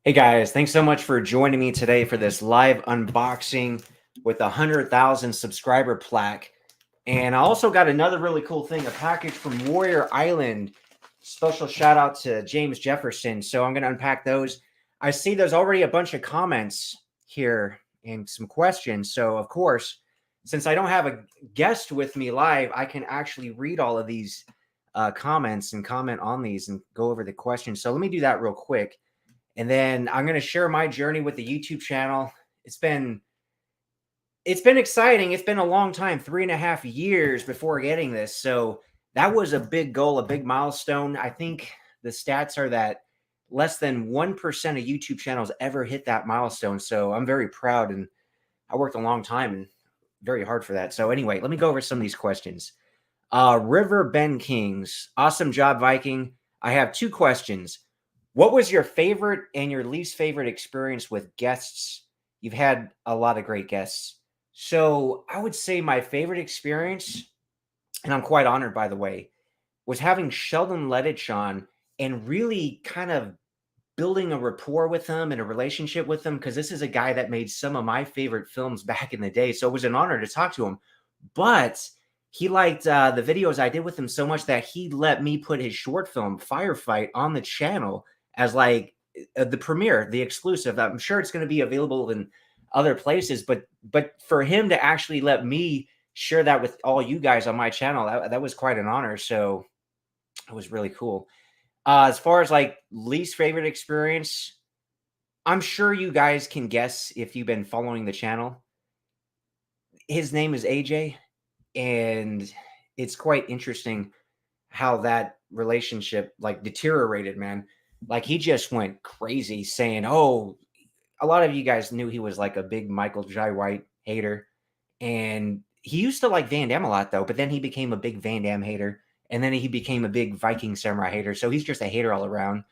Hey guys, thanks so much for joining me today for this live unboxing with a 100,000 subscriber plaque. And I also got another really cool thing, a package from Warrior Island. Special shout out to James Jefferson. So I'm going to unpack those. I see there's already a bunch of comments here and some questions. So, of course, since I don't have a guest with me live, I can actually read all of these comments and comment on these and go over the questions. So let me do that real quick. And then I'm going to share my journey with the YouTube channel. It's been exciting. It's been a long time, 3.5 years before getting this. So that was a big goal, a big milestone. I think the stats are that less than 1% of YouTube channels ever hit that milestone. So I'm very proud, and I worked a long time and very hard for that. So anyway, let me go over some of these questions. River Ben Kings, awesome job, Viking. I have two questions. What was your favorite and your least favorite experience with guests? You've had a lot of great guests. So I would say my favorite experience, and I'm quite honored, by the way, was having Sheldon Lettich on and really kind of building a rapport with him and a relationship with him, because this is a guy that made some of my favorite films back in the day. So it was an honor to talk to him. But he liked the videos I did with him so much that he let me put his short film Firefight on the channel as like the premiere, the exclusive. I'm sure it's going to be available in other places, but for him to actually let me share that with all you guys on my channel, that was quite an honor. So it was really cool. As far as like least favorite experience, I'm sure you guys can guess if you've been following the channel. His name is AJ, and it's quite interesting how that relationship like deteriorated, man. Like he just went crazy saying, "Oh, a lot of you guys knew he was like a big Michael Jai White hater, and he used to like Van Damme a lot though, but then he became a big Van Damme hater, and then he became a big Viking Samurai hater. So he's just a hater all around,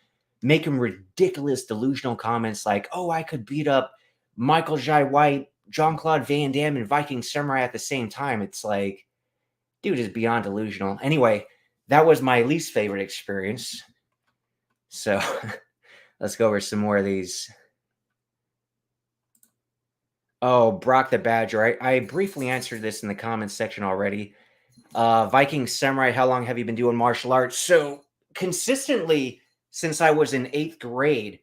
making ridiculous delusional comments like, "Oh, I could beat up Michael Jai White, Jean-Claude Van Damme, and Viking Samurai at the same time." It's like, dude is beyond delusional. Anyway, that was my least favorite experience. So let's go over some more of these. Oh, Brock the Badger. I briefly answered this in the comments section already. Viking Samurai, how long have you been doing martial arts? So consistently since I was in 8th grade.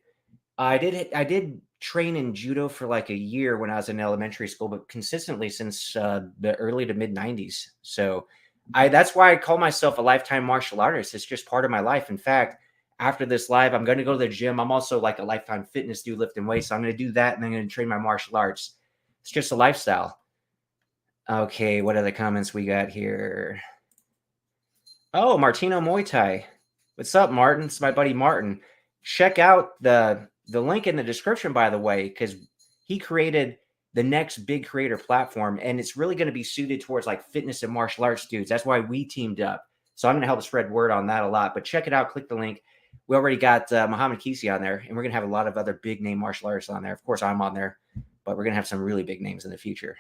I did train in judo for like a year when I was in elementary school, but consistently since the early to mid 90s. So that's why I call myself a lifetime martial artist. It's just part of my life. In fact, after this live, I'm going to go to the gym. I'm also like a lifetime fitness dude, lifting weights. So I'm going to do that, and then I'm going to train my martial arts. It's just a lifestyle. Okay, what are the comments we got here? Oh, Martino Muay Thai. What's up, Martin? It's my buddy Martin. Check out the link in the description, by the way, because he created the next big creator platform, and it's really going to be suited towards like fitness and martial arts dudes. That's why we teamed up. So I'm going to help spread word on that a lot. But check it out. Click the link. We already got Muhammed Kisi on there, and we're going to have a lot of other big name martial artists on there. Of course, I'm on there, but we're going to have some really big names in the future.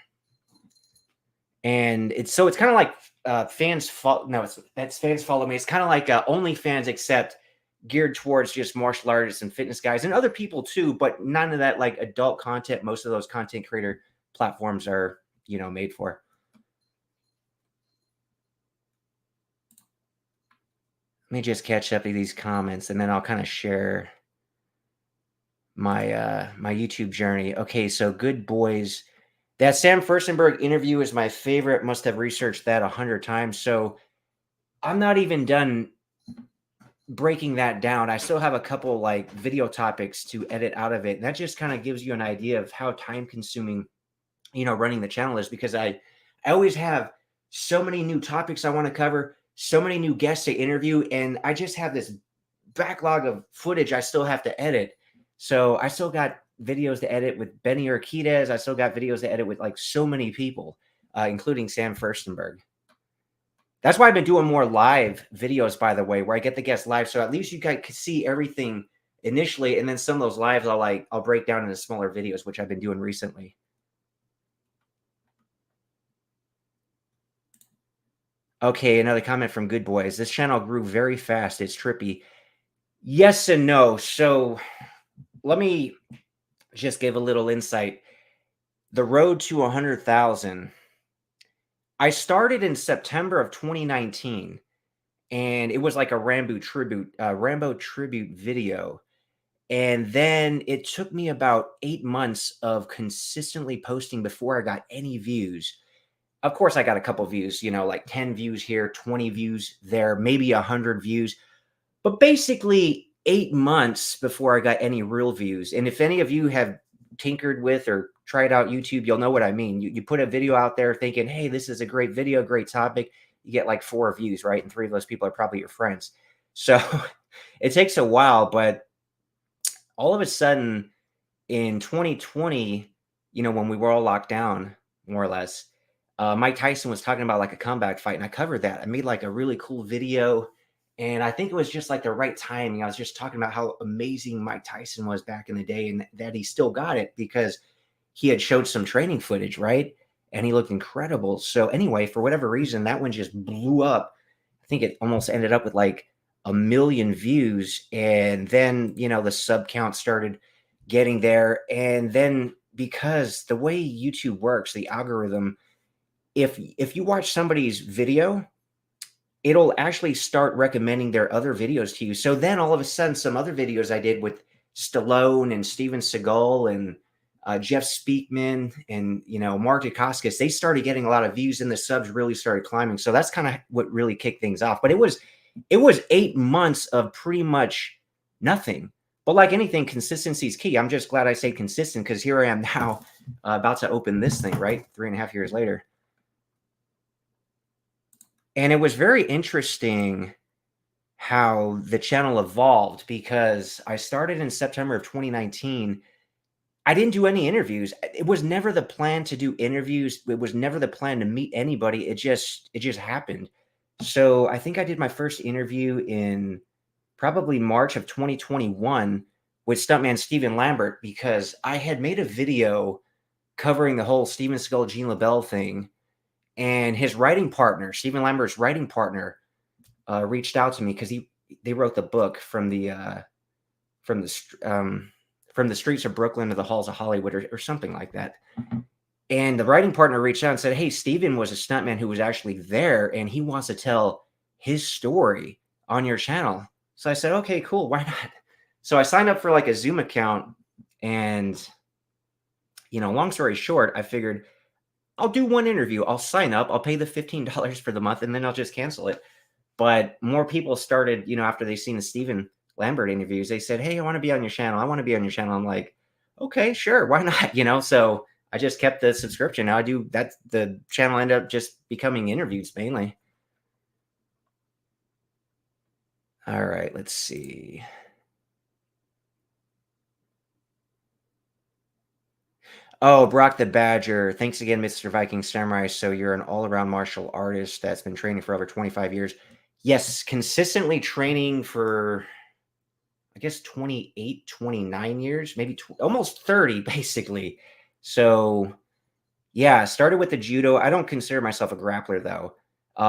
And it's kind of like fans follow. No, that's fans follow me. It's kind of like OnlyFans, except geared towards just martial artists and fitness guys and other people too, but none of that like adult content. Most of those content creator platforms are, made for. Let me just catch up to these comments, and then I'll kind of share my YouTube journey. Okay, so good boys. That Sam Furstenberg interview is my favorite. Must have researched that 100 times. So I'm not even done breaking that down. I still have a couple like video topics to edit out of it. And that just kind of gives you an idea of how time consuming, running the channel is, because I always have so many new topics I want to cover, so many new guests to interview, and I just have this backlog of footage I still have to edit. So I still got videos to edit with Benny Urquidez. I still got videos to edit with like so many people, including Sam Furstenberg. That's why I've been doing more live videos, by the way, where I get the guests live. So at least you guys can see everything initially. And then some of those lives I'll break down into smaller videos, which I've been doing recently. Okay, another comment from Good Boys. This channel grew very fast. It's trippy. Yes and no. So let me just give a little insight. The road to 100,000. I started in September of 2019, and it was like a Rambo tribute video. And then it took me about 8 months of consistently posting before I got any views. Of course, I got a couple views, like 10 views here, 20 views there, maybe 100 views. But basically 8 months before I got any real views. And if any of you have tinkered with or tried out YouTube, you'll know what I mean. You put a video out there thinking, hey, this is a great video, great topic. You get like 4 views, right? And 3 of those people are probably your friends. So it takes a while, but all of a sudden in 2020, when we were all locked down, more or less, Mike Tyson was talking about like a comeback fight, and I covered that. I made like a really cool video, and I think it was just like the right timing. I was just talking about how amazing Mike Tyson was back in the day, and that he still got it because he had showed some training footage, right? And he looked incredible. So anyway, for whatever reason, that one just blew up. I think it almost ended up with like 1 million views, and then the sub count started getting there, and then because the way YouTube works, the algorithm, if you watch somebody's video, it'll actually start recommending their other videos to you. So then all of a sudden, some other videos I did with Stallone and Steven Seagal and Jeff Speakman and Mark Dacascos, they started getting a lot of views, and the subs really started climbing. So that's kind of what really kicked things off. But it was 8 months of pretty much nothing. But like anything, consistency is key. I'm just glad I stayed consistent because here I am now, about to open this thing, right? 3.5 years later. And it was very interesting how the channel evolved because I started in September of 2019. I didn't do any interviews. It was never the plan to do interviews. It was never the plan to meet anybody. It just happened. So I think I did my first interview in probably March of 2021 with stuntman Steven Lambert because I had made a video covering the whole Steven Seagal, Gene LaBelle thing. And his writing partner, Steven Lambert's writing partner, reached out to me because they wrote the book from the streets of Brooklyn to the halls of Hollywood or something like that. And the writing partner reached out and said, hey, Steven was a stuntman who was actually there, and he wants to tell his story on your channel. So I said, okay, cool. Why not? So I signed up for like a Zoom account, and, long story short, I figured I'll do one interview. I'll sign up. I'll pay the $15 for the month, and then I'll just cancel it. But more people started, after they seen the Steven Lambert interviews, they said, hey, I want to be on your channel. I want to be on your channel. I'm like, okay, sure. Why not? So I just kept the subscription. Now I do that. The channel ended up just becoming interviews mainly. All right, let's see. Oh, Brock the Badger. Thanks again, Mr. Viking Samurai. So you're an all-around martial artist that's been training for over 25 years. Yes, consistently training for, I guess, 28, 29 years, maybe almost 30, basically. So, yeah, started with the judo. I don't consider myself a grappler, though.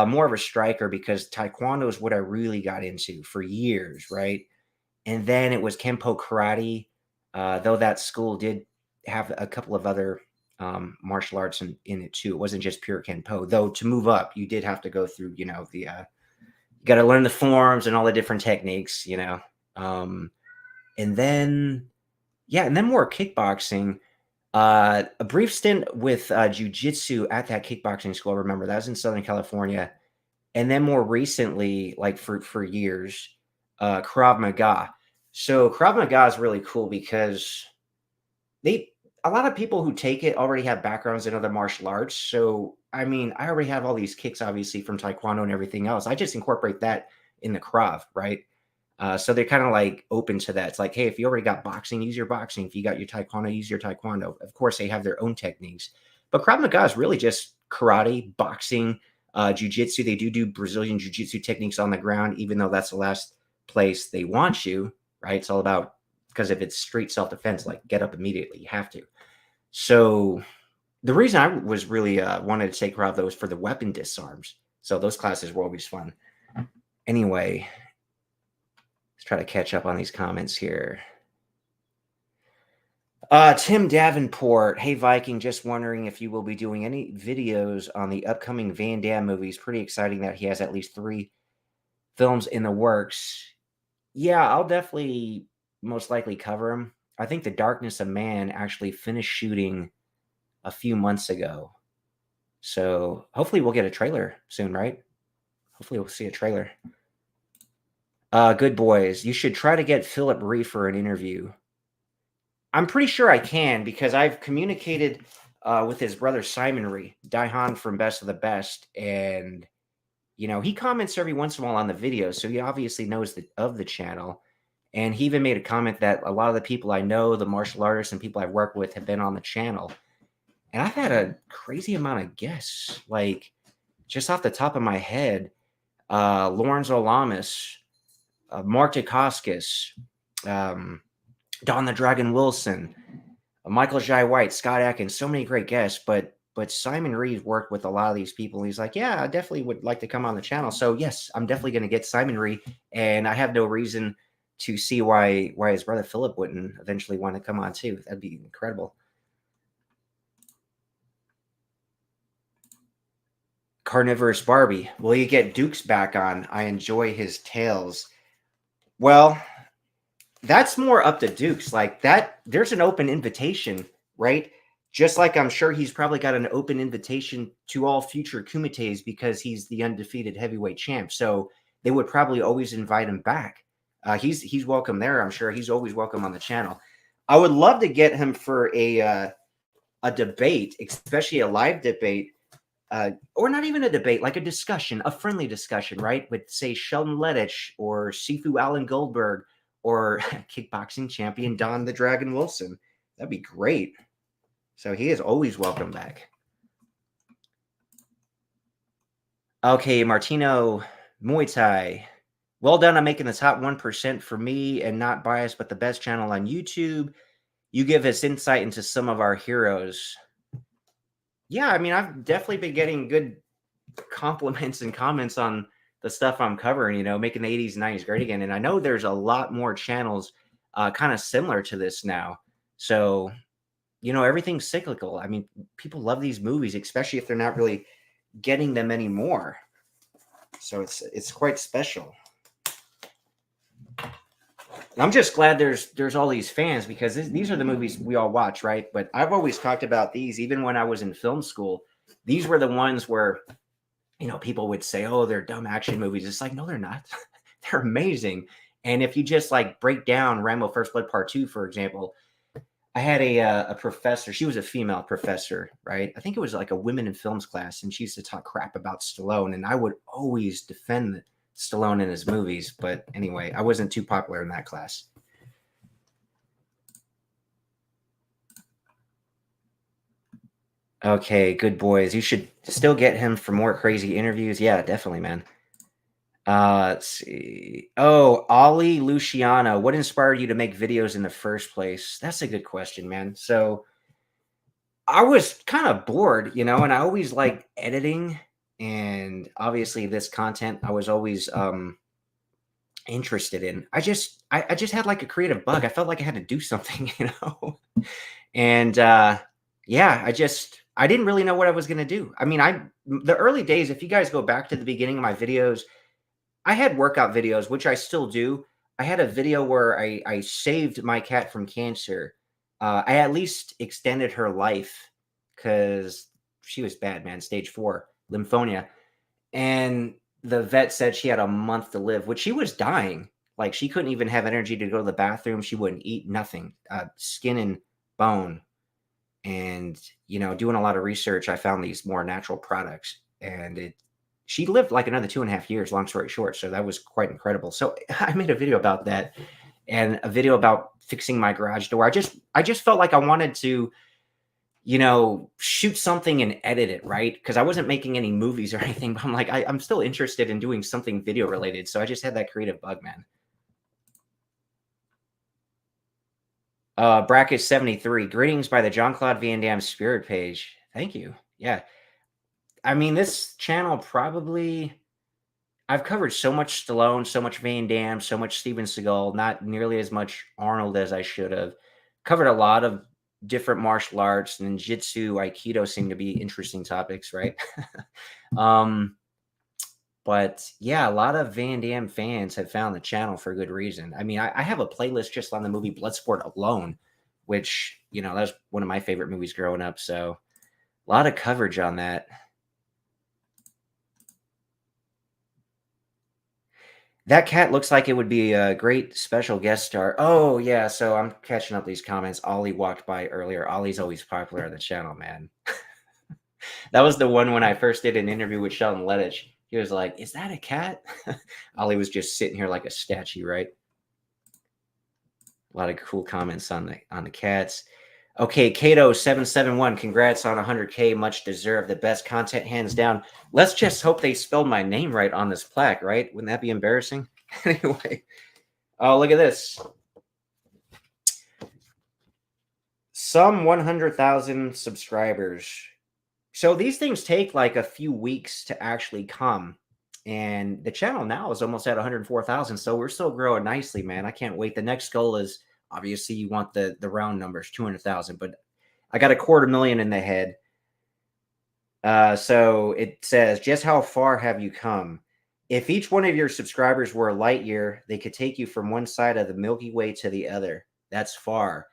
More of a striker because taekwondo is what I really got into for years, right? And then it was Kempo karate, though that school did have a couple of other martial arts in it too. It wasn't just pure Kenpo, though. To move up, you did have to go through, the you got to learn the forms and all the different techniques, and then more kickboxing. A brief stint with jujitsu at that kickboxing school. I remember that was in Southern California, and then more recently, like for years, Krav Maga. So Krav Maga is really cool because a lot of people who take it already have backgrounds in other martial arts. So, I mean, I already have all these kicks, obviously, from Taekwondo and everything else. I just incorporate that in the Krav, right? So they're kind of like open to that. It's like, hey, if you already got boxing, use your boxing. If you got your Taekwondo, use your Taekwondo. Of course, they have their own techniques. But Krav Maga is really just karate, boxing, jiu-jitsu. They do Brazilian jiu-jitsu techniques on the ground, even though that's the last place they want you, right? It's all about, because if it's street self-defense, like get up immediately. You have to. So the reason I was really wanted to take Krav, though, was for the weapon disarms. So those classes were always fun. Anyway, let's try to catch up on these comments here. Tim Davenport. Hey, Viking, just wondering if you will be doing any videos on the upcoming Van Damme movies. Pretty exciting that he has at least 3 films in the works. Yeah, I'll definitely most likely cover them. I think The Darkness of Man actually finished shooting a few months ago. So hopefully we'll get a trailer soon, right? Hopefully we'll see a trailer. Good boys. You should try to get Philip Ree for an interview. I'm pretty sure I can because I've communicated with his brother Simon Ree, Daihan from Best of the Best, and he comments every once in a while on the videos, so he obviously knows of the channel. And he even made a comment that a lot of the people I know, the martial artists and people I've worked with, have been on the channel. And I've had a crazy amount of guests, like just off the top of my head, Lorenzo Lamas, Mark Dacascos, Don the Dragon Wilson, Michael Jai White, Scott Adkins, so many great guests. But Simon Reed worked with a lot of these people. And he's like, yeah, I definitely would like to come on the channel. So yes, I'm definitely going to get Simon Reed, and I have no reason to see why his brother Philip wouldn't eventually want to come on too. That'd be incredible. Carnivorous Barbie. Will you get Dukes back on? I enjoy his tales. Well, that's more up to Dukes. Like that, there's an open invitation, right? Just like I'm sure he's probably got an open invitation to all future Kumites because he's the undefeated heavyweight champ. So they would probably always invite him back. He's welcome there. I'm sure he's always welcome on the channel. I would love to get him for a debate, especially a live debate, or not even a debate, like a discussion, a friendly discussion, right? With say Sheldon Lettich or Sifu Alan Goldberg or kickboxing champion Don the Dragon Wilson. That'd be great. So he is always welcome back. Okay, Martino, Muay Thai. Well done on making the top 1% for me and not biased, but the best channel on YouTube. You give us insight into some of our heroes. Yeah, I mean, I've definitely been getting good compliments and comments on the stuff I'm covering, making the 80s and 90s great again. And I know there's a lot more channels kind of similar to this now. So, everything's cyclical. I mean, people love these movies, especially if they're not really getting them anymore. So it's quite special. And I'm just glad there's all these fans because these are the movies we all watch, right? But I've always talked about these, even when I was in film school. These were the ones where people would say, oh, they're dumb action movies. It's like, no, they're not. They're amazing. And if you just like break down Rambo First Blood Part 2, for example, I had a professor. She was a female professor, right? I think it was like a women in films class. And she used to talk crap about Stallone. And I would always defend Stallone in his movies. But anyway, I wasn't too popular in that class. Okay, good boys. You should still get him for more crazy interviews. Yeah, definitely, man. Let's see. Oh, Ollie Luciano, what inspired you to make videos in the first place? That's a good question, man. So I was kind of bored, and I always liked editing, and obviously this content I was always interested in. I just had like a creative bug. I felt like I had to do something, And yeah, I didn't really know what I was gonna do. I mean, the early days, if you guys go back to the beginning of my videos, I had workout videos, which I still do. I had a video where I saved my cat from cancer. I at least extended her life because she was bad, man. Stage 4 lymphonia. And the vet said she had a month to live, which she was dying. Like she couldn't even have energy to go to the bathroom. She wouldn't eat nothing, skin and bone. And, doing a lot of research, I found these more natural products, and she lived like another 2.5 years, long story short. So that was quite incredible. So I made a video about that and a video about fixing my garage door. I just felt like I wanted to, shoot something and edit it, right? Because I wasn't making any movies or anything, but I'm like, I'm still interested in doing something video related. So I just had that creative bug, man. Bracket 73. Greetings by the John Claude Van Damme Spirit page. Thank you. Yeah. I mean, this channel probably, I've covered so much Stallone, so much Van Damme, so much Steven Seagal, not nearly as much Arnold as I should have. Covered a lot of different martial arts, and Jiu-Jitsu, Aikido seem to be interesting topics, right? um, but yeah, a lot of Van Damme fans have found the channel for good reason. I mean, I have a playlist just on the movie Bloodsport alone, which, you know, that's one of my favorite movies growing up. So a lot of coverage on that. That cat looks like it would be a great special guest star. Oh, yeah. So I'm catching up these comments. Ollie walked by earlier. Ollie's always popular on the channel, man. That was the one when I first did an interview with Sheldon Lettich. He was like, "Is that a cat?" Ollie was just sitting here like a statue, right? A lot of cool comments on the cats. Okay, Kato771, congrats on 100K, much deserved. The best content, hands down. Let's just hope they spelled my name right on this plaque, right? Wouldn't that be embarrassing? Anyway, oh, look at this. Some 100,000 subscribers. So these things take like a few weeks to actually come. And the channel now is almost at 104,000. So we're still growing nicely, man. I can't wait. The next goal is obviously you want the round numbers, 200,000, but I got 250,000 in the head. So it says, just how far have you come? If each one of your subscribers were a light year, they could take you from one side of the Milky Way to the other. That's far.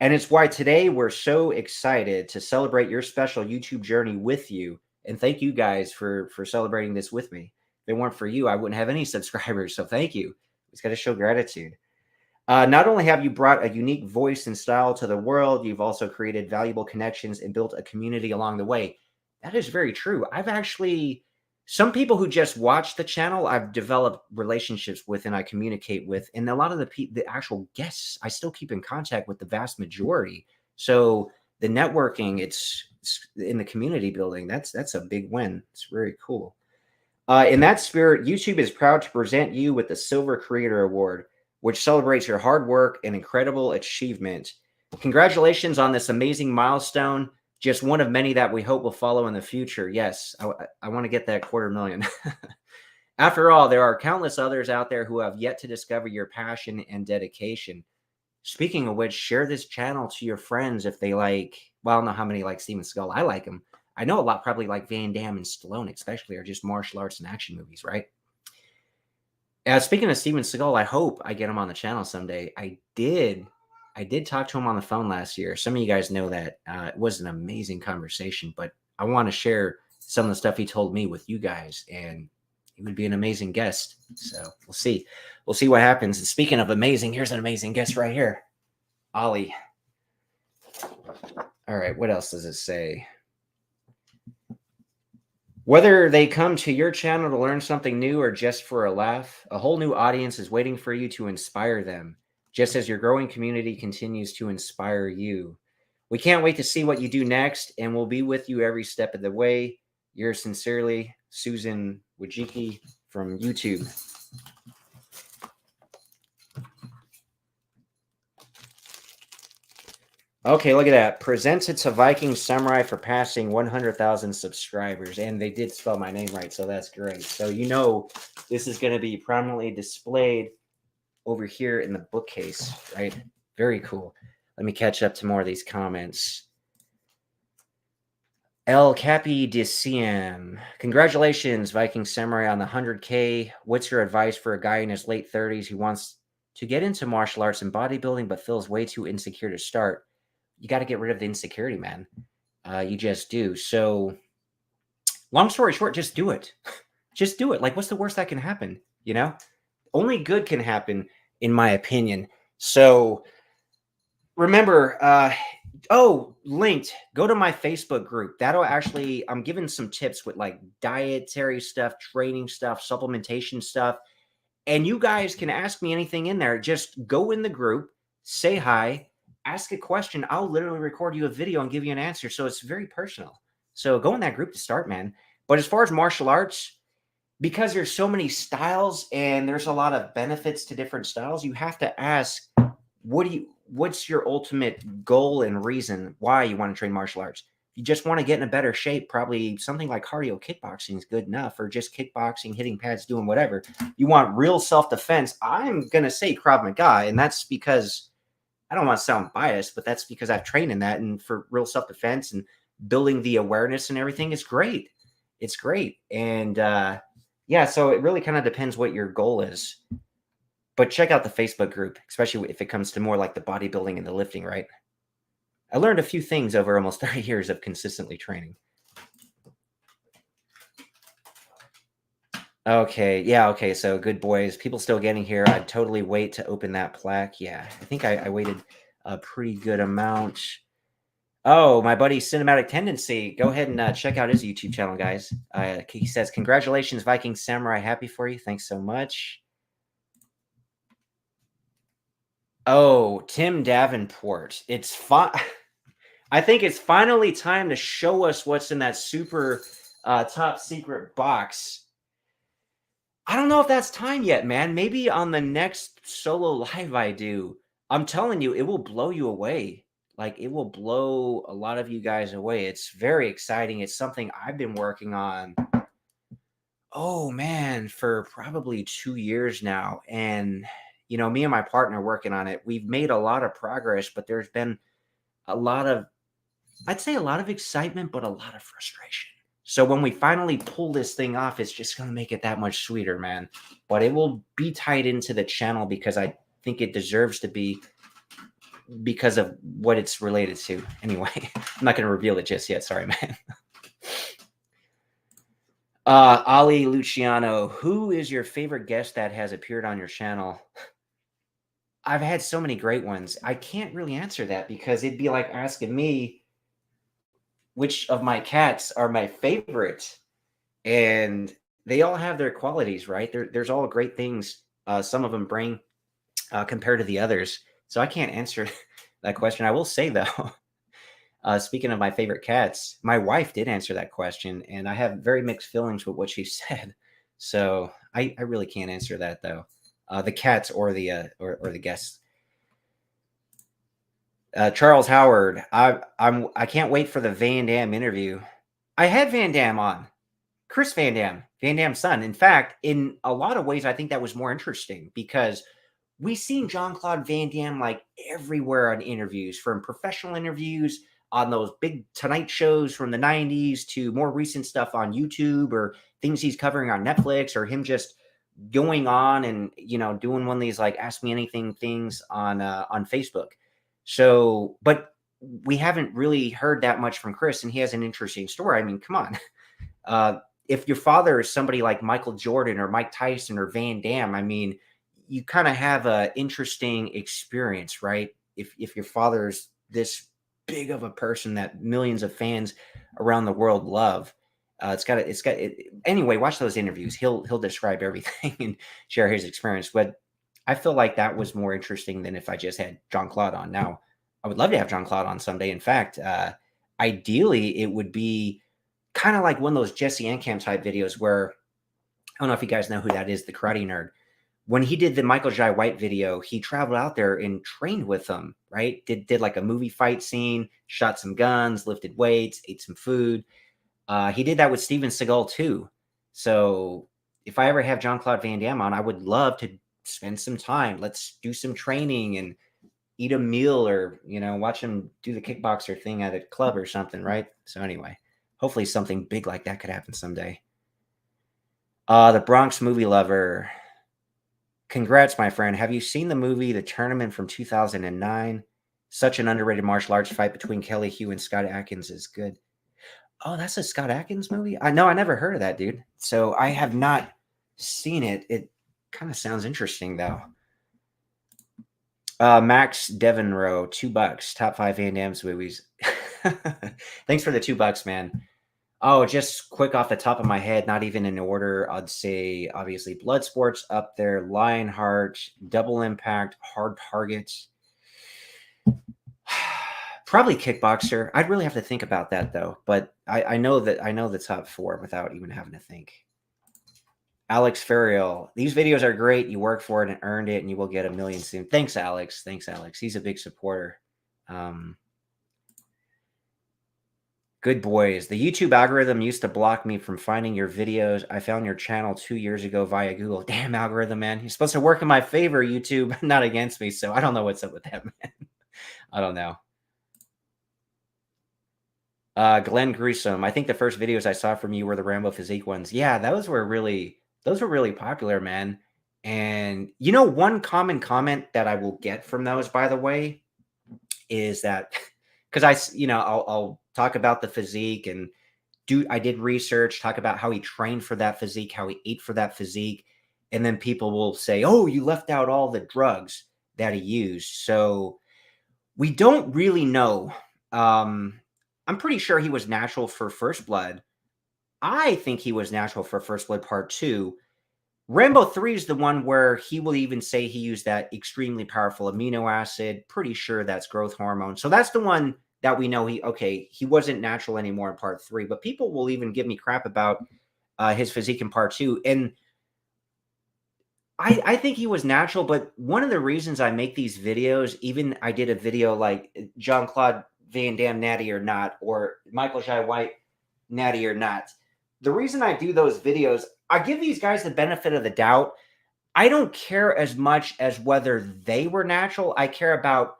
And it's why today we're so excited to celebrate your special YouTube journey with you. And thank you guys for celebrating this with me. If it weren't for you, I wouldn't have any subscribers. So thank you. It's got to show gratitude. Not only have you brought a unique voice and style to the world, you've also created valuable connections and built a community along the way. That is very true. I've actually, some people who just watch the channel, I've developed relationships with and I communicate with. And a lot of the actual guests, I still keep in contact with the vast majority. So the networking, it's in the community building. That's a big win. It's very cool. In that spirit, YouTube is proud to present you with the Silver Creator Award, which celebrates your hard work and incredible achievement. Congratulations on this amazing milestone. Just one of many that we hope will follow in the future. Yes, I want to get that 250,000. After all, there are countless others out there who have yet to discover your passion and dedication. Speaking of which, share this channel to your friends if they like, well, I don't know how many like Steven Seagal. I like him. I know a lot probably like Van Damme and Stallone, especially, are just martial arts and action movies, right? Speaking of Steven Seagal, I hope I get him on the channel someday. I did talk to him on the phone last year. Some of you guys know that. It was an amazing conversation, but I want to share some of the stuff he told me with you guys, and he would be an amazing guest. So we'll see. We'll see what happens. And speaking of amazing, here's an amazing guest right here. Ollie. All right, what else does it say? Whether they come to your channel to learn something new or just for a laugh, a whole new audience is waiting for you to inspire them, just as your growing community continues to inspire you. We can't wait to see what you do next, and we'll be with you every step of the way. Yours sincerely, Susan Wojcicki from YouTube. Okay, look at that. Presented to Viking Samurai for passing 100,000 subscribers. And they did spell my name right, so that's great. So you know this is going to be prominently displayed over here in the bookcase, right? Very cool. Let me catch up to more of these comments. El Capi de Ciem. Congratulations, Viking Samurai, on the 100K. What's your advice for a guy in his late 30s who wants to get into martial arts and bodybuilding but feels way too insecure to start? You got to get rid of the insecurity, man. You just do. So long story short, just do it. Just do it. Like, what's the worst that can happen? You know, only good can happen, in my opinion. So remember, linked, go to my Facebook group. That'll actually, I'm giving some tips with like dietary stuff, training stuff, supplementation stuff. And you guys can ask me anything in there. Just go in the group, say hi, ask a question. I'll literally record you a video and give you an answer. So it's very personal. So go in that group to start, man. But as far as martial arts, because there's so many styles and there's a lot of benefits to different styles, you have to ask, what's your ultimate goal and reason why you want to train martial arts? You just want to get in a better shape, probably something like cardio kickboxing is good enough, or just kickboxing, hitting pads, doing whatever. You want real self-defense, I'm going to say Krav Maga, and that's because I don't want to sound biased, but that's because I've trained in that, and for real self-defense and building the awareness and everything is great. It's great. And yeah, so it really kind of depends what your goal is. But check out the Facebook group, especially if it comes to more like the bodybuilding and the lifting, right? I learned a few things over almost 30 years of consistently training. Okay, yeah, okay, so good boys. People still getting here. I'd totally wait to open that plaque. Yeah, I think I waited a pretty good amount. Oh, my buddy Cinematic Tendency. Go ahead and check out his YouTube channel, guys. He says, congratulations, Viking Samurai. Happy for you. Thanks so much. Oh, Tim Davenport. It's fun. I think it's finally time to show us what's in that super top secret box. I don't know if that's time yet, man. Maybe on the next solo live I do. I'm telling you, it will blow you away. Like, it will blow a lot of you guys away. It's very exciting. It's something I've been working on, oh man, for probably 2 years now. And, you know, me and my partner working on it, we've made a lot of progress, but there's been a lot of, I'd say a lot of excitement, but a lot of frustration. So when we finally pull this thing off, it's just going to make it that much sweeter, man. But it will be tied into the channel because I think it deserves to be, because of what it's related to. Anyway, I'm not going to reveal it just yet. Sorry, man. Ali Luciano, who is your favorite guest that has appeared on your channel? I've had so many great ones. I can't really answer that because it'd be like asking me which of my cats are my favorite. And they all have their qualities, right? There's all great things some of them bring compared to the others. So I can't answer that question. I will say, though, speaking of my favorite cats, my wife did answer that question, and I have very mixed feelings with what she said. So I really can't answer that, though. The cats or the guests. Charles Howard, I can't wait for the Van Damme interview. I had Van Damme on. Chris Van Damme, Van Damme's son. In fact, in a lot of ways, I think that was more interesting because we've seen Jean-Claude Van Damme like everywhere on interviews, from professional interviews on those big Tonight shows from the 90s to more recent stuff on YouTube or things he's covering on Netflix, or him just going on and, you know, doing one of these like Ask Me Anything things on Facebook. So, but we haven't really heard that much from Chris, and he has an interesting story. I mean, come on. If your father is somebody like Michael Jordan or Mike Tyson or Van Damme, I mean, you kind of have a interesting experience, right? If your father's this big of a person that millions of fans around the world love, anyway. Watch those interviews. He'll describe everything and share his experience. But I feel like that was more interesting than if I just had Jean-Claude on. Now, I would love to have Jean-Claude on someday. In fact, ideally, it would be kind of like one of those Jesse Ankam type videos where, I don't know if you guys know who that is, the karate nerd. When he did the Michael Jai White video, he traveled out there and trained with them, right? Did like a movie fight scene, shot some guns, lifted weights, ate some food. He did that with Steven Seagal too. So if I ever have Jean-Claude Van Damme on, I would love to spend some time. Let's do some training and eat a meal, or, you know, watch him do the kickboxer thing at a club or something, right? So anyway, hopefully something big like that could happen someday. The Bronx Movie Lover. Congrats, my friend. Have you seen the movie The Tournament from 2009? Such an underrated martial arts fight between Kelly Hugh and Scott Adkins is good. Oh, that's a Scott Adkins movie? I know, I never heard of that, dude. So I have not seen it. It kind of sounds interesting, though. Max Devenrow, $2. Top 5 Van Damme's movies. Thanks for the $2, man. Oh, just quick off the top of my head, not even in order. I'd say obviously Bloodsport's up there, Lionheart, Double Impact, Hard Targets. Probably Kickboxer. I'd really have to think about that though. But I know the top 4 without even having to think. Alex Ferriel. These videos are great. You worked for it and earned it, and you will get 1 million soon. Thanks, Alex. Thanks, Alex. He's a big supporter. Good boys. The YouTube algorithm used to block me from finding your videos. I found your channel 2 years ago via Google. Damn algorithm, man. You're supposed to work in my favor, YouTube, not against me. So I don't know what's up with that, man. I don't know. Glenn Gruesome. I think the first videos I saw from you were the Rambo physique ones. Yeah, those were really popular, man. And you know, one common comment that I will get from those, by the way, is that because I'll talk about the physique and I did research, talk about how he trained for that physique, how he ate for that physique, and then people will say, "Oh, you left out all the drugs that he used." So we don't really know. Um, I'm pretty sure he was natural for First Blood. I think he was natural for First Blood Part 2. Rambo 3 is the one where he will even say he used that extremely powerful amino acid. Pretty sure that's growth hormone. So that's the one that we know he wasn't natural anymore in Part 3. But people will even give me crap about his physique in Part 2. And I think he was natural, but one of the reasons I make these videos, even I did a video like Jean-Claude Van Damme natty or not, or Michael Jai White natty or not. The reason I do those videos, I give these guys the benefit of the doubt. I don't care as much as whether they were natural. I care about,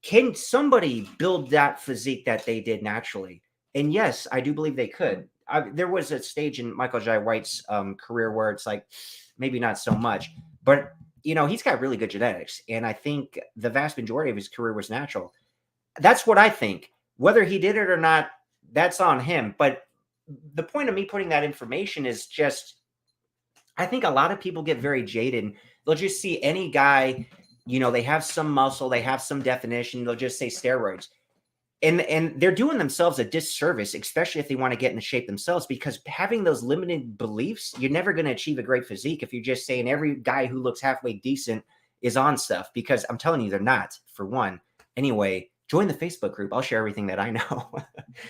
can somebody build that physique that they did naturally? And yes, I do believe they could. There was a stage in Michael Jai White's career where it's like, maybe not so much, but he's got really good genetics. And I think the vast majority of his career was natural. That's what I think. Whether he did it or not, that's on him. But the point of me putting that information is just, I think a lot of people get very jaded. They'll just see any guy, they have some muscle, they have some definition. They'll just say steroids. And they're doing themselves a disservice, especially if they want to get into shape themselves, because having those limited beliefs, you're never going to achieve a great physique if you're just saying every guy who looks halfway decent is on stuff, because I'm telling you, they're not, for one. Anyway, join the Facebook group. I'll share everything that I know.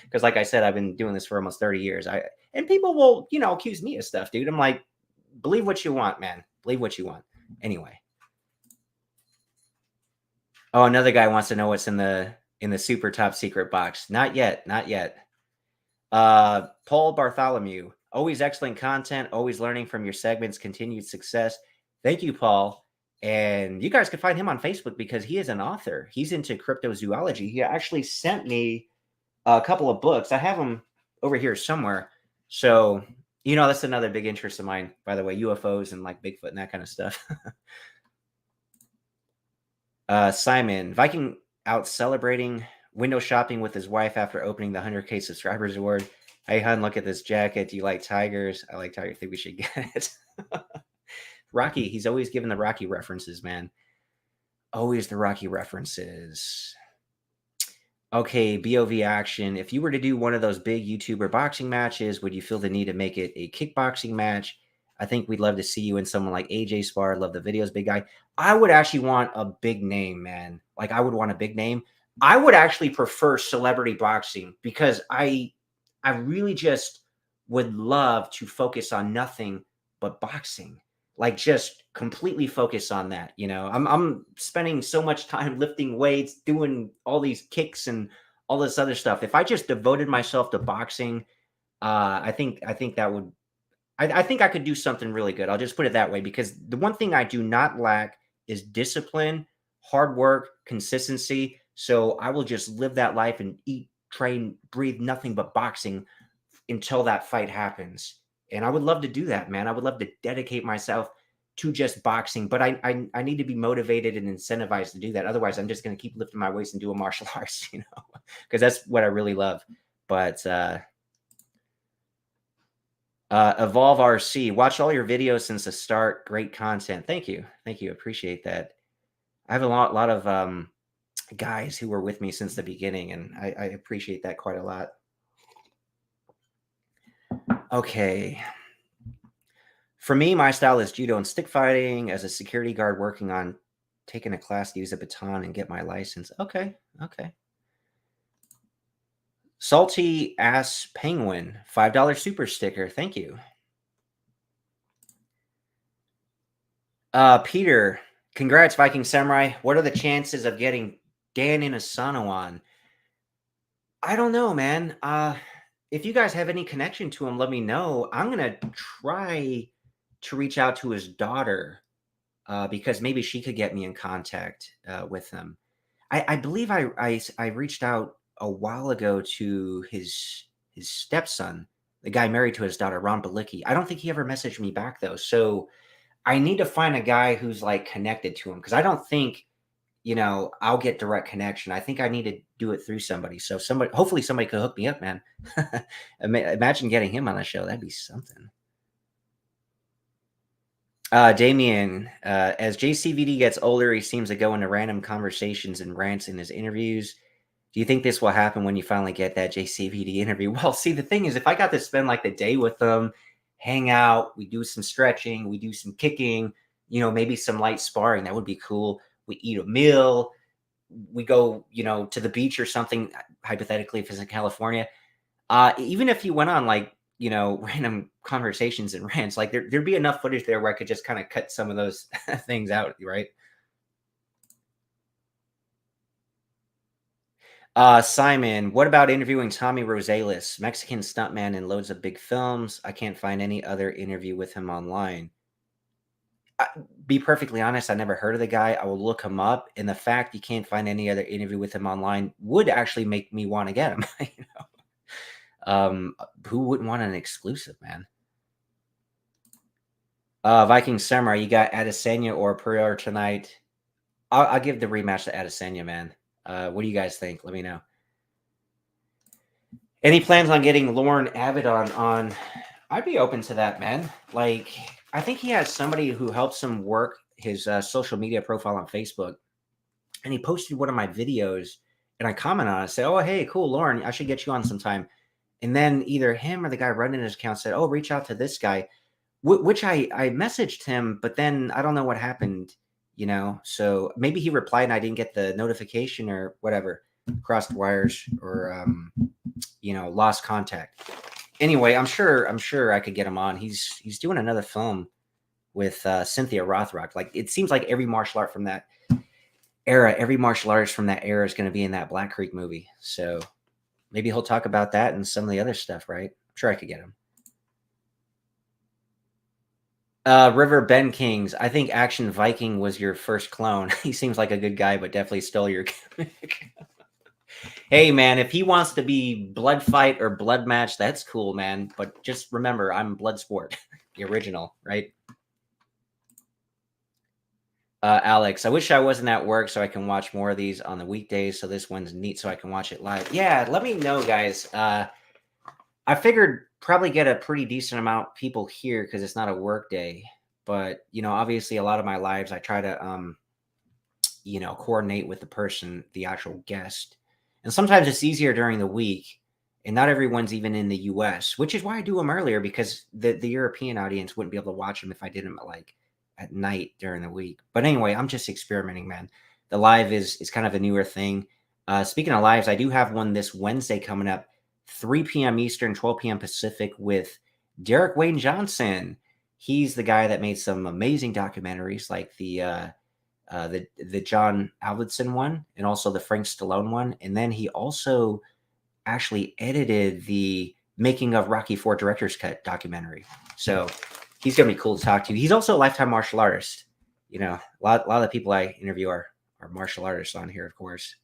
Because like I said, I've been doing this for almost 30 years. And people will, accuse me of stuff, dude. I'm like, believe what you want, man. Believe what you want. Anyway. Oh, another guy wants to know what's in the super top secret box. Not yet. Not yet. Paul Bartholomew. Always excellent content. Always learning from your segments. Continued success. Thank you, Paul. And you guys can find him on Facebook because he is an author. He's into cryptozoology. He actually sent me a couple of books. I have them over here somewhere. So, that's another big interest of mine, by the way, UFOs and like Bigfoot and that kind of stuff. Simon, Viking out celebrating window shopping with his wife after opening the 100K subscribers award. Hey, hun, look at this jacket. Do you like tigers? I like tigers. I think we should get it. Rocky, he's always giving the Rocky references, man. Always the Rocky references. Okay, BOV action. If you were to do one of those big YouTuber boxing matches, would you feel the need to make it a kickboxing match? I think we'd love to see you in someone like AJ Spar. Love the videos, big guy. I would actually want a big name, man. Like, I would want a big name. I would actually prefer celebrity boxing because I really just would love to focus on nothing but boxing. Like, just completely focus on that. I'm spending so much time lifting weights, doing all these kicks and all this other stuff. If I just devoted myself to boxing, I think that would, I think I could do something really good. I'll just put it that way, because the one thing I do not lack is discipline, hard work, consistency. So I will just live that life and eat, train, breathe nothing but boxing until that fight happens. And I would love to do that, man. I would love to dedicate myself to just boxing, but I need to be motivated and incentivized to do that. Otherwise, I'm just going to keep lifting my weights and doing martial arts, because that's what I really love. But Evolve RC, watch all your videos since the start. Great content. Thank you. Appreciate that. I have a lot of guys who were with me since the beginning, and I appreciate that quite a lot. Okay. For me, my style is judo and stick fighting. As a security guard, working on taking a class to use a baton and get my license. Okay. Salty Ass Penguin, $5 super sticker. Thank you. Peter, congrats, Viking Samurai. What are the chances of getting Dan Inosanto on? I don't know, man. If you guys have any connection to him, let me know. I'm going to try to reach out to his daughter because maybe she could get me in contact with him. I believe I reached out a while ago to his stepson, the guy married to his daughter, Ron Balicki. I don't think he ever messaged me back though. So I need to find a guy who's like connected to him because I don't think I'll get direct connection. I think I need to do it through somebody. So hopefully somebody could hook me up, man. Imagine getting him on the show. That'd be something. Damien, as JCVD gets older, he seems to go into random conversations and rants in his interviews. Do you think this will happen when you finally get that JCVD interview? Well, see, the thing is, if I got to spend like the day with them, hang out, we do some stretching, we do some kicking, maybe some light sparring, that would be cool. We eat a meal, we go, to the beach or something, hypothetically, if it's in California. Even if you went on like, random conversations and rants, like there'd be enough footage there where I could just kind of cut some of those things out, right? Simon, what about interviewing Tommy Rosales, Mexican stuntman in loads of big films? I can't find any other interview with him online. Be perfectly honest, I never heard of the guy. I will look him up, and the fact you can't find any other interview with him online would actually make me want to get him. Who wouldn't want an exclusive, man? Viking Samurai, you got Adesanya or Pereira tonight? I'll give the rematch to Adesanya, man. What do you guys think? Let me know. Any plans on getting Lauren Avedon on? I'd be open to that, man. Like, I think he has somebody who helps him work his social media profile on Facebook. And he posted one of my videos, and I commented on it, said, "Oh, hey, cool, Lauren, I should get you on sometime." And then either him or the guy running his account said, "Oh, reach out to this guy," which I messaged him, but then I don't know what happened, So maybe he replied and I didn't get the notification or whatever, crossed wires or lost contact. Anyway, I'm sure I could get him on. He's doing another film with Cynthia Rothrock. Like it seems like every martial art from that era, every martial artist from that era is going to be in that Black Creek movie. So maybe he'll talk about that and some of the other stuff, right? I'm sure I could get him. River Ben Kings. I think Action Viking was your first clone. He seems like a good guy, but definitely stole your gimmick. Hey, man, if he wants to be blood fight or blood match, that's cool, man. But just remember, I'm Bloodsport, the original, right? Alex, I wish I wasn't at work so I can watch more of these on the weekdays. So this one's neat so I can watch it live. Yeah, let me know, guys. I figured probably get a pretty decent amount of people here because it's not a work day. But, obviously a lot of my lives, I try to, coordinate with the person, the actual guest. And sometimes it's easier during the week. And not everyone's even in the US, which is why I do them earlier because the European audience wouldn't be able to watch them if I did them like at night during the week. But anyway, I'm just experimenting, man. The live is kind of a newer thing. Speaking of lives, I do have one this Wednesday coming up, 3 p.m. Eastern, 12 p.m. Pacific with Derek Wayne Johnson. He's the guy that made some amazing documentaries like the John Avildsen one and also the Frank Stallone one. And then he also actually edited the Making of Rocky IV Director's Cut documentary. So he's going to be cool to talk to. He's also a lifetime martial artist. A lot of the people I interview are martial artists on here, of course.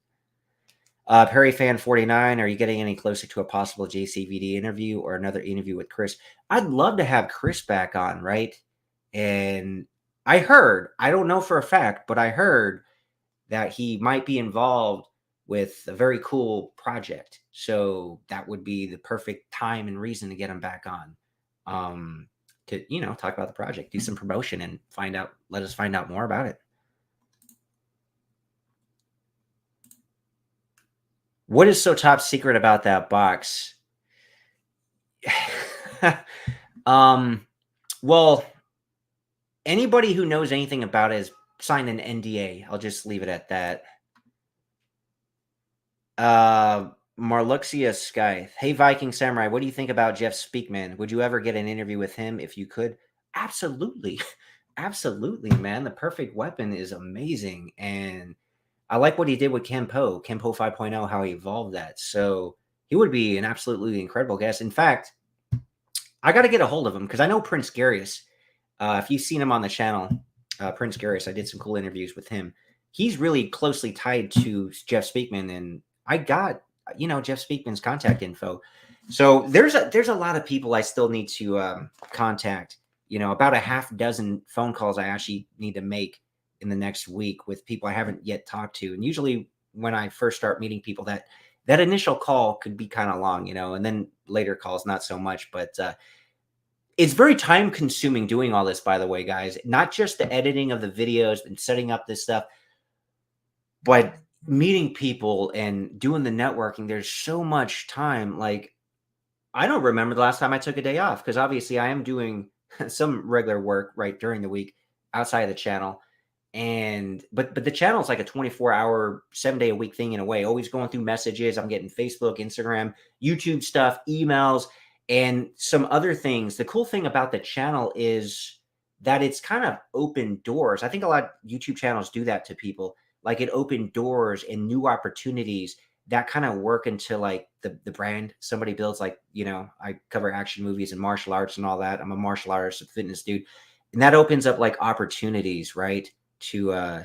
Perry Fan 49, are you getting any closer to a possible JCVD interview or another interview with Chris? I'd love to have Chris back on, right? And I heard, I don't know for a fact, but I heard that he might be involved with a very cool project. So that would be the perfect time and reason to get him back on. To talk about the project, do some promotion and let us find out more about it. What is so top secret about that box? Well, anybody who knows anything about it has signed an NDA. I'll just leave it at that. Marluxia Skythe. Hey, Viking Samurai, what do you think about Jeff Speakman? Would you ever get an interview with him if you could? Absolutely. Absolutely, man. The Perfect Weapon is amazing. And I like what he did with Kenpo 5.0, how he evolved that. So he would be an absolutely incredible guest. In fact, I got to get a hold of him because I know Prince Garius. If you've seen him on the channel, Prince Garius, I did some cool interviews with him. he's really closely tied to Jeff Speakman, and I got, Jeff Speakman's contact info. So there's a lot of people I still need to contact. About a half dozen phone calls I actually need to make in the next week with people I haven't yet talked to. And usually when I first start meeting people, that initial call could be kind of long, and then later calls not so much. But it's very time consuming doing all this, by the way, guys. Not just the editing of the videos and setting up this stuff, but meeting people and doing the networking. There's so much time. Like, I don't remember the last time I took a day off, because obviously I am doing some regular work right during the week outside of the channel. But the channel is like a 24-hour, 7-day a week thing in a way, always going through messages. I'm getting Facebook, Instagram, YouTube stuff, emails, and some other things. The cool thing about the channel is that it's kind of open doors. I think a lot of YouTube channels do that to people. Like, it opened doors and new opportunities that kind of work into like the brand somebody builds. Like, I cover action movies and martial arts and all that. I'm a martial artist, a fitness dude. And that opens up like opportunities, right? There'll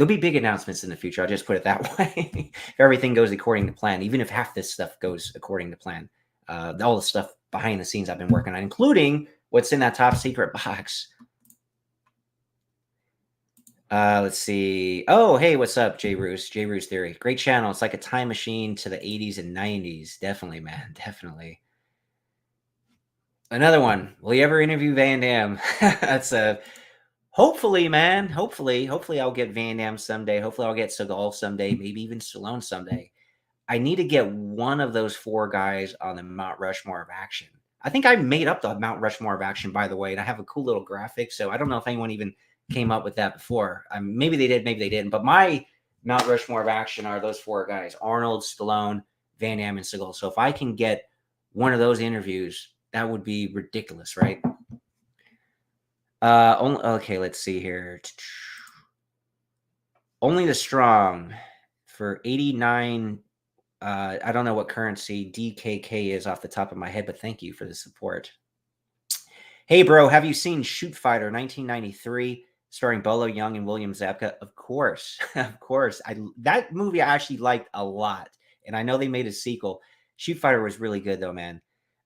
be big announcements in the future. I'll just put it that way. If everything goes according to plan, even if half this stuff goes according to plan, all the stuff behind the scenes I've been working on, including what's in that top secret box. Let's see. Oh, hey, what's up, J Roos? J Roos Theory. Great channel. It's like a time machine to the 80s and 90s. Definitely, man. Definitely. Another one. Will you ever interview Van Damme? That's a hopefully, man. Hopefully I'll get Van Damme someday. Hopefully I'll get Seagal someday. Maybe even Stallone someday. I need to get one of those 4 guys on the Mount Rushmore of action. I think I made up the Mount Rushmore of action, by the way, and I have a cool little graphic. So I don't know if anyone even came up with that before. Maybe they did, maybe they didn't. But my Mount Rushmore of action are those 4 guys: Arnold, Stallone, Van Damme, and Seagal. So if I can get one of those interviews, that would be ridiculous, right? Okay, let's see here. Only the strong for 89. I don't know what currency DKK is off the top of my head, but thank you for the support. Hey, bro, have you seen Shoot Fighter 1993 starring Bolo Young and William Zabka? Of course. Of course. That movie I actually liked a lot, and I know they made a sequel. Shoot Fighter was really good, though, man.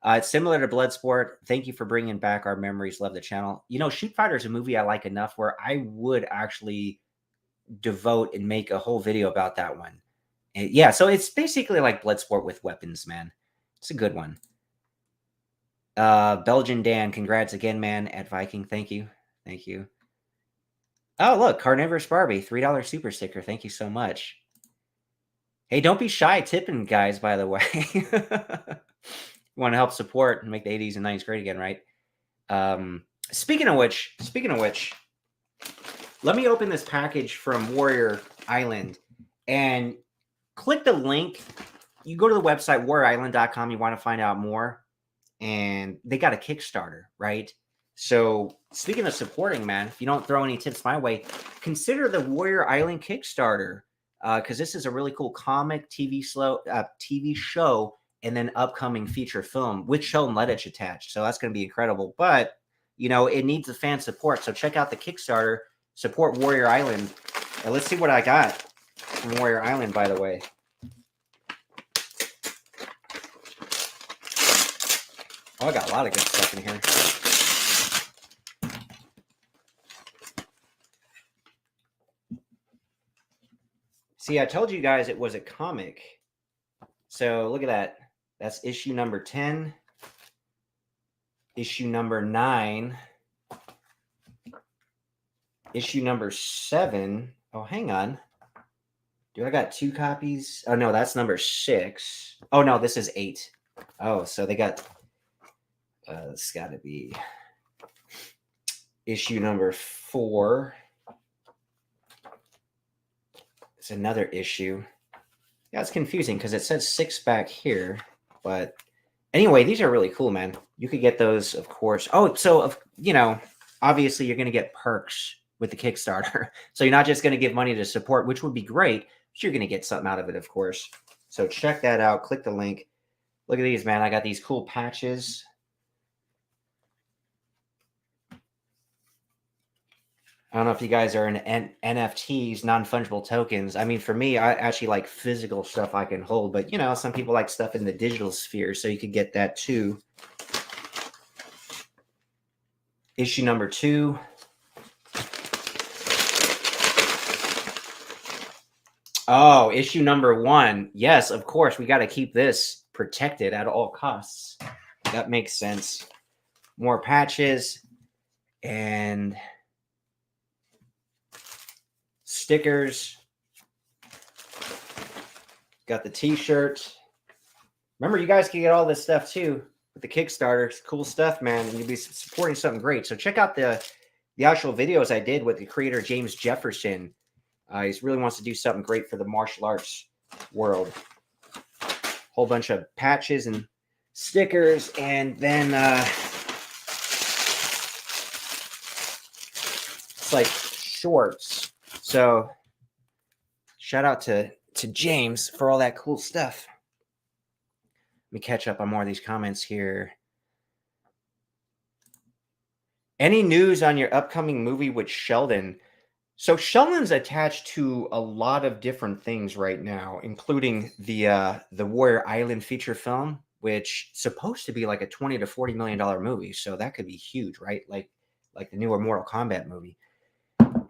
It's similar to Bloodsport. Thank you for bringing back our memories. Love the channel. Shoot Fighter is a movie I like enough where I would actually devote and make a whole video about that one. And yeah, so it's basically like Bloodsport with weapons, man. It's a good one. Belgian Dan, congrats again, man, at Viking. Thank you. Thank you. Oh, look, Carnivorous Barbie, $3 super sticker. Thank you so much. Hey, don't be shy tipping, guys, by the way. You want to help support and make the 80s and 90s great again, right? Speaking of which, let me open this package from Warrior Island and click the link. You go to the website, warriorisland.com. You want to find out more. And they got a Kickstarter, right? So speaking of supporting, man, if you don't throw any tips my way, consider the Warrior Island Kickstarter, because this is a really cool comic, TV show, and then upcoming feature film with Show and Lettich attached. So that's going to be incredible. But, it needs the fan support. So check out the Kickstarter, support Warrior Island. And let's see what I got from Warrior Island, by the way. Oh, I got a lot of good stuff in here. See, I told you guys it was a comic. So look at that. That's issue number 10. Issue number 9. Issue number 7. Oh, hang on. Do I got 2 copies? Oh, no, that's number 6. Oh, no, this is 8. Oh, so they got... it's got to be issue number 4. It's another issue. Yeah, it's confusing because it says 6 back here. But anyway, these are really cool, man. You could get those, of course. Oh, so, obviously you're going to get perks with the Kickstarter. So you're not just going to give money to support, which would be great, but you're going to get something out of it, of course. So check that out. Click the link. Look at these, man. I got these cool patches. I don't know if you guys are in NFTs, non-fungible tokens. I mean, for me, I actually like physical stuff I can hold, but you know, some people like stuff in the digital sphere, so you could get that too. Issue number 2. Oh, issue number 1. Yes, of course, we got to keep this protected at all costs. That makes sense. More patches and stickers. Got the t-shirt. Remember, you guys can get all this stuff too with the Kickstarter. It's cool stuff, man, and you'll be supporting something great. So check out the actual videos I did with the creator James Jefferson. He really wants to do something great for the martial arts world. Whole bunch of patches and stickers, and then it's like shorts. So shout out to James for all that cool stuff. Let me catch up on more of these comments here. Any news on your upcoming movie with Sheldon? So Sheldon's attached to a lot of different things right now, including the Warrior Island feature film, which is supposed to be like a $20 to $40 million movie. So that could be huge, right? Like the newer Mortal Kombat movie.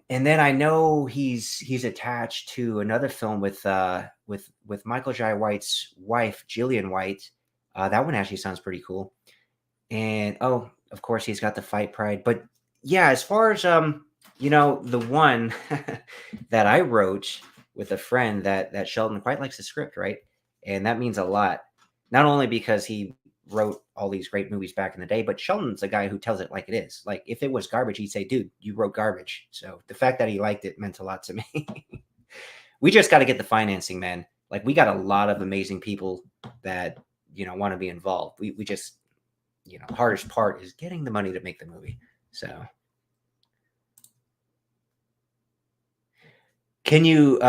And then I know he's attached to another film with Michael Jai White's wife, Jillian White. That one actually sounds pretty cool. And oh, of course, he's got the Fight Pride. But yeah, as far as you know, the one that I wrote with a friend that Sheldon quite likes the script, right? And that means a lot. Not only because he wrote all these great movies back in the day, but Sheldon's a guy who tells it like it is. Like if it was garbage, he'd say, dude, you wrote garbage. So the fact that he liked it meant a lot to me. We just got to get the financing, man. Like we got a lot of amazing people that, you know, want to be involved. We just, you know, the hardest part is getting the money to make the movie. So can you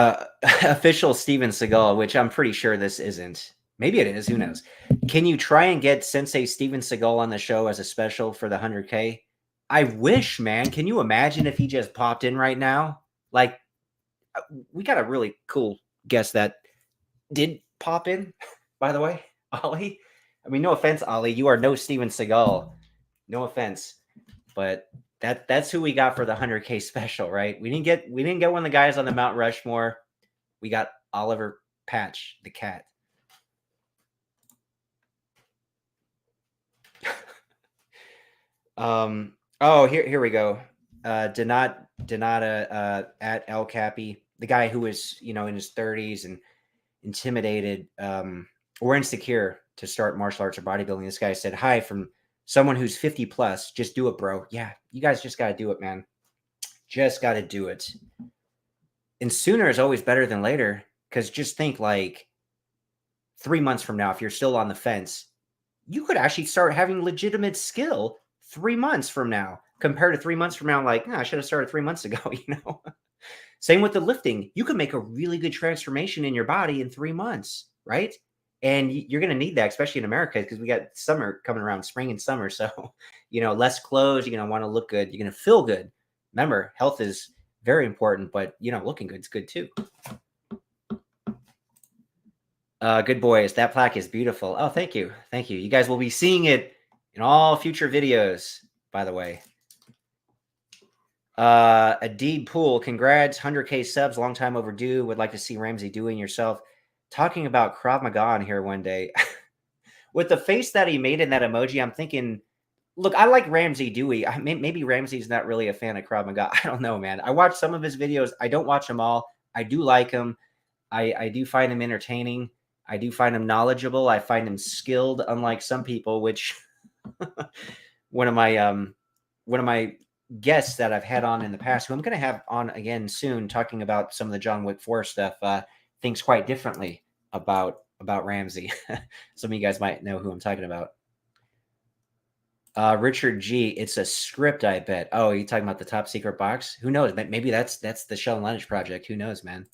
official Steven Seagal, which I'm pretty sure this isn't. Maybe it is. Who knows? Can you try and get Sensei Steven Seagal on the show as a special for the 100K? I wish, man. Can you imagine if he just popped in right now? Like, we got a really cool guest that did pop in, by the way, Ollie. I mean, no offense, Ollie. You are no Steven Seagal. No offense. But that's who we got for the 100K special, right? We didn't get one of the guys on the Mount Rushmore. We got Oliver Patch, the cat. Oh, here we go. Donata at El Cappy, the guy who was, you know, in his 30s and intimidated or insecure to start martial arts or bodybuilding. This guy said, hi from someone who's 50 plus. Just do it, bro. Yeah, you guys just got to do it, man. Just got to do it. And sooner is always better than later, because just think like 3 months from now, if you're still on the fence, you could actually start having legitimate skill 3 months from now compared to 3 months from now. Like, I should have started 3 months ago, you know? Same with the lifting. You can make a really good transformation in your body in 3 months, right? And you're going to need that, especially in America, because we got summer coming around, spring and summer. So, you know, less clothes, you're going to want to look good. You're going to feel good. Remember, health is very important, but, you know, looking good is good too. Good boys. That plaque is beautiful. Oh, thank you. Thank you. You guys will be seeing it in all future videos, by the way. Adib Pool, congrats, 100K subs, long time overdue. Would like to see Ramsay Dewey and yourself talking about Krav Maga on here one day. With the face that he made in that emoji, I'm thinking, look, I like Ramsay Dewey. Maybe Ramsay's not really a fan of Krav Maga. I don't know, man. I watched some of his videos. I don't watch them all. I do like him. I do find him entertaining. I do find him knowledgeable. I find him skilled, unlike some people, which one of my guests that I've had on in the past, who I'm going to have on again soon, talking about some of the John Wick 4 stuff, thinks quite differently about Ramsay. Some of you guys might know who I'm talking about. Richard G, it's a script, I bet. Oh, are you talking about the top secret box? Who knows? Maybe that's the Sheldon Lennox project. Who knows, man?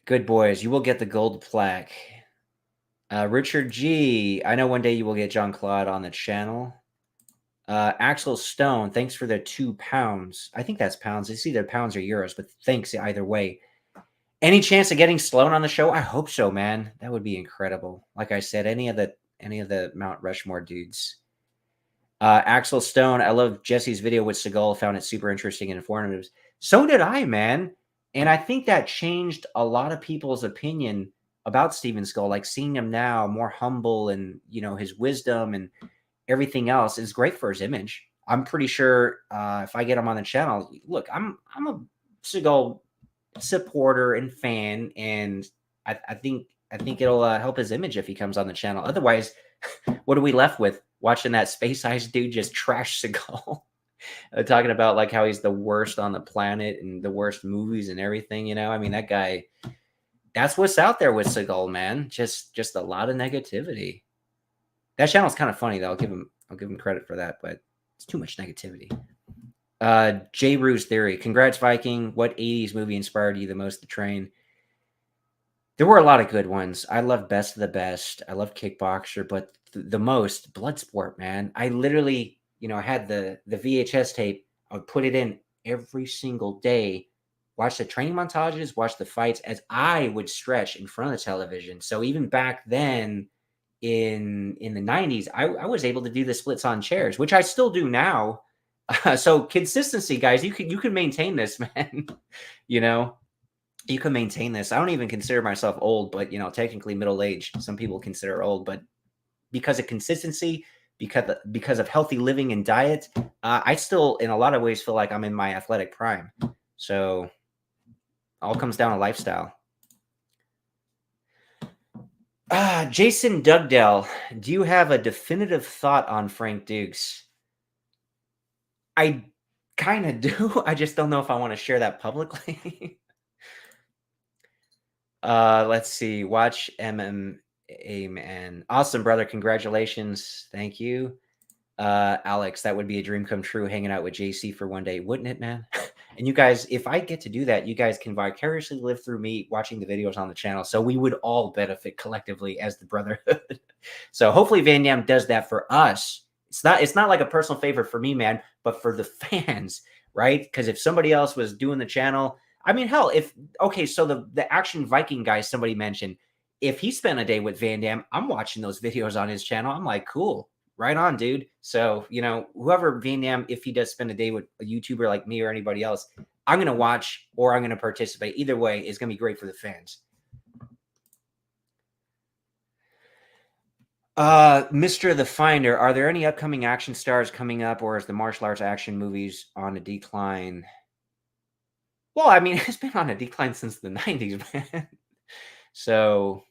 Good boys, you will get the gold plaque. Richard G, I know one day you will get Jean-Claude on the channel. Axel Stone, thanks for the £2. I think that's pounds. It's either pounds or euros, but thanks either way. Any chance of getting Stallone on the show? I hope so, man. That would be incredible. Like I said, any of the Mount Rushmore dudes. Axel Stone, I love Jesse's video with Seagal. Found it super interesting and informative. So did I, man. And I think that changed a lot of people's opinion about Steven Seagal. Like seeing him now more humble and his wisdom and everything else is great for his image. I'm pretty sure if I get him on the channel, look, I'm a Seagal supporter and fan, and I think it'll help his image if he comes on the channel. Otherwise, what are we left with? Watching that space ice dude just trash Seagal, talking about like how he's the worst on the planet and the worst movies and everything. I mean, that guy. That's what's out there with Seagal, man. Just a lot of negativity. That channel's kind of funny though. I'll give him credit for that, but it's too much negativity. J. Rue's Theory. Congrats, Viking. What 80s movie inspired you the most to train? There were a lot of good ones. I love Best of the Best. I love Kickboxer, but the most Bloodsport, man. I literally, had the VHS tape. I would put it in every single day, watch the training montages, watch the fights as I would stretch in front of the television. So even back then in the 90s, I was able to do the splits on chairs, which I still do now. So consistency, guys, you can maintain this, man. You can maintain this. I don't even consider myself old, but technically middle age. Some people consider old, but because of consistency, because of healthy living and diet, I still, in a lot of ways, feel like I'm in my athletic prime. So, all comes down to lifestyle. Jason Dugdale, do you have a definitive thought on Frank Dukes? I kind of do. I just don't know if I want to share that publicly. Let's see. Watch MMA, man. Awesome, brother. Congratulations. Thank you. Alex, that would be a dream come true, hanging out with JC for one day, wouldn't it, man? And you guys, if I get to do that, you guys can vicariously live through me watching the videos on the channel. So we would all benefit collectively as the brotherhood. So hopefully Van Damme does that for us. It's not like a personal favor for me, man, but for the fans, right? Because if somebody else was doing the channel, I mean, hell, so the Action Viking guy somebody mentioned, if he spent a day with Van Damme, I'm watching those videos on his channel. I'm like, cool. Right on, dude. So, whoever Van Damme, if he does spend a day with a YouTuber like me or anybody else, I'm going to watch or I'm going to participate. Either way, it's going to be great for the fans. Mr. The Finder, are there any upcoming action stars coming up, or is the martial arts action movies on a decline? Well, I mean, it's been on a decline since the 90s, man. So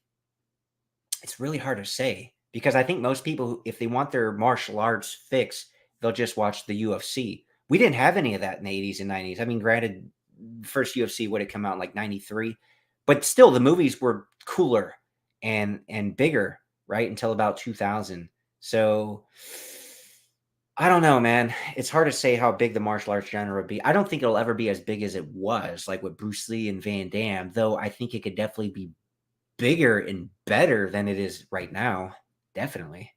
it's really hard to say. Because I think most people, if they want their martial arts fix, they'll just watch the UFC. We didn't have any of that in the 80s and 90s. I mean, granted, first UFC would have come out in like 93. But still, the movies were cooler and bigger, right, until about 2000. So, I don't know, man. It's hard to say how big the martial arts genre would be. I don't think it'll ever be as big as it was, like with Bruce Lee and Van Damme, though I think it could definitely be bigger and better than it is right now. Definitely.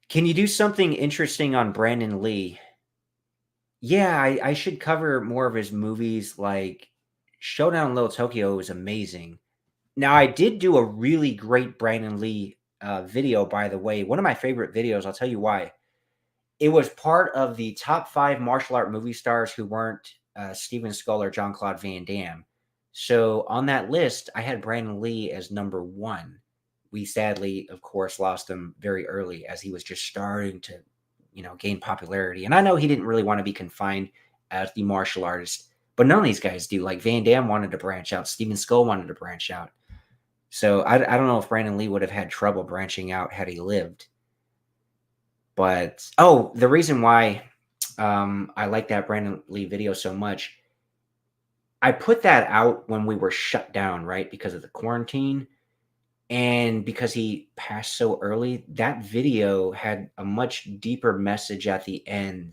Can you do something interesting on Brandon Lee? Yeah, I should cover more of his movies. Like Showdown in Little Tokyo is amazing. Now, I did do a really great Brandon Lee video, by the way. One of my favorite videos. I'll tell you why. It was part of the top 5 martial art movie stars who weren't Steven Seagal or Jean-Claude Van Damme. So on that list, I had Brandon Lee as number 1. We sadly, of course, lost him very early as he was just starting to, gain popularity. And I know he didn't really want to be confined as the martial artist, but none of these guys do. Like Van Damme wanted to branch out. Steven Seagal wanted to branch out. So I don't know if Brandon Lee would have had trouble branching out had he lived. But, the reason why I like that Brandon Lee video so much, I put that out when we were shut down, right, because of the quarantine. And because he passed so early, that video had a much deeper message at the end.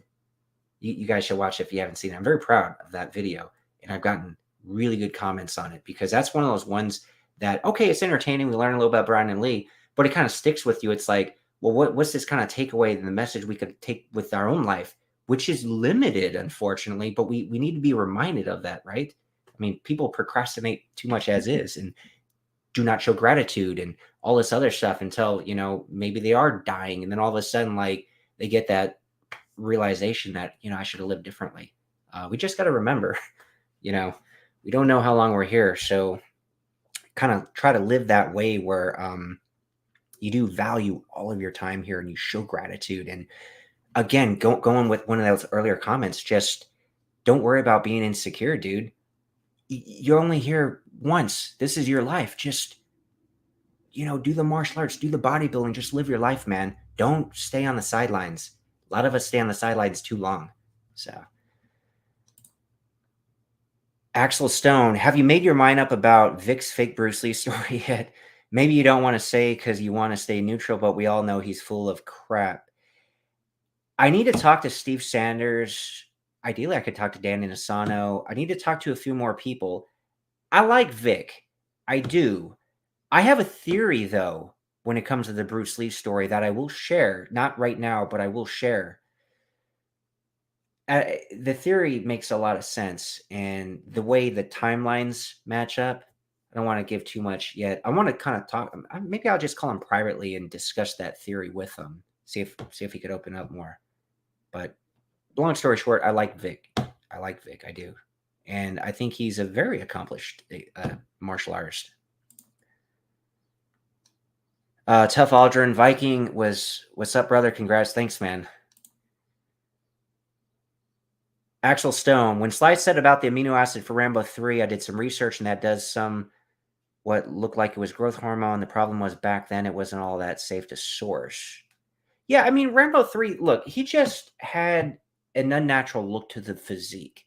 You guys should watch it if you haven't seen it. I'm very proud of that video. And I've gotten really good comments on it because that's one of those ones that, okay, it's entertaining. We learn a little about Brandon Lee, but it kind of sticks with you. It's like, well, what's this kind of takeaway and the message we could take with our own life, which is limited, unfortunately, but we need to be reminded of that, right? I mean, people procrastinate too much as is and do not show gratitude and all this other stuff until, maybe they are dying. And then all of a sudden, like, they get that realization that, I should have lived differently. We just got to remember, we don't know how long we're here. So kind of try to live that way where you do value all of your time here and you show gratitude. And again, going with one of those earlier comments, just don't worry about being insecure, dude. You're only here once. This is your life. Just, do the martial arts, do the bodybuilding, just live your life, man. Don't stay on the sidelines. A lot of us stay on the sidelines too long. So, Axel Stone, have you made your mind up about Vic's fake Bruce Lee story yet? Maybe you don't want to say because you want to stay neutral, but we all know he's full of crap. I need to talk to Steve Sanders. Ideally, I could talk to Dan Inosanto. I need to talk to a few more people. I like Vic. I do. I have a theory, though, when it comes to the Bruce Lee story that I will share. Not right now, but I will share. The theory makes a lot of sense. And the way the timelines match up, I don't want to give too much yet. I want to kind of talk. Maybe I'll just call him privately and discuss that theory with him. See if he could open up more. But long story short, I like Vic. I do. And I think he's a very accomplished martial artist. Tough Aldrin Viking what's up, brother? Congrats. Thanks, man. Axel Stone, when Sly said about the amino acid for Rambo 3, I did some research and that does some what looked like it was growth hormone. The problem was back then it wasn't all that safe to source. Yeah, I mean, Rambo 3, look, he just had an unnatural look to the physique.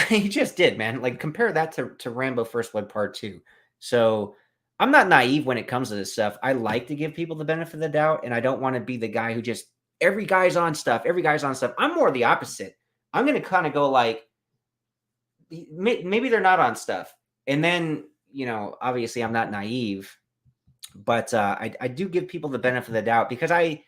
He just did, man. Like, compare that to Rambo First Blood Part 2. So, I'm not naive when it comes to this stuff. I like to give people the benefit of the doubt, and I don't want to be the guy who just, every guy's on stuff. I'm more the opposite. I'm going to kind of go like, maybe they're not on stuff. And then, obviously I'm not naive, but I do give people the benefit of the doubt because I've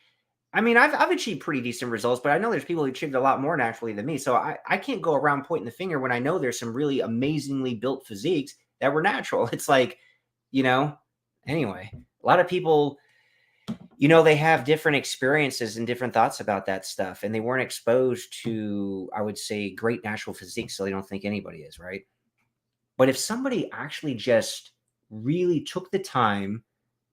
achieved pretty decent results, but I know there's people who achieved a lot more naturally than me. So I can't go around pointing the finger when I know there's some really amazingly built physiques that were natural. It's like, anyway, a lot of people, they have different experiences and different thoughts about that stuff. And they weren't exposed to, I would say, great natural physique. So they don't think anybody is, right? But if somebody actually just really took the time,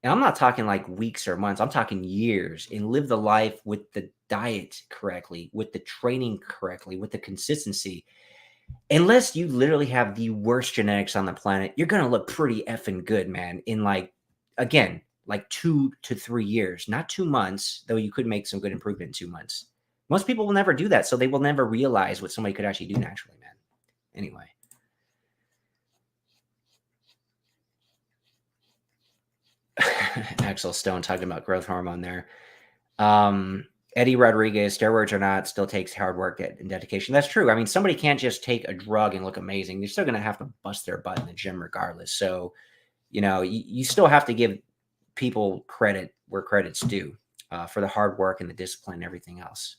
and I'm not talking like weeks or months, I'm talking years, and live the life with the diet correctly, with the training correctly, with the consistency. Unless you literally have the worst genetics on the planet, you're going to look pretty effing good, man, in like 2 to 3 years, not 2 months, though you could make some good improvement in 2 months. Most people will never do that, so they will never realize what somebody could actually do naturally, man. Anyway. Axel Stone talking about growth hormone there. Eddie Rodriguez, steroids or not, still takes hard work and dedication. That's true. I mean, somebody can't just take a drug and look amazing. They're still going to have to bust their butt in the gym regardless. So, you still have to give people credit where credit's due for the hard work and the discipline and everything else.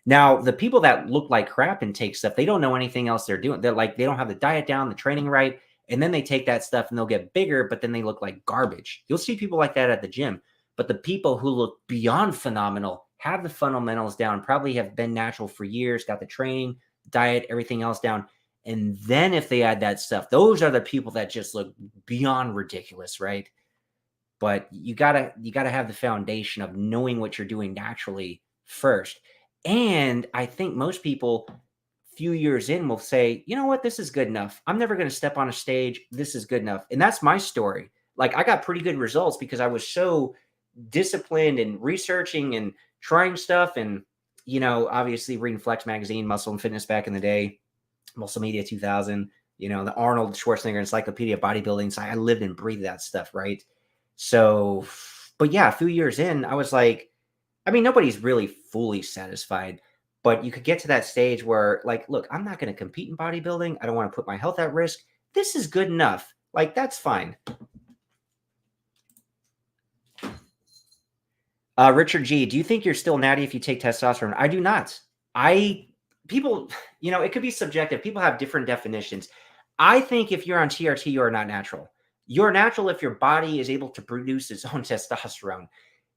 Now, the people that look like crap and take stuff, they don't know anything else they're doing. They're like, they don't have the diet down, the training right. And then they take that stuff and they'll get bigger, but then they look like garbage. You'll see people like that at the gym. But the people who look beyond phenomenal, have the fundamentals down, probably have been natural for years, got the training, diet, everything else down. And then if they add that stuff, those are the people that just look beyond ridiculous, right? But you gotta have the foundation of knowing what you're doing naturally first. And I think most people few years in will say, you know what, this is good enough. I'm never going to step on a stage. This is good enough. And that's my story. Like, I got pretty good results because I was so disciplined and researching and trying stuff. And, obviously reading Flex magazine, Muscle and Fitness back in the day, Muscle Media 2000, the Arnold Schwarzenegger Encyclopedia of Bodybuilding. So I lived and breathed that stuff. Right. So, but yeah, a few years in, I was like, nobody's really fully satisfied. But you could get to that stage where, like, look, I'm not going to compete in bodybuilding. I don't want to put my health at risk. This is good enough. Like, that's fine. Richard G, do you think you're still natty if you take testosterone? I do not. People, it could be subjective. People have different definitions. I think if you're on TRT, you are not natural. You're natural if your body is able to produce its own testosterone.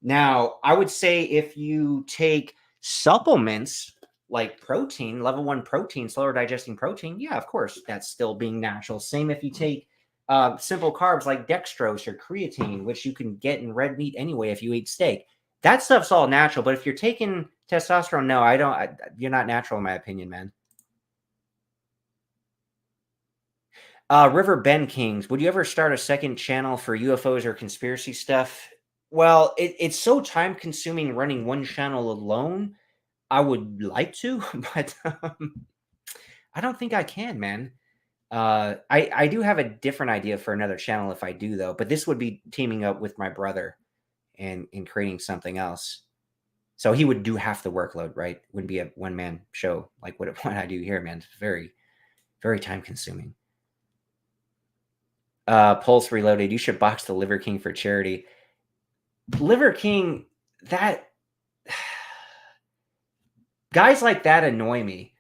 Now, I would say if you take supplements like protein, level 1 protein, slower digesting protein, yeah, of course, that's still being natural. Same if you take simple carbs like dextrose or creatine, which you can get in red meat anyway if you eat steak. That stuff's all natural. But if you're taking testosterone, no, I don't. You're not natural, in my opinion, man. River Bend Kings, would you ever start a second channel for UFOs or conspiracy stuff? Well, it's so time consuming running one channel alone. I would like to, but I don't think I can, man. I do have a different idea for another channel if I do, though. But this would be teaming up with my brother and creating something else. So he would do half the workload, right? Wouldn't be a one man show like what I do here, man. It's very, very time consuming. Pulse Reloaded. You should box the Liver King for charity. Liver King, that guys like that annoy me.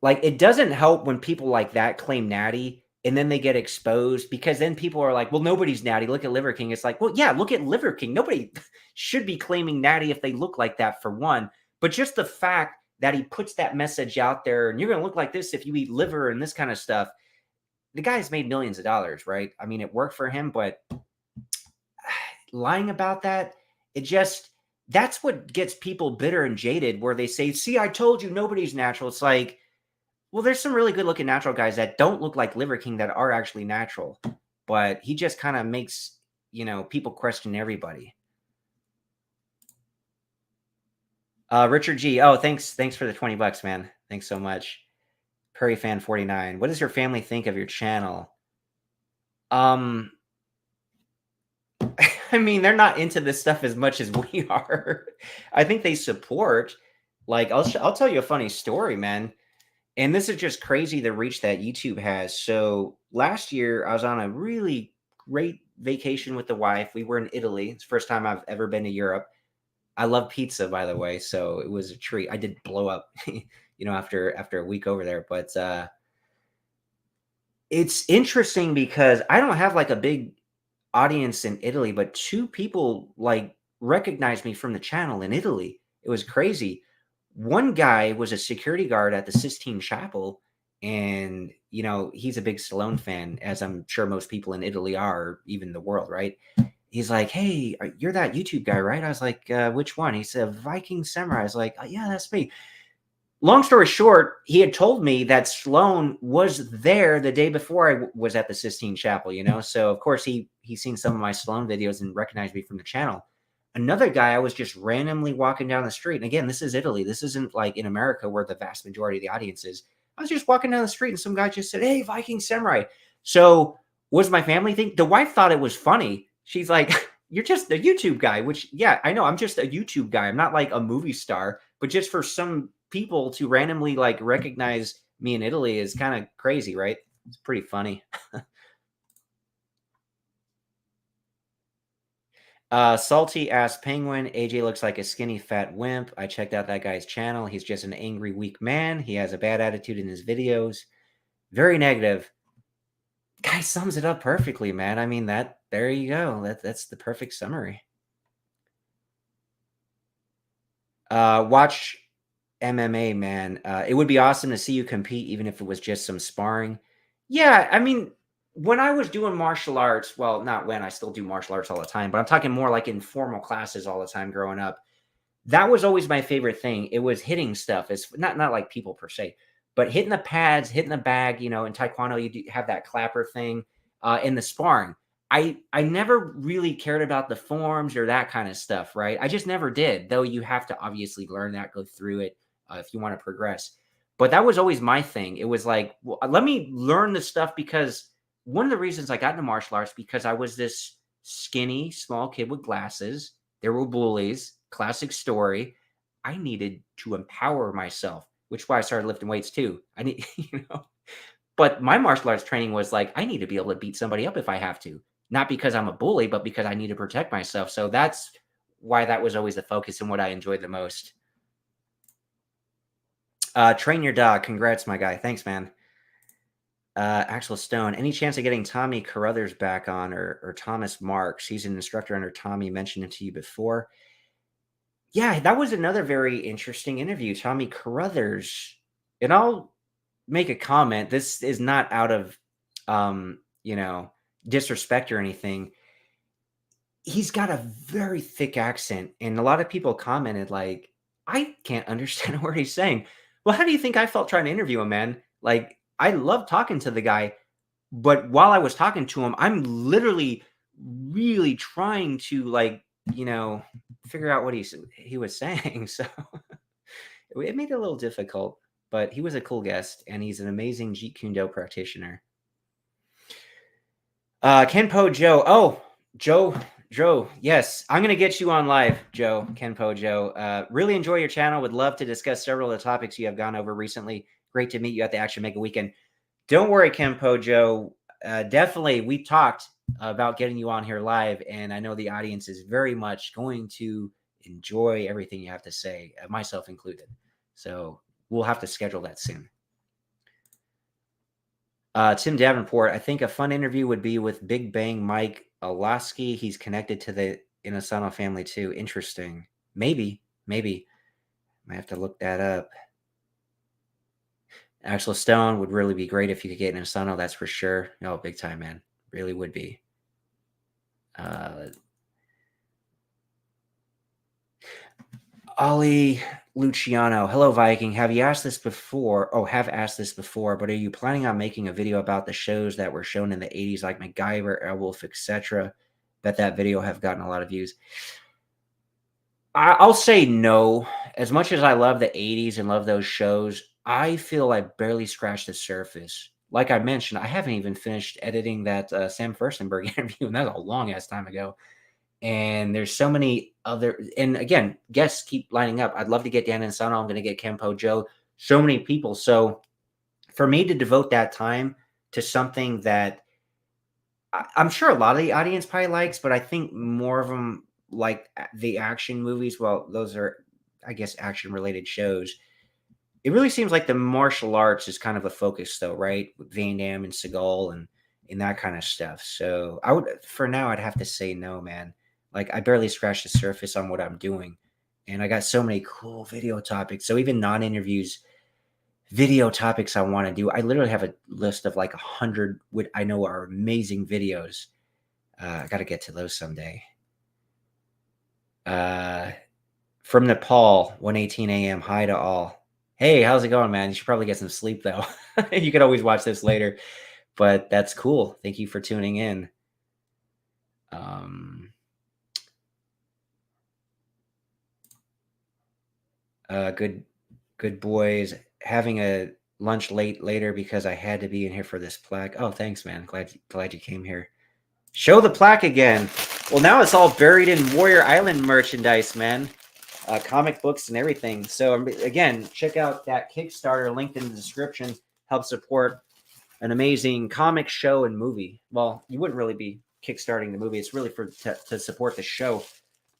Like, it doesn't help when people like that claim natty and then they get exposed, because then people are like, well, nobody's natty. Look at Liver King. It's like, well, yeah, look at Liver King. Nobody should be claiming natty if they look like that, for one. But just the fact that he puts that message out there, and you're going to look like this if you eat liver and this kind of stuff. The guy's made millions of dollars, right? I mean, it worked for him, but lying about that, that's what gets people bitter and jaded, where they say, see, I told you nobody's natural. It's like, well, there's some really good looking natural guys that don't look like Liver King that are actually natural, but he just kind of makes, people question everybody. Richard G. Oh, thanks for the $20, man. Thanks so much. Prairie Fan 49. What does your family think of your channel? I mean, they're not into this stuff as much as we are. I think they support. Like, I'll tell you a funny story, man. And this is just crazy, the reach that YouTube has. So last year, I was on a really great vacation with the wife. We were in Italy. It's the first time I've ever been to Europe. I love pizza, by the way, so it was a treat. I did blow up, after a week over there. But it's interesting because I don't have like a big audience in Italy, but 2 people like recognized me from the channel in Italy. It was crazy. One guy was a security guard at the Sistine Chapel, and he's a big Stallone fan, as I'm sure most people in Italy are, or even the world, right? He's like, hey, you're that YouTube guy, right? I was like, which one? He said, Viking Samurai. I was like, oh, yeah, that's me. Long story short, he had told me that Stallone was there the day before I was at the Sistine Chapel, So, of course, he's seen some of my Stallone videos and recognized me from the channel. Another guy, I was just randomly walking down the street. And again, this is Italy. This isn't like in America where the vast majority of the audience is. I was just walking down the street and some guy just said, hey, Viking Samurai. So what does my family think? The wife thought it was funny. She's like, you're just a YouTube guy, which, yeah, I know. I'm just a YouTube guy. I'm not like a movie star. But just for some people to randomly like recognize me in Italy is kind of crazy, right? It's pretty funny. Salty ass penguin. AJ looks like a skinny fat wimp. I checked out that guy's channel. He's just an angry, weak man. He has a bad attitude in his videos. Very negative. Guy sums it up perfectly, man. I mean, there you go. That's the perfect summary. Watch MMA, man. It would be awesome to see you compete, even if it was just some sparring. Yeah, I mean, when I was doing martial arts, well, not when, I still do martial arts all the time, but I'm talking more like in formal classes all the time growing up. That was always my favorite thing. It was hitting stuff. It's not like people per se, but hitting the pads, hitting the bag. In Taekwondo, you have that clapper thing. In the sparring, I never really cared about the forms or that kind of stuff, right? I just never did. Though you have to obviously learn that, go through it if you want to progress. But that was always my thing. It was like, well, let me learn the stuff, because one of the reasons I got into martial arts, because I was this skinny, small kid with glasses. There were bullies. Classic story. I needed to empower myself, which is why I started lifting weights too. I need, but my martial arts training was like, I need to be able to beat somebody up if I have to, not because I'm a bully, but because I need to protect myself. So that's why that was always the focus and what I enjoyed the most. Train your dog. Congrats, my guy. Thanks, man. Axel Stone. Any chance of getting Tommy Carruthers back on or Thomas Marks? He's an instructor under Tommy. Mentioned it to you before. Yeah, that was another very interesting interview. Tommy Carruthers. And I'll make a comment. This is not out of disrespect or anything. He's got a very thick accent, and a lot of people commented like, I can't understand what he's saying. Well, how do you think I felt trying to interview him, man? Like, I love talking to the guy, but while I was talking to him, I'm literally really trying to figure out what he was saying. So it made it a little difficult, but he was a cool guest, and he's an amazing Jeet Kune Do practitioner. Kenpo Joe. Oh, Joe, yes, I'm going to get you on live, Joe, Kenpo Joe. Really enjoy your channel. Would love to discuss several of the topics you have gone over recently. Great to meet you at the Action Mega Weekend. Don't worry, Kenpo Joe. Definitely, we talked about getting you on here live, and I know the audience is very much going to enjoy everything you have to say, myself included. So we'll have to schedule that soon. Tim Davenport, I think a fun interview would be with Big Bang Mike Olasky. He's connected to the Inosanto family too. Interesting. Maybe. Might have to look that up. Axel Stone would really be great if you could get Inosanto, that's for sure. Oh, big time, man. Really would be. Ollie Luciano. Hello, Viking. Have asked this before, but are you planning on making a video about the shows that were shown in the 80s, like MacGyver, Airwolf, etc.? Bet that video have gotten a lot of views. I'll say no. As much as I love the 80s and love those shows, I feel I barely scratched the surface. Like I mentioned, I haven't even finished editing that Sam Furstenberg interview, and that was a long-ass time ago. And there's so many other, and again, guests keep lining up. I'd love to get Dan Insano. I'm going to get Kenpo Joe. So many people. So for me to devote that time to something that I'm sure a lot of the audience probably likes, but I think more of them like the action movies. Well, those are, I guess, action related shows. It really seems like the martial arts is kind of a focus though, right? With Van Damme and Seagal and that kind of stuff. So for now, I'd have to say no, man. Like, I barely scratched the surface on what I'm doing. And I got so many cool video topics. So even non-interviews, video topics I want to do. I literally have a list of like 100 what I know are amazing videos. I got to get to those someday. From Nepal, 1:18 a.m. Hi to all. Hey, how's it going, man? You should probably get some sleep, though. You could always watch this later. But that's cool. Thank you for tuning in. Good boys. Having a lunch later because I had to be in here for this plaque. Oh, thanks, man. Glad you came here. Show the plaque again. Well, now it's all buried in Warrior Island merchandise, man. Comic books and everything. So again, check out that Kickstarter linked in the description. Help support an amazing comic show and movie. Well, you wouldn't really be kickstarting the movie. It's really to support the show,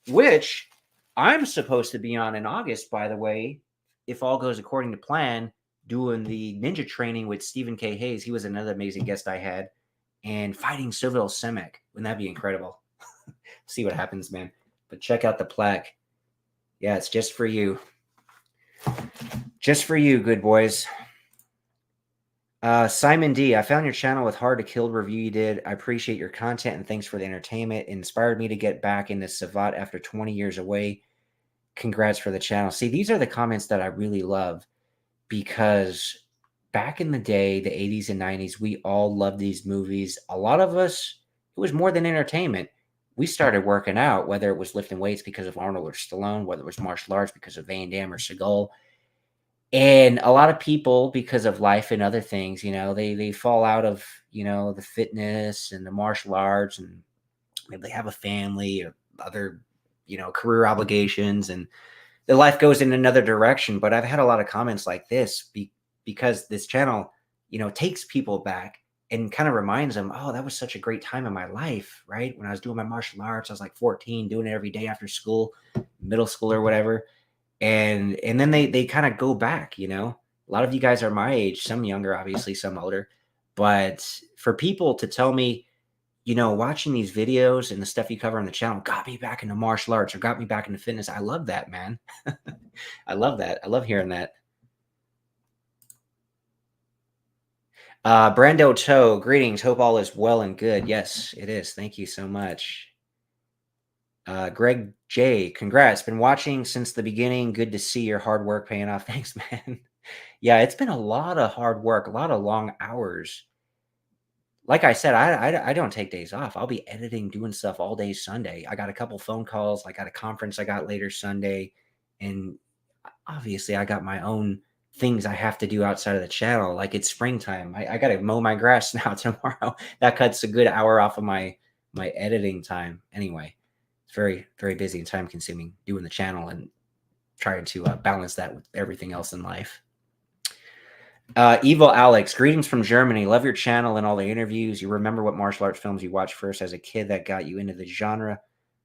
which I'm supposed to be on in August, by the way, if all goes according to plan, doing the ninja training with Stephen K. Hayes. He was another amazing guest I had, and fighting Civil Simic. Wouldn't that be incredible? See what happens, man. But check out the plaque. Yeah, it's just for you. Just for you, good boys. Simon D, I found your channel with Hard to Kill review you did. I appreciate your content and thanks for the entertainment. It inspired me to get back into Savate after 20 years away. Congrats for the channel. See, these are the comments that I really love because back in the day, the 80s and 90s, we all loved these movies. A lot of us, it was more than entertainment. We started working out, whether it was lifting weights because of Arnold or Stallone, whether it was martial arts because of Van Damme or Seagal. And a lot of people, because of life and other things, they fall out of, the fitness and the martial arts, and maybe they have a family or other, career obligations, and their life goes in another direction. But I've had a lot of comments like this because this channel, takes people back and kind of reminds them, oh, that was such a great time in my life, right? When I was doing my martial arts, I was like 14, doing it every day after school, middle school or whatever. And then they kind of go back, you know. A lot of you guys are my age, some younger, obviously, some older. But for people to tell me, you know, watching these videos and the stuff you cover on the channel got me back into martial arts or got me back into fitness. I love that, man. I love that. I love hearing that. Brando Toe, greetings. Hope all is well and good. Yes, it is. Thank you so much. Greg J, congrats. Been watching since the beginning. Good to see your hard work paying off. Thanks, man. Yeah, it's been a lot of hard work, a lot of long hours. Like I said, I don't take days off. I'll be editing, doing stuff all day Sunday. I got a couple phone calls. I got a conference I got later Sunday. And obviously, I got my own things I have to do outside of the channel. Like it's springtime. I got to mow my grass now tomorrow. That cuts a good hour off of my editing time. Anyway, it's very, very busy and time consuming doing the channel and trying to balance that with everything else in life. Evil Alex, greetings from Germany. Love your channel and all the interviews. You remember what martial arts films you watched first as a kid that got you into the genre?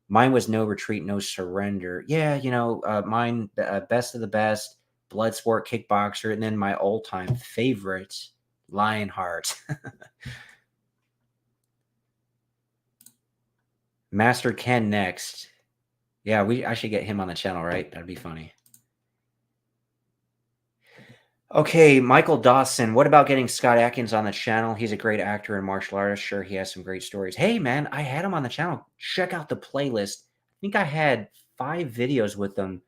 Mine was No Retreat, No Surrender. Yeah, you know, mine, Best of the Best, Bloodsport, Kickboxer, and then my all-time favorite, Lionheart. Master Ken next. Yeah, I should get him on the channel, right? That'd be funny. Okay, Michael Dawson. What about getting Scott Adkins on the channel? He's a great actor and martial artist. Sure, he has some great stories. Hey, man, I had him on the channel. Check out the playlist. I think I had 5 videos with them.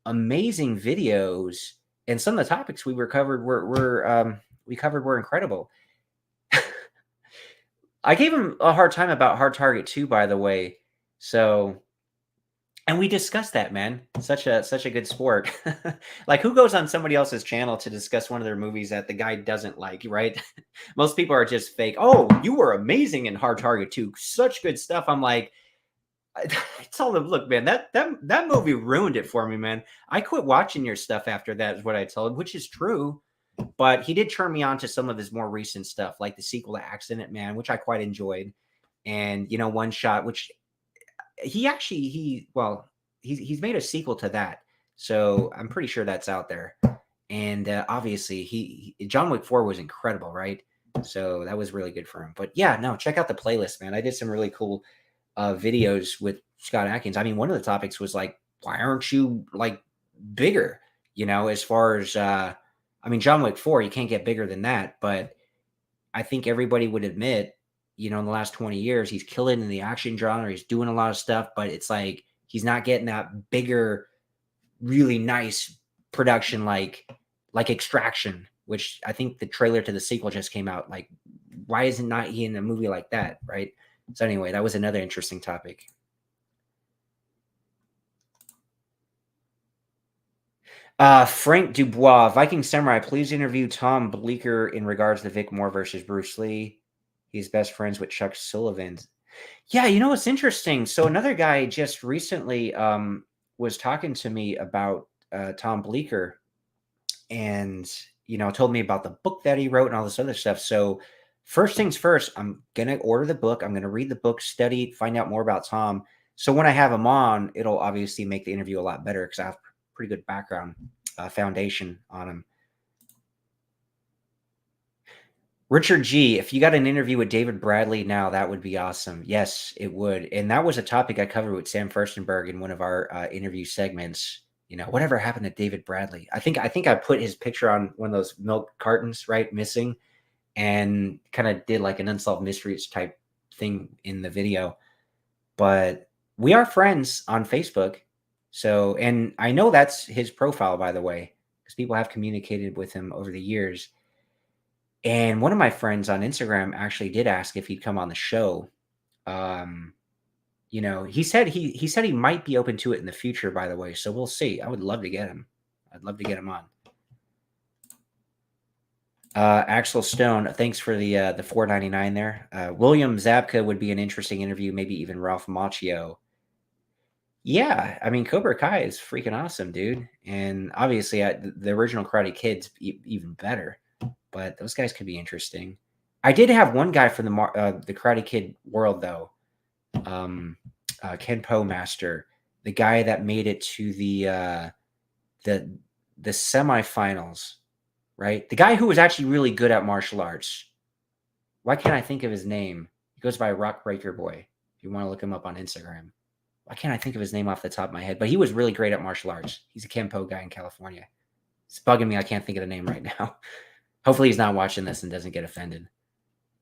Amazing videos, and some of the topics we covered were incredible. I gave him a hard time about Hard Target 2, by the way. So, and we discussed that, man. Such a good sport. Like, who goes on somebody else's channel to discuss one of their movies that the guy doesn't like, right? Most people are just fake. Oh, you were amazing in Hard Target 2. Such good stuff. I'm like, I told him, look, man, that movie ruined it for me, man. I quit watching your stuff after that, is what I told him, which is true. But he did turn me on to some of his more recent stuff, like the sequel to Accident Man, which I quite enjoyed. And, you know, One Shot, which he's made a sequel to that. So I'm pretty sure that's out there. And obviously, John Wick 4 was incredible, right? So that was really good for him. But yeah, no, check out the playlist, man. I did some really cool videos with Scott Adkins. I mean, one of the topics was like, why aren't you like bigger? You know, as far as I mean, John Wick 4, you can't get bigger than that. But I think everybody would admit, you know, in the last 20 years, he's killing in the action genre. He's doing a lot of stuff, but it's like he's not getting that bigger, really nice production like Extraction, which I think the trailer to the sequel just came out. Like, why isn't not he in a movie like that, right? So anyway, that was another interesting topic. Frank Dubois, Viking Samurai, please interview Tom Bleecker in regards to Vic Moore versus Bruce Lee. He's best friends with Chuck Sullivan. Yeah, you know what's interesting? So another guy just recently was talking to me about Tom Bleecker, and you know, told me about the book that he wrote and all this other stuff. So first things first, I'm gonna order the book. I'm gonna read the book, study, find out more about Tom. So when I have him on, it'll obviously make the interview a lot better because I have pretty good background foundation on him. Richard G, if you got an interview with David Bradley now, that would be awesome. Yes, it would. And that was a topic I covered with Sam Furstenberg in one of our interview segments. You know, whatever happened to David Bradley? I think I put his picture on one of those milk cartons, right, missing, and kind of did like an unsolved mysteries type thing in the video. But we are friends on Facebook. So, and I know that's his profile, by the way, because people have communicated with him over the years. And one of my friends on Instagram actually did ask if he'd come on the show. You know, he said he might be open to it in the future, by the way. So we'll see. I would love to get him. I'd love to get him on. Axel Stone, thanks for the $4.99 there. William Zabka would be an interesting interview, maybe even Ralph Macchio. Yeah, I mean, Cobra Kai is freaking awesome, dude. And obviously, the original Karate Kid's even better. But those guys could be interesting. I did have one guy from the Karate Kid world though, Kenpo Master, the guy that made it to the semifinals, right? The guy who was actually really good at martial arts. Why can't I think of his name? He goes by Rock Breaker Boy. If you want to look him up on Instagram. Why can't I think of his name off the top of my head? But he was really great at martial arts. He's a Kenpo guy in California. It's bugging me. I can't think of the name right now. Hopefully he's not watching this and doesn't get offended.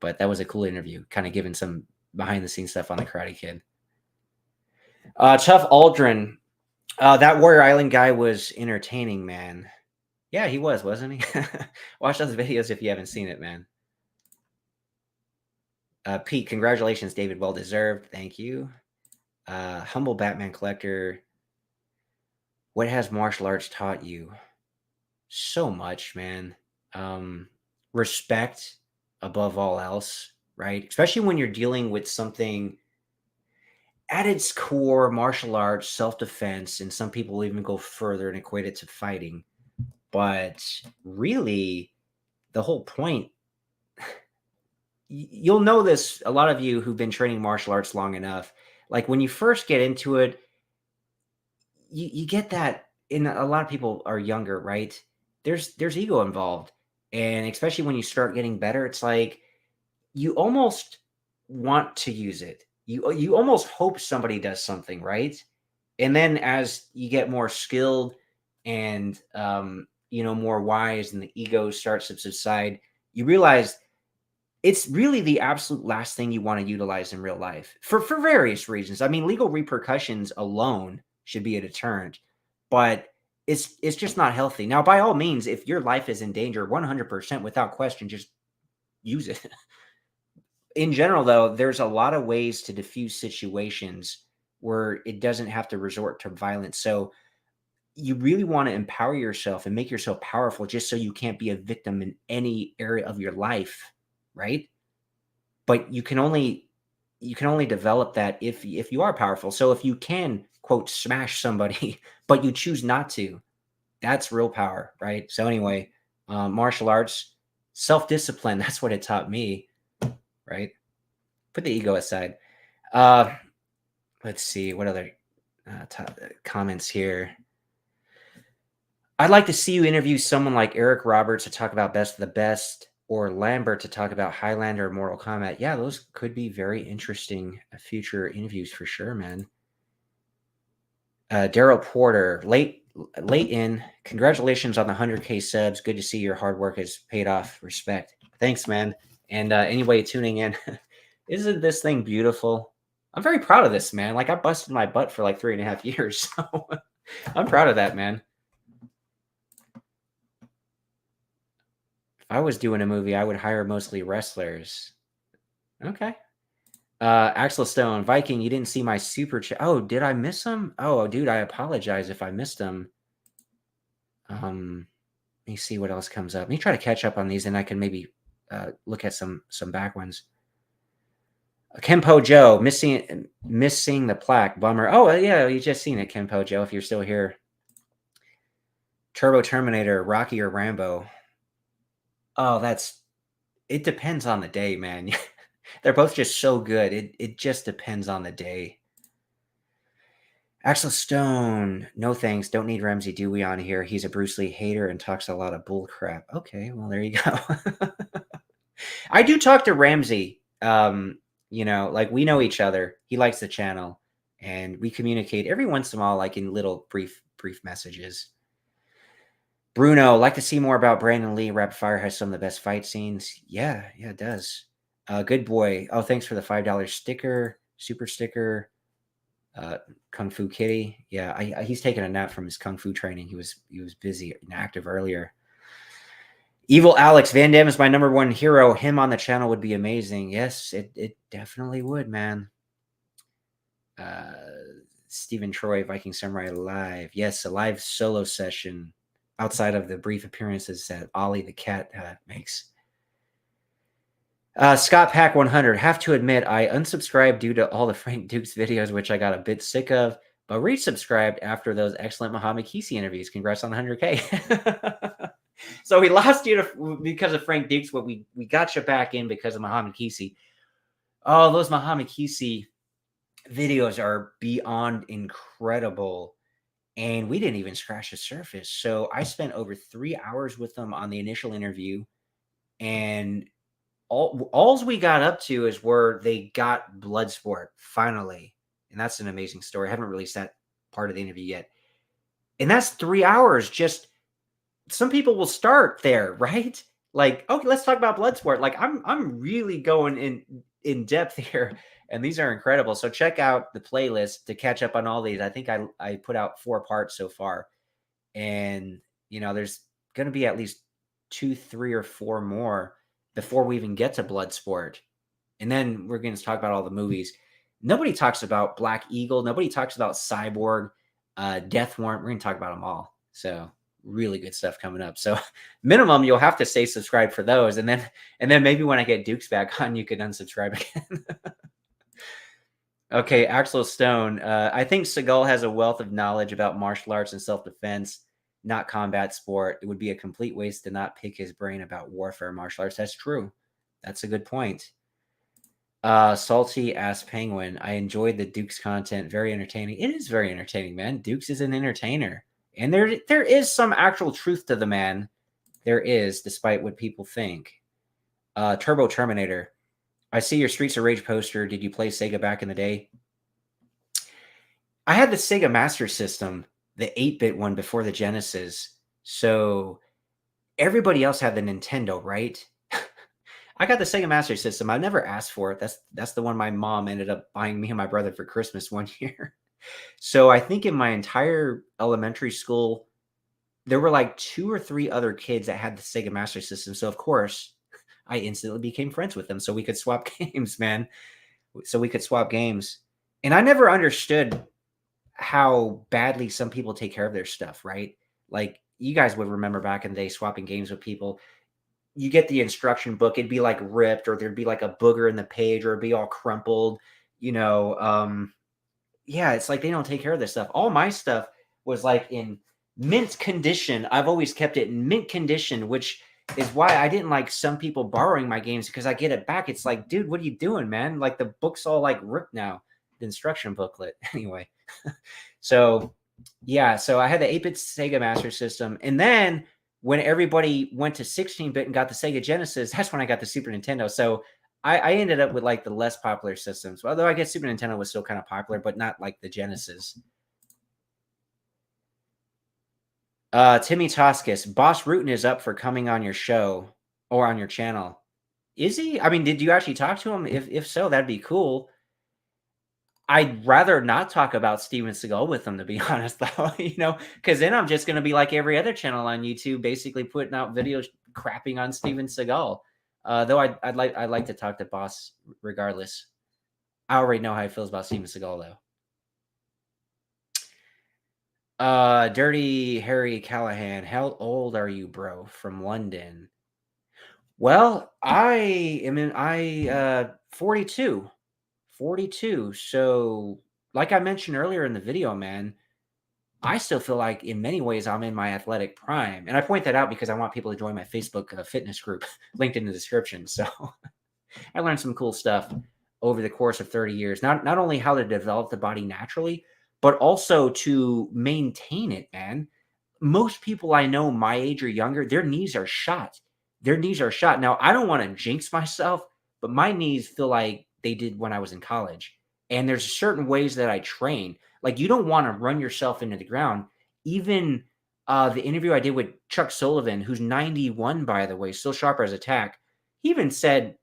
But that was a cool interview, kind of giving some behind the scenes stuff on the Karate Kid. Chuff Aldrin, that Warrior Island guy was entertaining, man. Yeah, he was, wasn't he? Watch those videos if you haven't seen it, man. Pete, congratulations, David. Well deserved. Thank you. Humble Batman Collector. What has martial arts taught you? So much, man. Respect above all else, right? Especially when you're dealing with something at its core, martial arts, self-defense, and some people even go further and equate it to fighting. But really, the whole point, you'll know this, a lot of you who've been training martial arts long enough, like when you first get into it, you get that, and a lot of people are younger, right? There's ego involved. And especially when you start getting better, it's like you almost want to use it. You almost hope somebody does something, right? And then as you get more skilled and more wise, and the ego starts to subside, you realize it's really the absolute last thing you want to utilize in real life for various reasons. I mean, legal repercussions alone should be a deterrent, but it's just not healthy. Now, by all means, if your life is in danger, 100% without question, just use it. In general, though, there's a lot of ways to diffuse situations where it doesn't have to resort to violence. So you really want to empower yourself and make yourself powerful just so you can't be a victim in any area of your life, right? But you can only develop that if you are powerful. So if you can, quote, smash somebody, but you choose not to, that's real power, right? So anyway, martial arts, self-discipline, that's what it taught me, right? Put the ego aside. Let's see, what other comments here. I'd like to see you interview someone like Eric Roberts to talk about Best of the Best, or Lambert to talk about Highlander or Mortal Kombat. Yeah, those could be very interesting future interviews for sure, man. Daryl Porter, late in. Congratulations on the 100K subs. Good to see your hard work has paid off. Respect. Thanks, man. And anybody tuning in, isn't this thing beautiful? I'm very proud of this, man. Like, I busted my butt for like 3.5 years. So I'm proud of that, man. If I was doing a movie, I would hire mostly wrestlers. Okay. Axel Stone, Viking, you didn't see my super chat. Oh, did I miss him? Oh, dude, I apologize if I missed him. Let me see what else comes up. Let me try to catch up on these, and I can maybe look at some back ones. Kenpo Joe, missing the plaque. Bummer. Oh, yeah, you just seen it, Kenpo Joe, if you're still here. Turbo Terminator, Rocky or Rambo? Oh, it depends on the day, man. They're both just so good. It just depends on the day. Axel Stone, no thanks. Don't need Ramsay Dewey on here. He's a Bruce Lee hater and talks a lot of bull crap. Okay, well, there you go. I do talk to Ramsay. Like, we know each other. He likes the channel, and we communicate every once in a while, like in little brief messages. Bruno, like to see more about Brandon Lee. Rapid Fire has some of the best fight scenes. Yeah, it does. Good boy. Oh, thanks for the $5 sticker, super sticker. Kung Fu Kitty. Yeah, he's taking a nap from his Kung Fu training. He was busy and active earlier. Evil Alex, Van Damme is my number one hero. Him on the channel would be amazing. Yes, it definitely would, man. Stephen Troy, Viking Samurai Live. Yes, a live solo session outside of the brief appearances that Ollie the cat makes. Scott Pack 100. Have to admit, I unsubscribed due to all the Frank Dukes videos, which I got a bit sick of, but resubscribed after those excellent Muhammed Kisi interviews. Congrats on the 100K. So we lost you because of Frank Dukes, but we got you back in because of Muhammed Kisi. Oh, those Muhammed Kisi videos are beyond incredible. And we didn't even scratch the surface. So I spent over 3 hours with them on the initial interview. And alls we got up to is where they got Bloodsport finally. And that's an amazing story. I haven't released that part of the interview yet. And that's 3 hours. Just some people will start there, right? Like, okay, let's talk about Bloodsport. Like, I'm really going in depth here, and these are incredible. So check out the playlist to catch up on all these. I think I put out 4 parts so far, and there's going to be at least 2, 3, or 4 more before we even get to Bloodsport, and then we're going to talk about all the movies. Nobody talks about Black Eagle. Nobody talks about Cyborg, Death Warrant. We're going to talk about them all. So really good stuff coming up. So minimum, you'll have to stay subscribed for those. And then maybe when I get Dukes back on, you can unsubscribe again. Okay. Axel Stone. I think Seagal has a wealth of knowledge about martial arts and self-defense, not combat sport. It would be a complete waste to not pick his brain about warfare martial arts. That's true. That's a good point. Salty ass penguin. I enjoyed the Dukes content. Very entertaining. It is very entertaining, man. Dukes is an entertainer. And there is some actual truth to the man. There is, despite what people think. Turbo Terminator. I see your Streets of Rage poster. Did you play Sega back in the day? I had the Sega Master System, the 8-bit one before the Genesis. So everybody else had the Nintendo, right? I got the Sega Master System. I never asked for it. That's the one my mom ended up buying me and my brother for Christmas one year. So I think in my entire elementary school, there were like 2 or 3 other kids that had the Sega Master System. So of course, I instantly became friends with them. So we could swap games, man. So we could swap games. And I never understood how badly some people take care of their stuff, right? Like you guys would remember back in the day swapping games with people. You get the instruction book, it'd be like ripped, or there'd be like a booger in the page, or it'd be all crumpled, yeah, it's like they don't take care of this stuff. All my stuff was like in mint condition. I've always kept it in mint condition, which is why I didn't like some people borrowing my games because I get it back. It's like, dude, what are you doing, man? Like the book's all like ripped now, the instruction booklet. Anyway, so yeah, so I had the 8-bit Sega Master System. And then when everybody went to 16-bit and got the Sega Genesis, that's when I got the Super Nintendo. So I ended up with like the less popular systems. Although I guess Super Nintendo was still kind of popular, but not like the Genesis. Timmy Toskis, Boss Rutan is up for coming on your show or on your channel. Is he? I mean, did you actually talk to him? If so, that'd be cool. I'd rather not talk about Steven Seagal with him, to be honest, though, because then I'm just going to be like every other channel on YouTube, basically putting out videos crapping on Steven Seagal. Though I'd like to talk to Boss regardless. I already know how he feels about Steven Seagal, though. Dirty Harry Callahan, how old are you, bro? From London. Well, I am 42. 42. So, like I mentioned earlier in the video, man, I still feel like in many ways I'm in my athletic prime. And I point that out because I want people to join my Facebook fitness group linked in the description. So I learned some cool stuff over the course of 30 years. Not only how to develop the body naturally, but also to maintain it, man. Most people I know my age or younger, their knees are shot. Their knees are shot. Now, I don't want to jinx myself, but my knees feel like they did when I was in college. And there's certain ways that I train. Like you don't want to run yourself into the ground. Even the interview I did with Chuck Sullivan, who's 91, by the way, still sharper as a tack, he even said,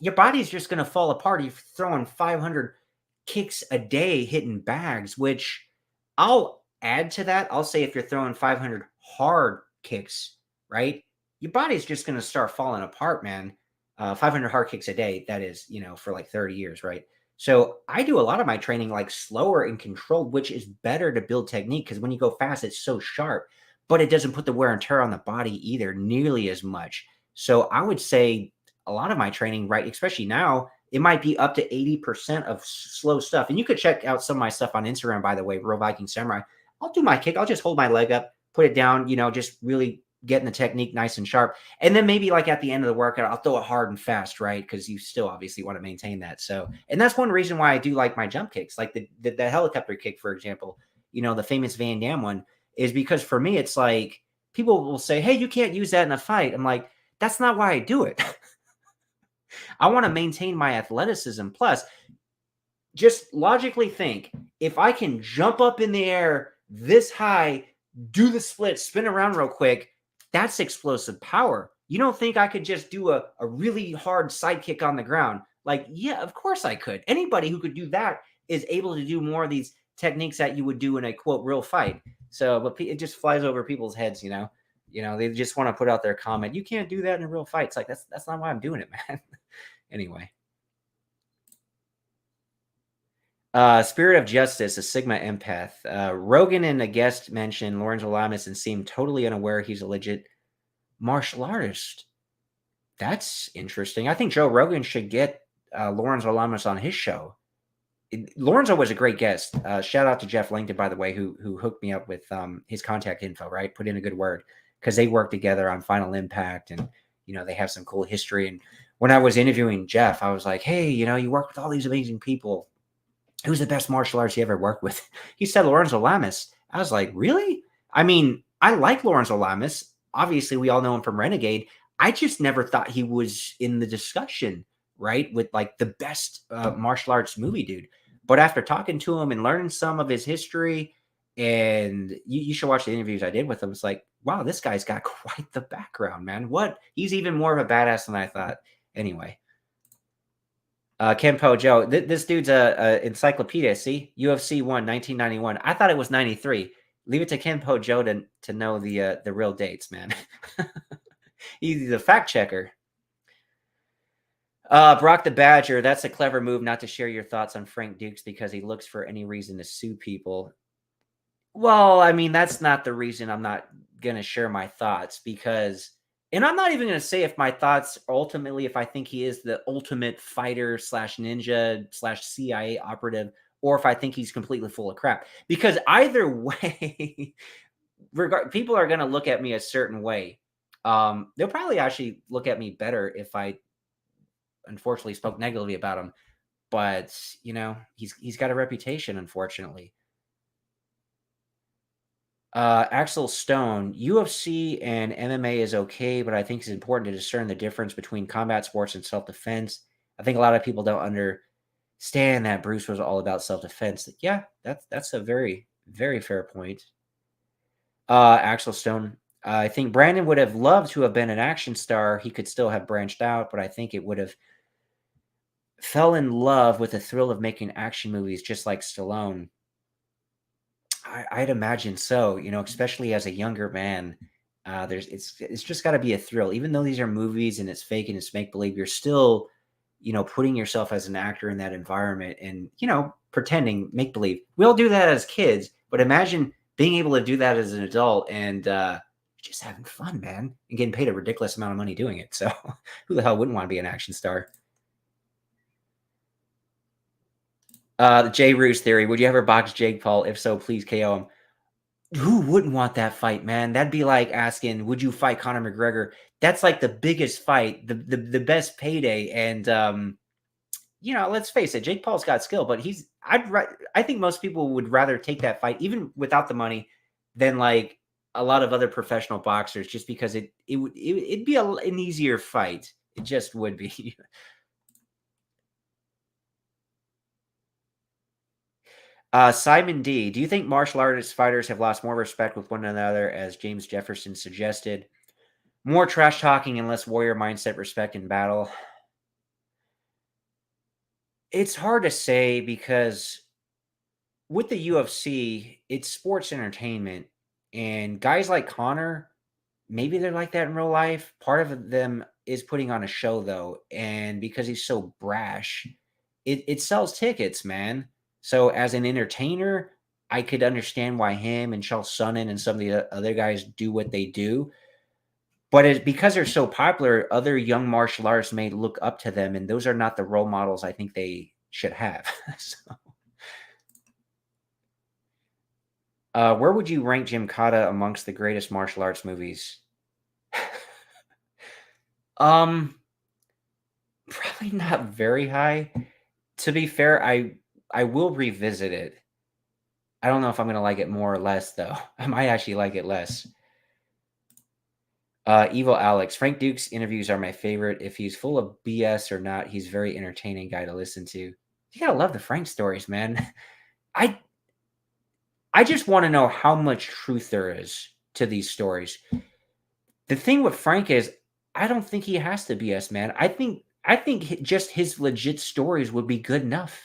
your body's just going to fall apart. You're throwing 500 kicks a day hitting bags, which I'll add to that. I'll say if you're throwing 500 hard kicks, right, your body's just going to start falling apart, man. 500 hard kicks a day, that is, for like 30 years, right? So I do a lot of my training like slower and controlled, which is better to build technique because when you go fast, it's so sharp, but it doesn't put the wear and tear on the body either nearly as much. So I would say a lot of my training, right, especially now, it might be up to 80% of slow stuff. And you could check out some of my stuff on Instagram, by the way, Real Viking Samurai. I'll do my kick. I'll just hold my leg up, put it down, just really getting the technique nice and sharp. And then maybe like at the end of the workout, I'll throw it hard and fast, right? Because you still obviously want to maintain that. So, and that's one reason why I do like my jump kicks, like the helicopter kick, for example, the famous Van Damme one, is because for me, it's like people will say, hey, you can't use that in a fight. I'm like, that's not why I do it. I want to maintain my athleticism. Plus, just logically think, if I can jump up in the air this high, do the split, spin around real quick, that's explosive power. You don't think I could just do a really hard side kick on the ground? Like, yeah, of course I could. Anybody who could do that is able to do more of these techniques that you would do in a quote real fight. So, but it just flies over people's heads, they just want to put out their comment. You can't do that in a real fight. It's like, that's not why I'm doing it, man. Anyway. Spirit of Justice, a Sigma empath. Rogan and a guest mentioned Lawrence Olamis and seemed totally unaware he's a legit martial artist. That's interesting. I think Joe Rogan should get Lawrence Olamis on his show. Lawrence was a great guest. Shout out to Jeff Langton, by the way, who hooked me up with his contact info, right? Put in a good word, because they work together on Final Impact, and they have some cool history. And when I was interviewing Jeff, I was like, hey, you work with all these amazing people. Who's the best martial artist you ever worked with? He said Lawrence Olamis. I was like, really? I mean, I like Lawrence Olamis. Obviously, we all know him from Renegade. I just never thought he was in the discussion, right? With like the best martial arts movie dude. But after talking to him and learning some of his history, and you should watch the interviews I did with him, it's like, wow, this guy's got quite the background, man. He's even more of a badass than I thought. Anyway. Kenpo Joe, this dude's a encyclopedia. See, UFC 1991. I thought it was 93. Leave it to Kenpo Joe to know the real dates, man. He's the fact checker. Brock the Badger, that's a clever move not to share your thoughts on Frank Dukes because he looks for any reason to sue people. Well, I mean, that's not the reason I'm not going to share my thoughts, because, and I'm not even going to say if my thoughts ultimately, if I think he is the ultimate fighter / ninja / CIA operative, or if I think he's completely full of crap, because either way, people are going to look at me a certain way. They'll probably actually look at me better if I unfortunately spoke negatively about him, but he's got a reputation, unfortunately. Axel Stone, UFC and MMA is okay, but I think it's important to discern the difference between combat sports and self-defense. I think a lot of people don't understand that Bruce was all about self-defense. Yeah, that's a very, very fair point. Axel Stone, I think Brandon would have loved to have been an action star. He could still have branched out, but I think it would have fell in love with the thrill of making action movies just like Stallone. I'd imagine so, especially as a younger man. It's just got to be a thrill, even though these are movies and it's fake and it's make believe. You're still, putting yourself as an actor in that environment and pretending make believe. We all do that as kids, but imagine being able to do that as an adult and just having fun, man, and getting paid a ridiculous amount of money doing it. So, who the hell wouldn't want to be an action star? The Jay Roos theory. Would you ever box Jake Paul? If so, please KO him. Who wouldn't want that fight, man? That'd be like asking, would you fight Conor McGregor? That's like the biggest fight, the best payday. And let's face it, Jake Paul's got skill, but I think most people would rather take that fight, even without the money, than like a lot of other professional boxers, just because it'd be an easier fight. It just would be. Simon D, do you think martial artist fighters have lost more respect with one another, as James Jefferson suggested? More trash talking and less warrior mindset respect in battle? It's hard to say, because with the UFC, it's sports entertainment. And guys like Connor, maybe they're like that in real life. Part of them is putting on a show, though. And because he's so brash, it sells tickets, man. So as an entertainer, I could understand why him and Chael Sonnen and some of the other guys do what they do. But because they're so popular, other young martial artists may look up to them, and those are not the role models I think they should have. So, where would you rank Jim Cotta amongst the greatest martial arts movies? Um, Probably not very high. To be fair, I will revisit it. I don't know if I'm gonna like it more or less though. I might actually like it less. Evil Alex. Frank Duke's interviews are my favorite. If he's full of BS or not, he's very entertaining guy to listen to. You gotta love the Frank stories, man. I I just want to know how much truth there is to these stories. The thing with Frank is, I don't think he has to BS, man. I think just his legit stories would be good enough.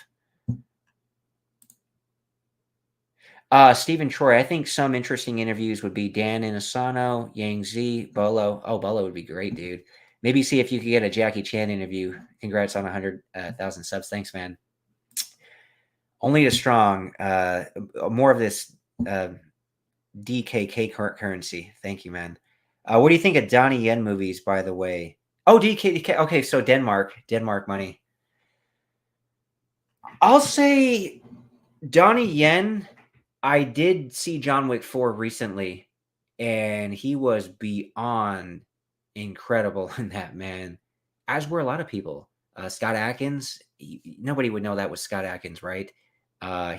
Stephen Troy, I think some interesting interviews would be Dan Inosanto, Yang Z, Bolo. Oh, Bolo would be great, dude. Maybe see if you could get a Jackie Chan interview. Congrats on 100,000 subs. Thanks, man. Only a strong, more of this DKK currency. Thank you, man. What do you think of Donnie Yen movies, by the way? Oh, DKK. Okay, so Denmark money. I'll say Donnie Yen. I did see John Wick 4 recently, and he was beyond incredible in that, man. As were a lot of people. Scott Adkins, nobody would know that was Scott Adkins, right?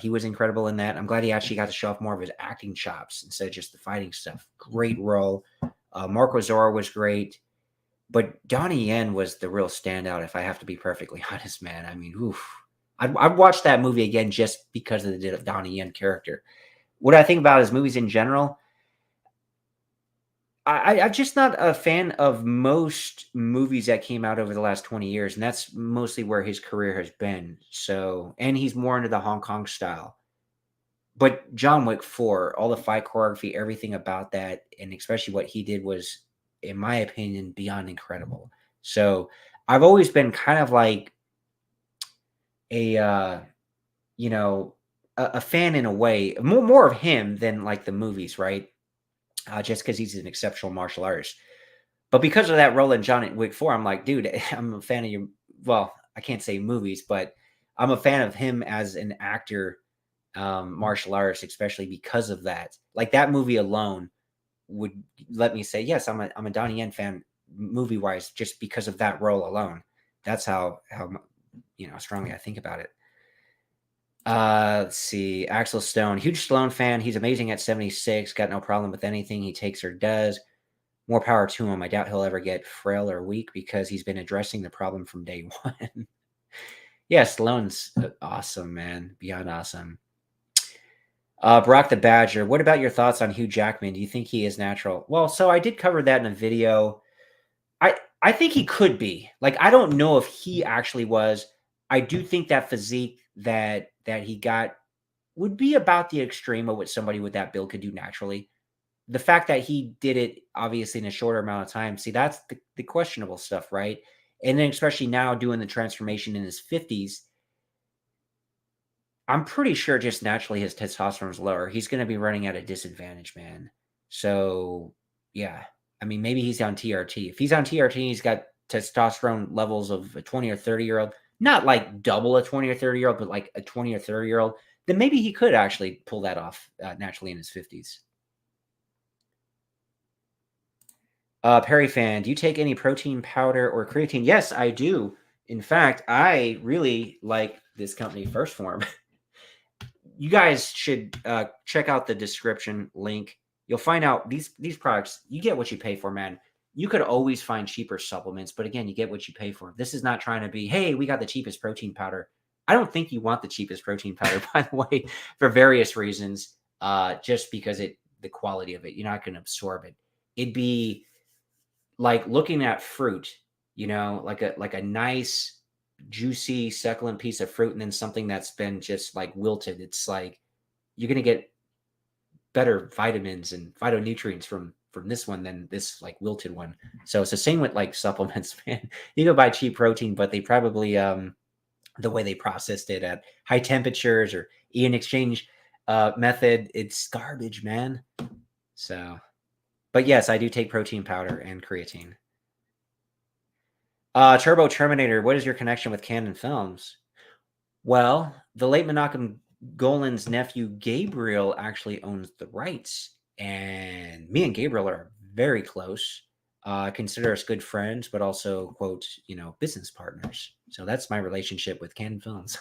He was incredible in that. I'm glad he actually got to show off more of his acting chops instead of just the fighting stuff. Great role. Marco Zora was great, but Donnie Yen was the real standout. If I have to be perfectly honest, man. I mean, oof. I'd watch that movie again just because of the Donnie Yen character. What I think about his movies in general, I'm just not a fan of most movies that came out over the last 20 years, and that's mostly where his career has been. So, and he's more into the Hong Kong style. But John Wick 4, all the fight choreography, everything about that, and especially what he did was, in my opinion, beyond incredible. So, I've always been kind of like a, you know, a fan in a way, more of him than like the movies, right? Just because he's an exceptional martial artist. But because of that role in John Wick 4, I'm like, dude, I'm a fan of your. Well, I can't say movies, but I'm a fan of him as an actor, martial artist, especially because of that. Like that movie alone would let me say, yes, I'm a Donnie Yen fan, movie wise, just because of that role alone. That's how strongly I think about it. Let's see. Axel Stone, huge Stallone fan. He's amazing at 76. Got no problem with anything he takes or does. More power to him. I doubt he'll ever get frail or weak because he's been addressing the problem from day one. Yeah, Stallone's awesome, man. Beyond awesome. Brock the Badger. What about your thoughts on Hugh Jackman? Do you think he is natural? Well, so I did cover that in a video. I think he could be. Like, I don't know if he actually was. I do think that physique that he got would be about the extreme of what somebody with that build could do naturally. The fact that he did it obviously in a shorter amount of time, see, that's the questionable stuff, right? And then especially now doing the transformation in his 50s, I'm pretty sure just naturally his testosterone is lower. He's going to be running at a disadvantage, man. So, yeah. I mean, maybe he's on TRT. If he's on TRT and he's got testosterone levels of a 20 or 30-year-old, not like double a 20 or 30-year-old, but like a 20 or 30-year-old, then maybe he could actually pull that off naturally in his 50s. Perry fan, do you take any protein powder or creatine? Yes, I do. In fact, I really like this company, First Form. You guys should check out the description link. You'll find out these products. You get what you pay for, man. You could always find cheaper supplements, but again, you get what you pay for. This is not trying to be, hey, we got the cheapest protein powder. I don't think you want the cheapest protein powder, by the way, for various reasons. Just because the quality of it, you're not going to absorb it. It'd be like looking at fruit, like a nice, juicy, succulent piece of fruit, and then something that's been just like wilted. It's like you're gonna get better vitamins and phytonutrients from this one than this like wilted one. So it's the same with like supplements, man. You go buy cheap protein, but they probably the way they processed it at high temperatures or ion exchange method, it's garbage, man. So but yes, I do take protein powder and creatine. Turbo Terminator, what is your connection with Canon Films? Well, the late Menachem Golan's nephew Gabriel actually owns the rights, and me and Gabriel are very close. Consider us good friends, but also, quote, business partners. So that's my relationship with Canon Films.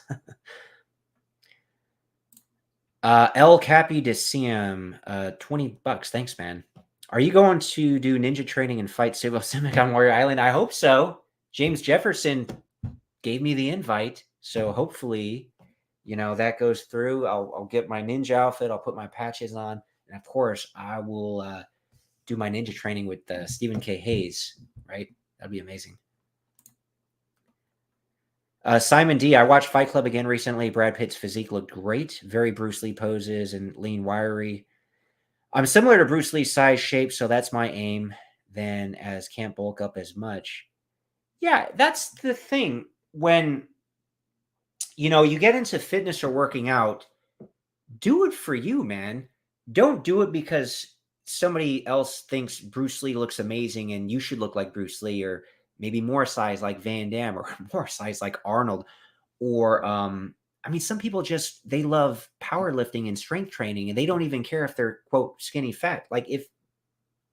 El Capi de Ciem, $20. Thanks, man. Are you going to do ninja training and fight Civil Simic on Warrior Island? I hope so. James Jefferson gave me the invite, so hopefully, that goes through. I'll get my ninja outfit. I'll put my patches on, and of course, I will do my ninja training with Stephen K. Hayes. Right? That'd be amazing. Simon D. I watched Fight Club again recently. Brad Pitt's physique looked great. Very Bruce Lee poses and lean, wiry. I'm similar to Bruce Lee's size, shape, so that's my aim. Then, as can't bulk up as much. Yeah, that's the thing. When you get into fitness or working out, do it for you, man. Don't do it because somebody else thinks Bruce Lee looks amazing and you should look like Bruce Lee, or maybe more size like Van Damme, or more size like Arnold. Or some people they love powerlifting and strength training, and they don't even care if they're, quote, skinny fat. Like, if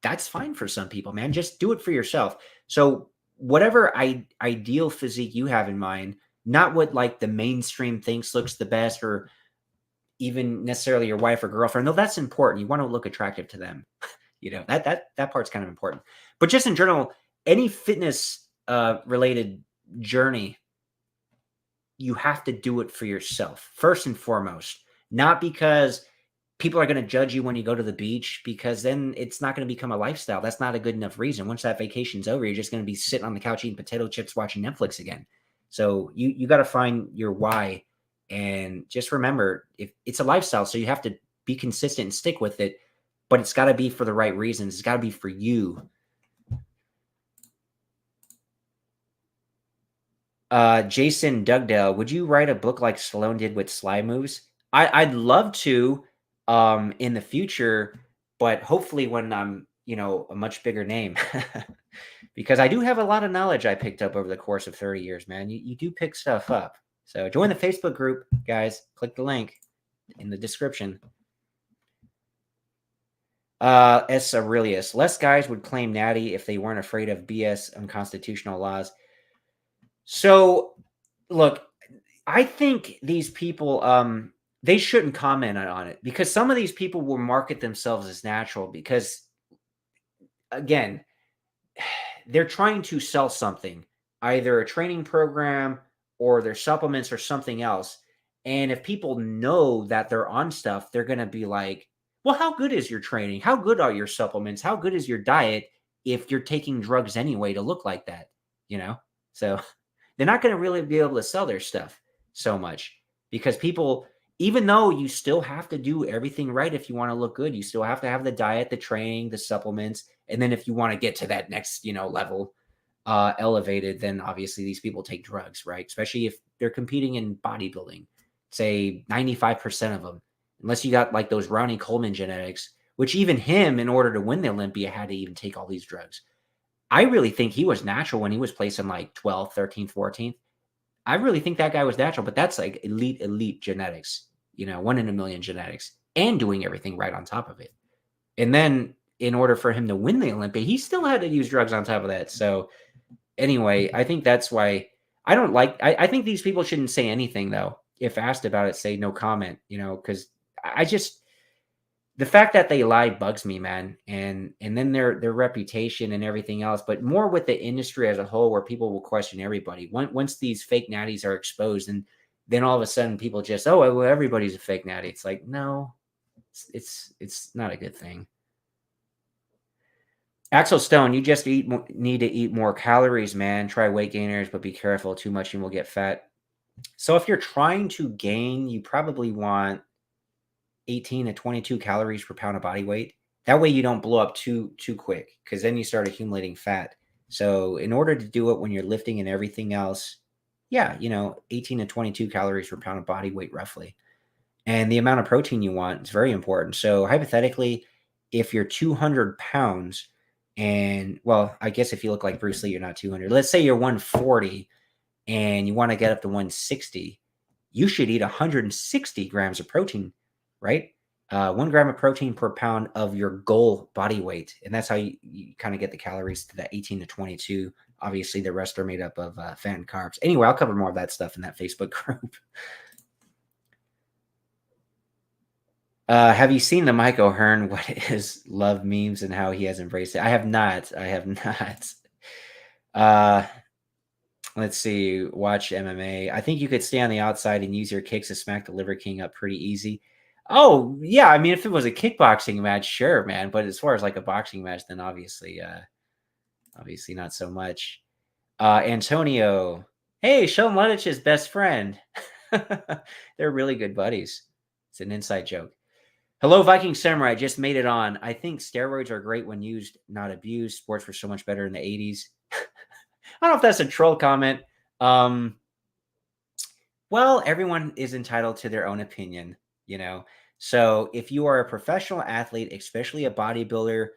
that's fine for some people, man, just do it for yourself. So whatever ideal physique you have in mind, not what like the mainstream thinks looks the best, or even necessarily your wife or girlfriend. No, that's important. You want to look attractive to them. That part's kind of important. But just in general, any fitness related journey, you have to do it for yourself first and foremost, not because people are going to judge you when you go to the beach, because then it's not going to become a lifestyle. That's not a good enough reason. Once that vacation's over, you're just going to be sitting on the couch eating potato chips, watching Netflix again. So you got to find your why, and just remember, if it's a lifestyle, so you have to be consistent and stick with it, but it's got to be for the right reasons. It's got to be for you. Jason Dugdale, would you write a book like Stallone did with Sly Moves? I'd love to in the future, but hopefully when I'm, a much bigger name. Because I do have a lot of knowledge I picked up over the course of 30 years, man. You do pick stuff up. So join the Facebook group, guys. Click the link in the description. S. Aurelius. Less guys would claim natty if they weren't afraid of BS unconstitutional laws. So, look, I think these people, they shouldn't comment on it, because some of these people will market themselves as natural because, again, they're trying to sell something, either a training program or their supplements or something else. And if people know that they're on stuff, they're going to be like, well, how good is your training? How good are your supplements? How good is your diet if you're taking drugs anyway to look like that? So they're not going to really be able to sell their stuff so much, because people, even though you still have to do everything right if you want to look good, you still have to have the diet, the training, the supplements. And then if you want to get to that next, level, elevated, then obviously these people take drugs, right? Especially if they're competing in bodybuilding, say 95% of them, unless you got like those Ronnie Coleman genetics, which even him, in order to win the Olympia, had to even take all these drugs. I really think he was natural when he was placing like 12th, 13th, 14th. I really think that guy was natural, but that's like elite genetics, 1 in a million genetics, and doing everything right on top of it. And then in order for him to win the Olympia, he still had to use drugs on top of that. So anyway, I think that's why I think these people shouldn't say anything, though. If asked about it, say no comment, because the fact that they lie bugs me, man. And then their reputation and everything else, but more with the industry as a whole, where people will question everybody. Once these fake natties are exposed, and then all of a sudden people just, oh, well, everybody's a fake natty. It's like, no, it's not a good thing. Axel Stone, you just need to eat more calories, man. Try weight gainers, but be careful. Too much and will get fat. So if you're trying to gain, you probably want 18 to 22 calories per pound of body weight. That way you don't blow up too quick, because then you start accumulating fat. So in order to do it when you're lifting and everything else, 18 to 22 calories per pound of body weight roughly. And the amount of protein you want is very important. So hypothetically, if you're 200 pounds, and well, I guess if you look like Bruce Lee, you're not 200. Let's say you're 140 and you want to get up to 160, you should eat 160 grams of protein, right? 1 gram of protein per pound of your goal body weight. And that's how you kind of get the calories to that 18 to 22. Obviously, the rest are made up of fat and carbs. Anyway, I'll cover more of that stuff in that Facebook group. Have you seen the Mike O'Hearn, what is love memes and how he has embraced it? I have not. I have not. Let's see. Watch MMA. I think you could stay on the outside and use your kicks to smack the Liver King up pretty easy. Oh, yeah. I mean, if it was a kickboxing match, sure, man. But as far as like a boxing match, then obviously not so much. Antonio. Hey, Sean Lunich's best friend. They're really good buddies. It's an inside joke. Hello, Viking Samurai. Just made it on. I think steroids are great when used, not abused. Sports were so much better in the 80s. I don't know if that's a troll comment. Well, everyone is entitled to their own opinion, you know. So if you are a professional athlete, especially a bodybuilder,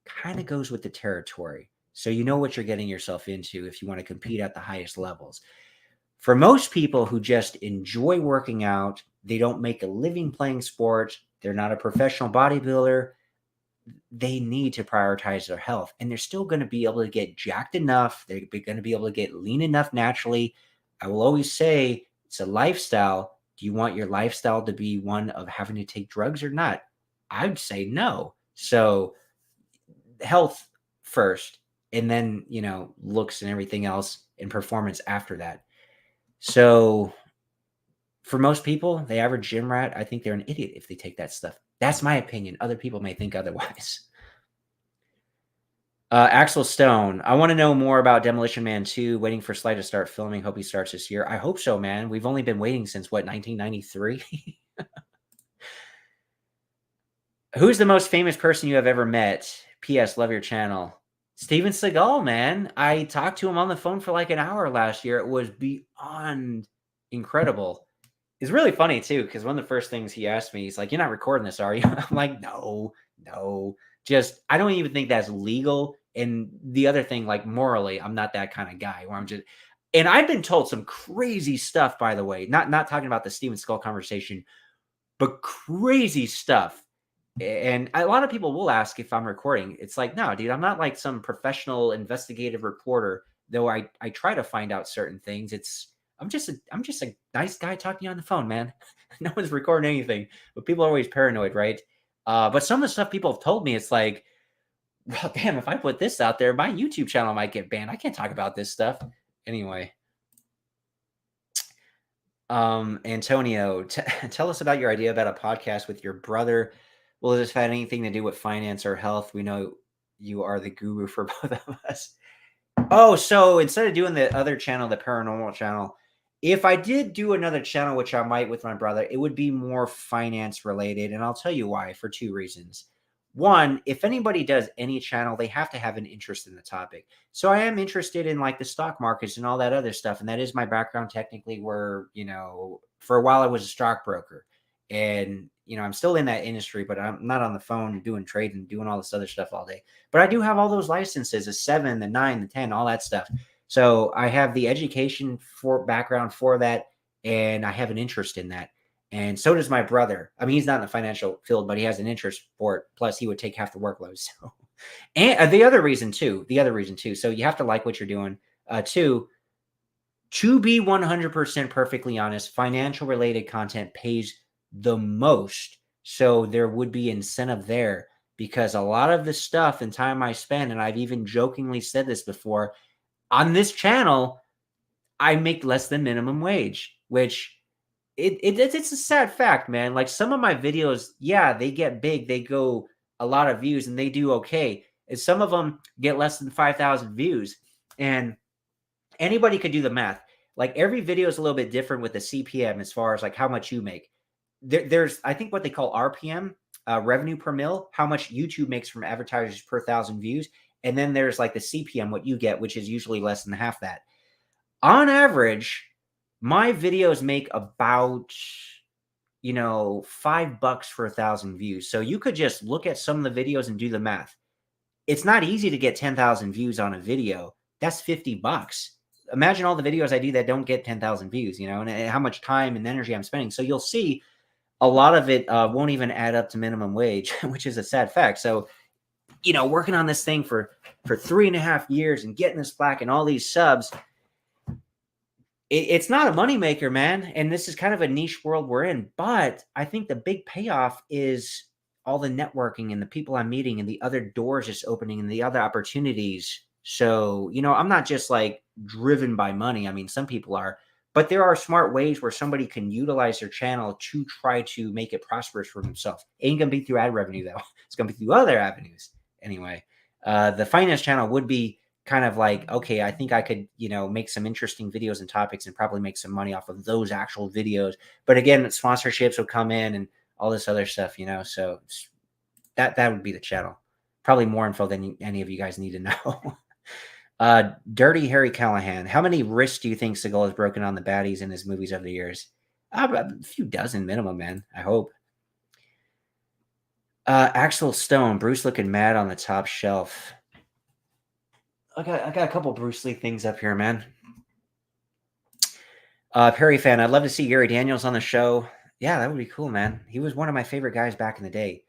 kind of goes with the territory. So you know what you're getting yourself into if you want to compete at the highest levels. For most people who just enjoy working out, they don't make a living playing sports, they're not a professional bodybuilder, they need to prioritize their health. And they're still going to be able to get jacked enough. They're going to be able to get lean enough naturally. I will always say it's a lifestyle. Do you want your lifestyle to be one of having to take drugs or not? I'd say no. So health first, and then, looks and everything else and performance after that. So for most people, the average gym rat, I think they're an idiot if they take that stuff. That's my opinion. Other people may think otherwise. Axel Stone, I want to know more about Demolition Man 2. Waiting for Sly to start filming. Hope he starts this year. I hope so, man. We've only been waiting since, 1993? Who's the most famous person you have ever met? P.S. Love your channel. Steven Seagal, man. I talked to him on the phone for like an hour last year. It was beyond incredible. It's really funny, too, because one of the first things he asked me, he's like, "You're not recording this, are you?" I'm like, no. Just, I don't even think that's legal. And the other thing, like, morally, I'm not that kind of guy where I'm just, and I've been told some crazy stuff, by the way, not talking about the Steven Seagal conversation, but crazy stuff. And a lot of people will ask if I'm recording. It's like, no, dude, I'm not like some professional investigative reporter, though I try to find out certain things. I'm just a nice guy talking to you on the phone, man. No one's recording anything, but people are always paranoid, right? But some of the stuff people have told me, it's like, well, damn, if I put this out there, my YouTube channel might get banned. I can't talk about this stuff. Anyway. Antonio, tell us about your idea about a podcast with your brother. Will this have anything to do with finance or health? We know you are the guru for both of us. Oh, so instead of doing the other channel, the paranormal channel, if I did do another channel, which I might with my brother, it would be more finance related. And I'll tell you why, for 2 reasons. One, if anybody does any channel, they have to have an interest in the topic. So I am interested in like the stock markets and all that other stuff. And that is my background technically, where, for a while I was a stockbroker. And, I'm still in that industry, but I'm not on the phone doing trade and doing all this other stuff all day. But I do have all those licenses, the 7, the 9, the 10, all that stuff. So I have the education for background for that, and I have an interest in that. And so does my brother. I mean, he's not in the financial field, but he has an interest for it. Plus, he would take half the workload. So, and the other reason too. So you have to like what you're doing. Two, to be 100% perfectly honest, financial related content pays the most. So there would be incentive there, because a lot of the stuff and time I spend, and I've even jokingly said this before, on this channel, I make less than minimum wage, which it's a sad fact, man. Like, some of my videos, yeah, they get big, they go a lot of views, and they do okay. And some of them get less than 5,000 views. And anybody could do the math. Like, every video is a little bit different with the CPM as far as like how much you make. There's, I think, what they call RPM, revenue per mil, how much YouTube makes from advertisers per 1,000 views. And then there's like the CPM, what you get, which is usually less than half that. On average, my videos make about, $5 for 1,000 views. So you could just look at some of the videos and do the math. It's not easy to get 10,000 views on a video. That's $50. Imagine all the videos I do that don't get 10,000 views, and how much time and energy I'm spending. So you'll see a lot of it won't even add up to minimum wage, which is a sad fact. So, working on this thing for 3.5 years and getting this plaque and all these subs, it's not a moneymaker, man. And this is kind of a niche world we're in. But I think the big payoff is all the networking and the people I'm meeting and the other doors just opening and the other opportunities. So, I'm not just like driven by money. I mean, some people are, but there are smart ways where somebody can utilize their channel to try to make it prosperous for themselves. It ain't going to be through ad revenue, though. It's going to be through other avenues. Anyway, the finance channel would be kind of like, okay, I think I could, make some interesting videos and topics and probably make some money off of those actual videos. But again, sponsorships will come in and all this other stuff, so that would be the channel. Probably more info than any of you guys need to know. Dirty Harry Callahan. How many wrists do you think Seagal has broken on the baddies in his movies over the years? A few dozen minimum, man. I hope. Axel Stone. Bruce looking mad on the top shelf. I got a couple Bruce Lee things up here, man. Perry fan, I'd love to see Gary Daniels on the show. Yeah, that would be cool, man. He was one of my favorite guys back in the day.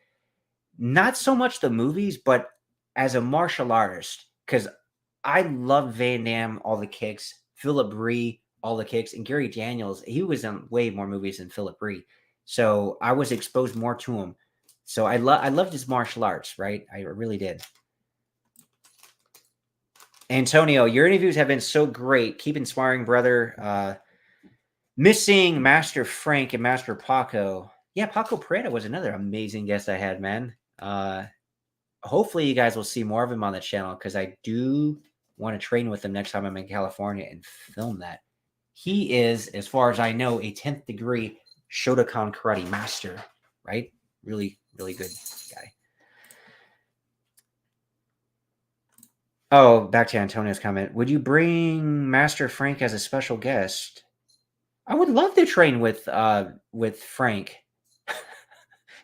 Not so much the movies, but as a martial artist, because I love Van Damme, all the kicks, Philip Ree, all the kicks, and Gary Daniels, he was in way more movies than Philip Ree. So I was exposed more to him. So I loved his martial arts, right? I really did. Antonio, your interviews have been so great. Keep inspiring, brother. Missing Master Frank and Master Paco. Yeah, Paco Preda was another amazing guest I had, man. Hopefully you guys will see more of him on the channel because I do want to train with him next time I'm in California and film that. He is, as far as I know, a 10th degree Shotokan karate master, right? Really, really good guy. Oh, back to Antonio's comment. Would you bring Master Frank as a special guest? I would love to train with Frank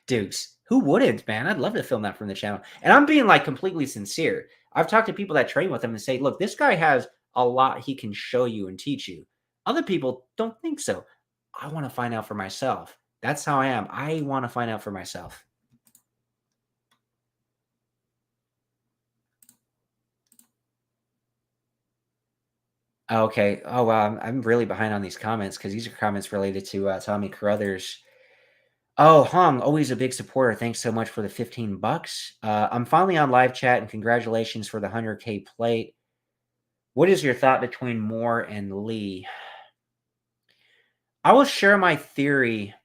Dukes. Who wouldn't, man? I'd love to film that from the channel. And I'm being like completely sincere. I've talked to people that train with him and say, look, this guy has a lot he can show you and teach you. Other people don't think so. I want to find out for myself. That's how I am. I want to find out for myself. Okay. Oh, wow. I'm really behind on these comments because these are comments related to Tommy Carruthers. Oh, Hong, always a big supporter. Thanks so much for the $15. I'm finally on live chat and congratulations for the 100K plate. What is your thought between Moore and Lee? I will share my theory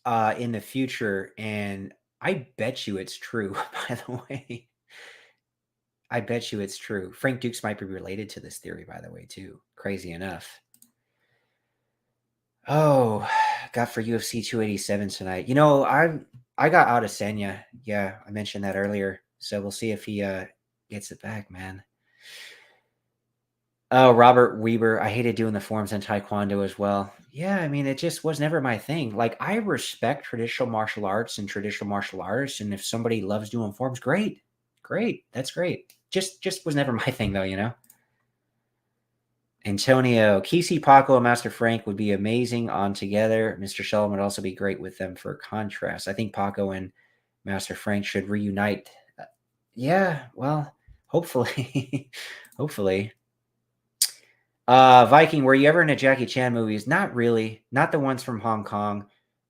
in the future, and I bet you it's true, by the way. I bet you it's true. Frank Dukes might be related to this theory, by the way, too. Crazy enough. Oh, got for UFC 287 tonight. I got Adesanya. Yeah, I mentioned that earlier. So we'll see if he gets it back, man. Oh, Robert Weber. I hated doing the forms in Taekwondo as well. Yeah, I mean, it just was never my thing. Like, I respect traditional martial arts and traditional martial artists, and if somebody loves doing forms, great. Great. That's great. Just was never my thing, though. Antonio, Kisi, Paco, and Master Frank would be amazing on together. Mr. Sheldon would also be great with them for contrast. I think Paco and Master Frank should reunite. Yeah, well, hopefully. Hopefully. Viking, were you ever in a Jackie Chan movies? Not really. Not the ones from Hong Kong.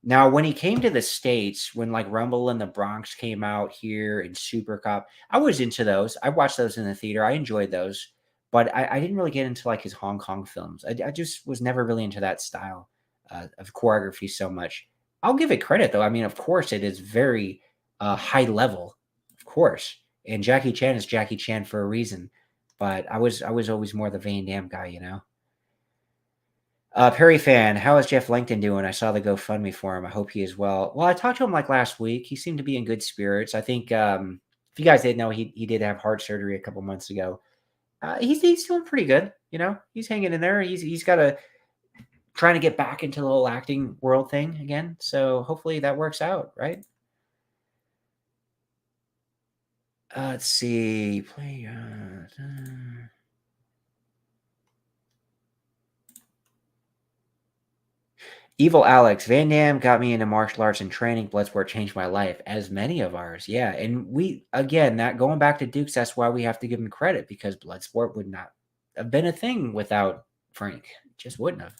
Now, when he came to the States, when like Rumble in the Bronx came out here and Super Cop, I was into those. I watched those in the theater. I enjoyed those. But I didn't really get into like his Hong Kong films. I just was never really into that style of choreography so much. I'll give it credit though. I mean, of course, it is very high level, of course. And Jackie Chan is Jackie Chan for a reason. But I was always more the Van Damme guy. Perry fan, how is Jeff Langton doing? I saw the GoFundMe for him. I hope he is well. Well, I talked to him like last week. He seemed to be in good spirits. I think if you guys didn't know, he did have heart surgery a couple months ago. He's doing pretty good. He's hanging in there. He's got a trying to get back into the whole acting world thing again. So hopefully that works out, right? Let's see. Play. Evil Alex, Van Damme got me into martial arts and training. Bloodsport changed my life, as many of ours. Yeah. And we, again, that going back to Dukes, that's why we have to give him credit because Bloodsport would not have been a thing without Frank. It just wouldn't have.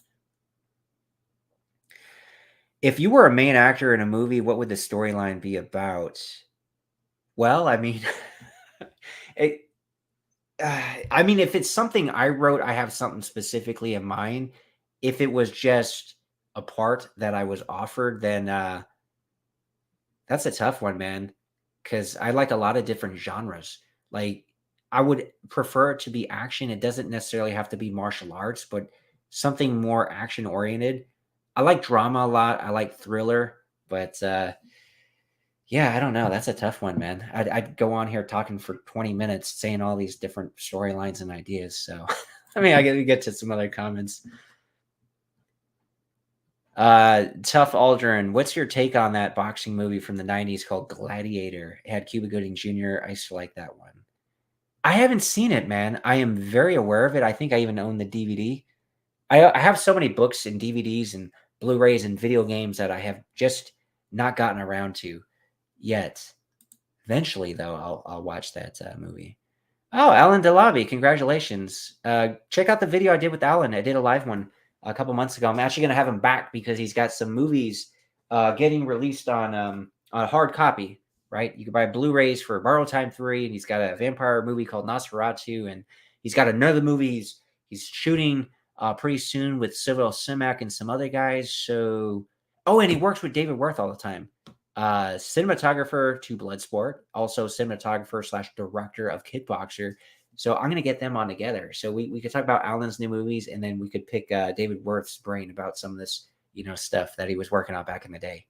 If you were a main actor in a movie, what would the storyline be about? Well, I mean, it, I mean, if it's something I wrote, I have something specifically in mind. If it was just a part that I was offered, then that's a tough one, man. Because I like a lot of different genres. Like, I would prefer it to be action. It doesn't necessarily have to be martial arts, but something more action oriented. I like drama a lot. I like thriller, but yeah, I don't know. That's a tough one, man. I'd go on here talking for 20 minutes saying all these different storylines and ideas. So, I mean, I get to some other comments. Tough Aldrin, what's your take on that boxing movie from the 90s called Gladiator? It had Cuba Gooding Jr. I used to like that one. I haven't seen it, man. I am very aware of it. I think I even own the DVD. I have so many books and DVDs and Blu-rays and video games that I have just not gotten around to yet. Eventually, though, I'll watch that movie. Oh, Alan DeLobby, congratulations. Check out the video I did with Alan. I did a live one a couple months ago. I'm actually going to have him back because he's got some movies getting released on hard copy, right? You can buy Blu-rays for Borrow Time 3, and he's got a vampire movie called Nosferatu, and he's got another movie he's shooting pretty soon with Cyril Simak and some other guys. So, oh, and he works with David Worth all the time. Cinematographer to Bloodsport, also cinematographer / director of Kickboxer. So I'm going to get them on together. So we could talk about Alan's new movies, and then we could pick David Worth's brain about some of this, stuff that he was working on back in the day.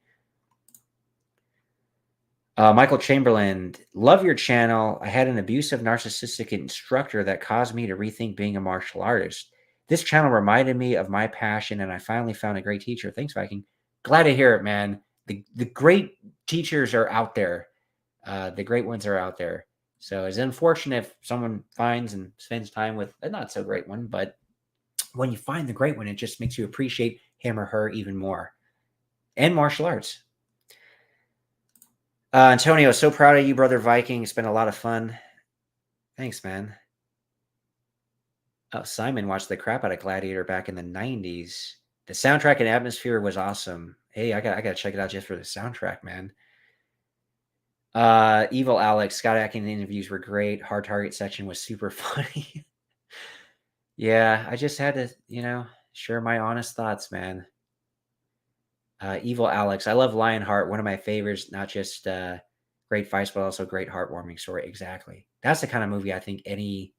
Michael Chamberlain, love your channel. I had an abusive narcissistic instructor that caused me to rethink being a martial artist. This channel reminded me of my passion, and I finally found a great teacher. Thanks, Viking. Glad to hear it, man. The great teachers are out there. The great ones are out there. So it's unfortunate if someone finds and spends time with a not so great one, but when you find the great one, it just makes you appreciate him or her even more. And martial arts. Antonio, so proud of you, brother Viking. It's been a lot of fun. Thanks, man. Oh, Simon watched the crap out of Gladiator back in the 90s. The soundtrack and atmosphere was awesome. Hey, I gotta check it out just for the soundtrack, man. Evil Alex, Scott Adkins interviews were great. Hard Target section was super funny. Yeah, I just had to, share my honest thoughts, man. Evil Alex, I love Lionheart, one of my favorites, not just great fights, but also great heartwarming story. Exactly. That's the kind of movie I think any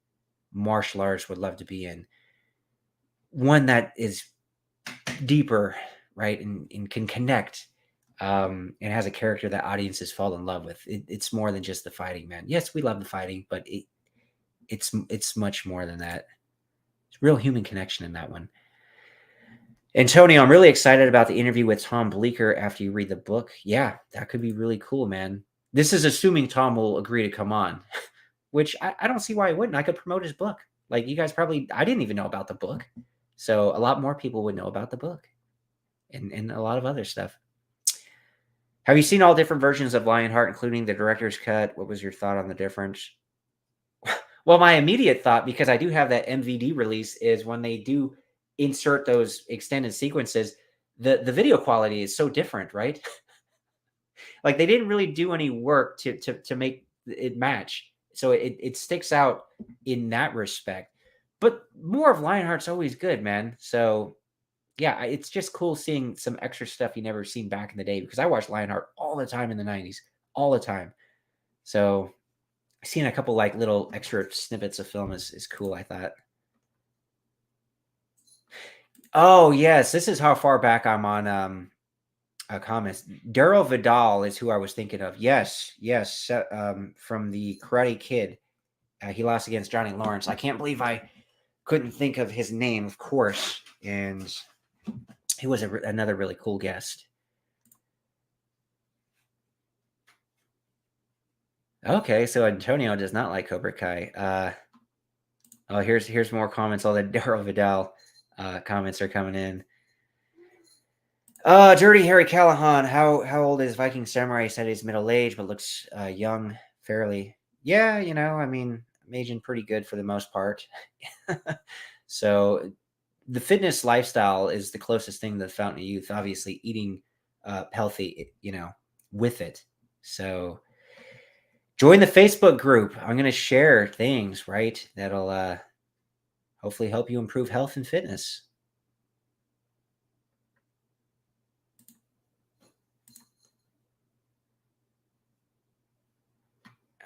martial artist would love to be in. One that is deeper, right, and can connect, and has a character that audiences fall in love with. It's more than just the fighting, man. Yes, we love the fighting, but it's much more than that. It's real human connection in that one. Antonio, I'm really excited about the interview with Tom Bleecker after you read the book. Yeah, that could be really cool, man. This is assuming Tom will agree to come on, which I don't see why he wouldn't. I could promote his book. Like, you guys probably, I didn't even know about the book. So a lot more people would know about the book and a lot of other stuff. Have you seen all different versions of Lionheart, including the director's cut? What was your thought on the difference? Well, my immediate thought, because I do have that MVD release, is when they do insert those extended sequences, the video quality is so different, right? Like, they didn't really do any work to make it match. So it sticks out in that respect. But more of Lionheart's always good, man. So yeah, it's just cool seeing some extra stuff you never seen back in the day, because I watched Lionheart all the time in the 90s, all the time. So seeing a couple like little extra snippets of film is cool, I thought. Oh, yes, this is how far back I'm on comments. Daryl Vidal is who I was thinking of. Yes, from the Karate Kid. He lost against Johnny Lawrence. I can't believe I couldn't think of his name, of course. And he was another really cool guest. Okay, so Antonio does not like Cobra Kai. Oh, here's more comments. All the Daryl Vidal comments are coming in. Dirty Harry Callahan. How old is Viking Samurai? Said he's middle aged, but looks young, fairly. Yeah, I mean, I'm aging pretty good for the most part. So the fitness lifestyle is the closest thing to the fountain of youth. Obviously, eating healthy, with it. So join the Facebook group. I'm going to share things, right? That'll hopefully help you improve health and fitness.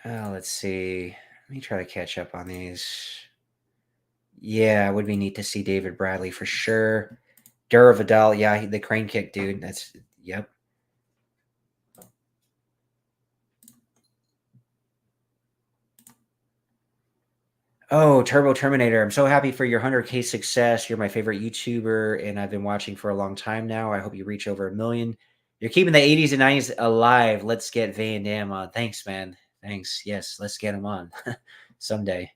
Let's see. Let me try to catch up on these. Yeah, it would be neat to see David Bradley for sure. Dura Vidal, yeah, the crane kick, dude. Yep. Oh, Turbo Terminator. I'm so happy for your 100K success. You're my favorite YouTuber, and I've been watching for a long time now. I hope you reach over 1 million. You're keeping the 80s and 90s alive. Let's get Van Damme on. Thanks, man. Thanks. Yes, let's get him on someday.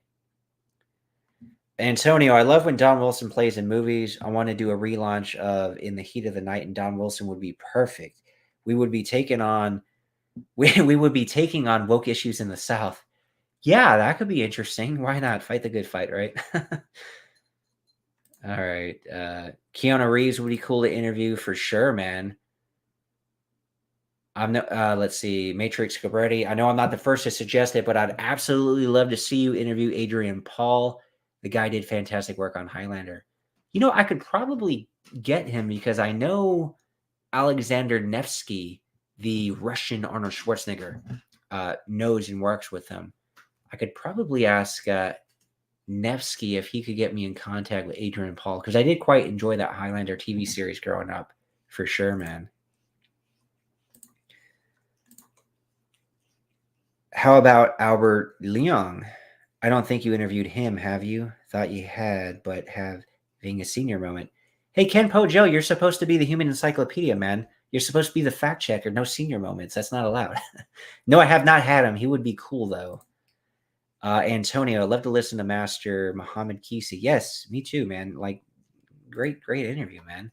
Antonio, I love when Don Wilson plays in movies. I want to do a relaunch of In the Heat of the Night, and Don Wilson would be perfect. We would be taking on we would be taking on woke issues in the South. Yeah, that could be interesting. Why not? Fight the good fight, right? All right. Keanu Reeves would be cool to interview for sure, man. I'm no, let's see, Matrix Cabretti. I know I'm not the first to suggest it, but I'd absolutely love to see you interview Adrian Paul. The guy did fantastic work on Highlander. I could probably get him because I know Alexander Nevsky, the Russian Arnold Schwarzenegger, knows and works with him. I could probably ask Nevsky if he could get me in contact with Adrian Paul because I did quite enjoy that Highlander TV series growing up, for sure, man. How about Albert Leong? I don't think you interviewed him, have you? Thought you had, but having a senior moment. Hey, Ken Po Joe, you're supposed to be the human encyclopedia, man. You're supposed to be the fact checker. No senior moments. That's not allowed. No, I have not had him. He would be cool, though. Antonio, I'd love to listen to Master Muhammed Kisi. Yes, me too, man. Like, great interview, man.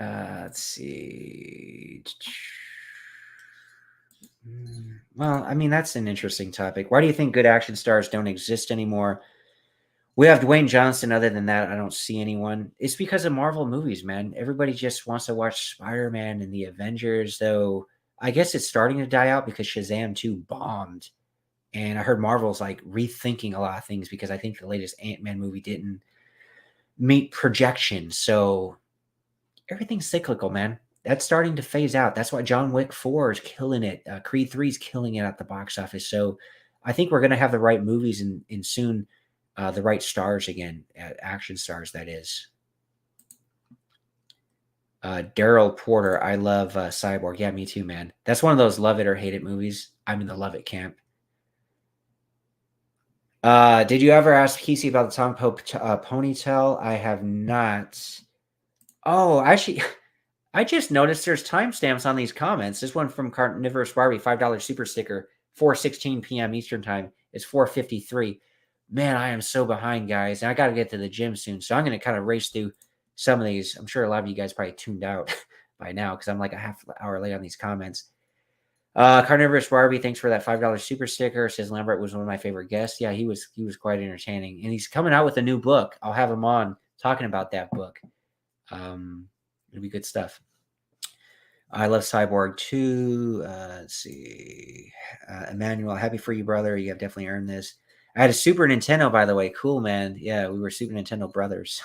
Let's see. Well, I mean, that's an interesting topic. Why do you think good action stars don't exist anymore? We have Dwayne Johnson. Other than that, I don't see anyone. It's because of Marvel movies, man. Everybody just wants to watch Spider-Man and the Avengers, though I guess it's starting to die out because Shazam 2 bombed. And I heard Marvel's like rethinking a lot of things because I think the latest Ant-Man movie didn't meet projections. So everything's cyclical, man. That's starting to phase out. That's why John Wick 4 is killing it. Creed 3 is killing it at the box office. So I think we're going to have the right movies and soon the right stars again, action stars, that is. Daryl Porter, I love Cyborg. Yeah, me too, man. That's one of those love it or hate it movies. I'm in the love it camp. Did you ever ask Kisi about the Tom Pope ponytail? I have not. Oh, actually, I just noticed there's timestamps on these comments. This one from Carnivorous Barbie, $5 super sticker, 4:16 p.m. Eastern time. It's 4:53. Man, I am so behind, guys. And I got to get to the gym soon. So I'm going to kind of race through some of these. I'm sure a lot of you guys probably tuned out by now because I'm like a half hour late on these comments. Carnivorous Barbie, thanks for that $5 super sticker. Says Lambert was one of my favorite guests. Yeah, he was quite entertaining. And he's coming out with a new book. I'll have him on talking about that book. It'll be good stuff. I love Cyborg too. Let's see. Emmanuel, happy for you, brother. You have definitely earned this. I had a Super Nintendo, by the way. Cool, man. Yeah, we were Super Nintendo brothers.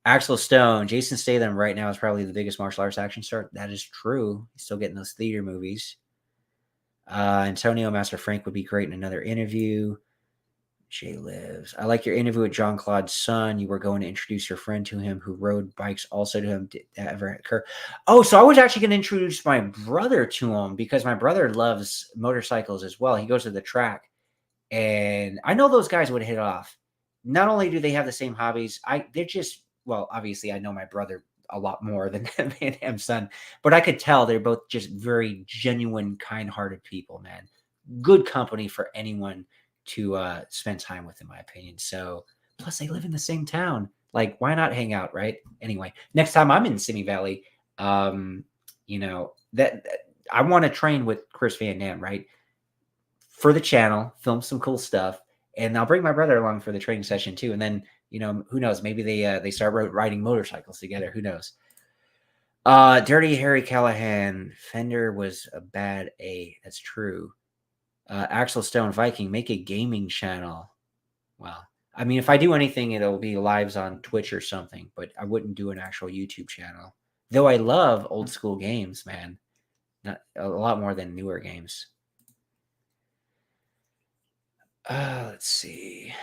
Axel Stone, Jason Statham right now is probably the biggest martial arts action star. That is true. He's still getting those theater movies. Antonio Master Frank would be great in another interview. Jay lives. I like your interview with John Claude's son. You were going to introduce your friend to him who rode bikes also to him. Did that ever occur? Oh, so I was actually going to introduce my brother to him because my brother loves motorcycles as well. He goes to the track. And I know those guys would hit off. Not only do they have the same hobbies, they're just, well, obviously I know my brother a lot more than Van Damme's son, but I could tell they're both just very genuine, kind-hearted people, man. Good company for anyone to spend time with, in my opinion. So, plus they live in the same town. Like, why not hang out, right? Anyway, next time I'm in Simi Valley, that I want to train with Chris Van Dam, right? For the channel, film some cool stuff, and I'll bring my brother along for the training session too. And then, who knows? Maybe they start riding motorcycles together. Who knows? Dirty Harry Callahan. Fender was a bad A. That's true. Axel Stone Viking, make a gaming channel. Wow. I mean, if I do anything, it'll be lives on Twitch or something, but I wouldn't do an actual YouTube channel. Though I love old school games, man. Not a lot more than newer games. Let's see.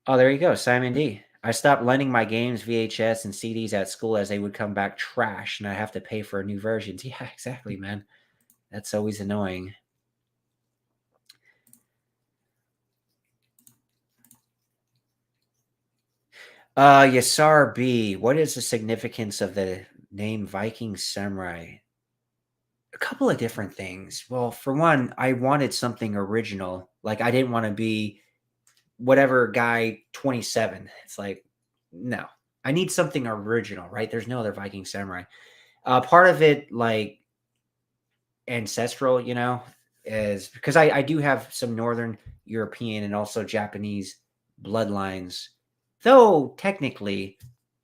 Oh, there you go, Simon D. I stopped lending my games, VHS, and CDs at school as they would come back trash, and I have to pay for new versions. Yeah, exactly, man. That's always annoying. Yasar B. What is the significance of the name Viking Samurai? A couple of different things. Well, for one, I wanted something original. Like, I didn't want to be whatever guy 27. It's like, no, I need something original, right? There's no other Viking Samurai. Part of it, like ancestral, is because I do have some Northern European and also Japanese bloodlines, though technically